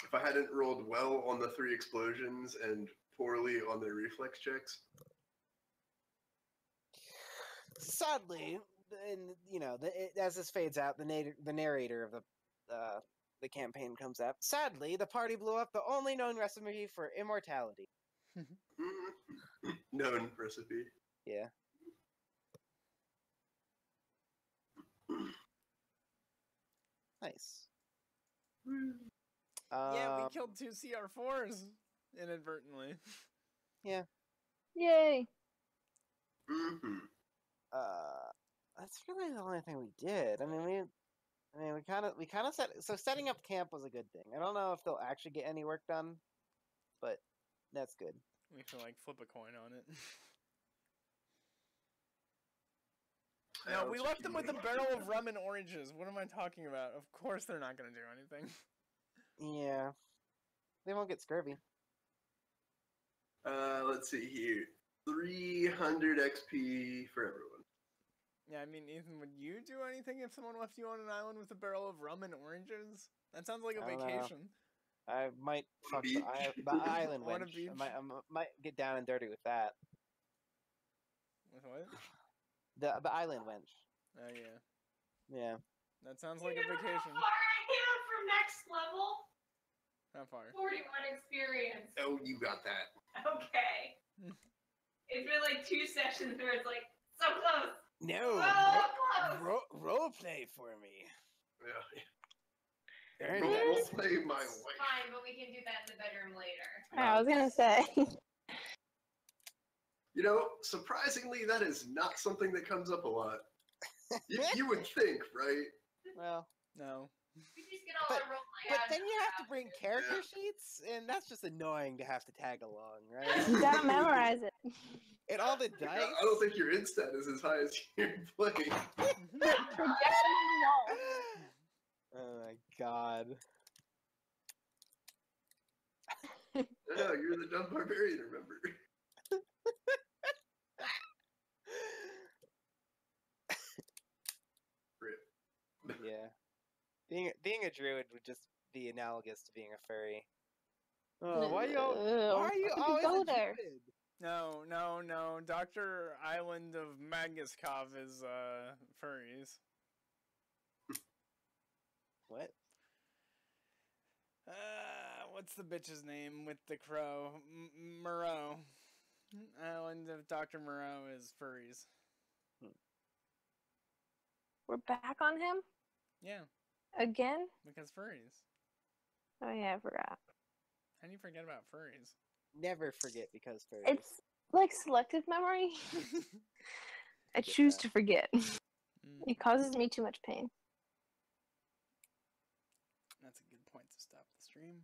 If I hadn't rolled well on the 3 explosions and poorly on their reflex checks, Sadly, and as this fades out, the narrator of the campaign comes up. Sadly, the party blew up the only known recipe for immortality. known recipe. Yeah. Nice. Yeah, we killed 2 CR4s inadvertently. Yay! Mm-hmm. That's really the only thing we did. I mean, we kind of setting up camp was a good thing. I don't know if they'll actually get any work done, but that's good. We can like flip a coin on it. No, we left them with a barrel of rum and oranges. What am I talking about? Of course they're not going to do anything. Yeah, they won't get scurvy. Let's see here. 300 XP for everyone. Yeah, I mean, Ethan, would you do anything if someone left you on an island with a barrel of rum and oranges? That sounds like a I don't know. vacation. I might fuck beach. the island On a wench. beach. I might get down and dirty with that. With what? The island wench. Oh, yeah. Yeah. That sounds You like a know vacation. How far I am from next level? How far? 41 experience. Oh, you got that. Okay. It's been like 2 sessions where it's like so close. No. So close. Role play for me. Yeah. Earn We'll, that. we'll play my It's wife. fine, but we can do that in the bedroom later. I was going to say. You know, surprisingly, that is not something that comes up a lot. You would think, right? Well, No. We just get all But- our role But Yeah, then you have to no, bring character sheets, and that's just annoying to have to tag along, You right? gotta memorize it. And all the I dice. don't think your instat is as high as your playing. Project them on the wall. Oh my god. No, you're the dumb barbarian, remember? Rip. Yeah. Being a druid would just be analogous to being a furry. Oh, why Ew, are you why would always go a there? druid? No, no, no. Dr. Island of Magiskov is furries. What? What's the bitch's name with the crow? Moreau. Island of Dr. Moreau is furries. We're back on him Yeah, again. because furries. Oh yeah, I forgot. How do you forget about furries? Never forget because furries. It's like selective memory. I Get choose that. to forget. Mm, It causes me too much pain. that's a good point to stop the stream.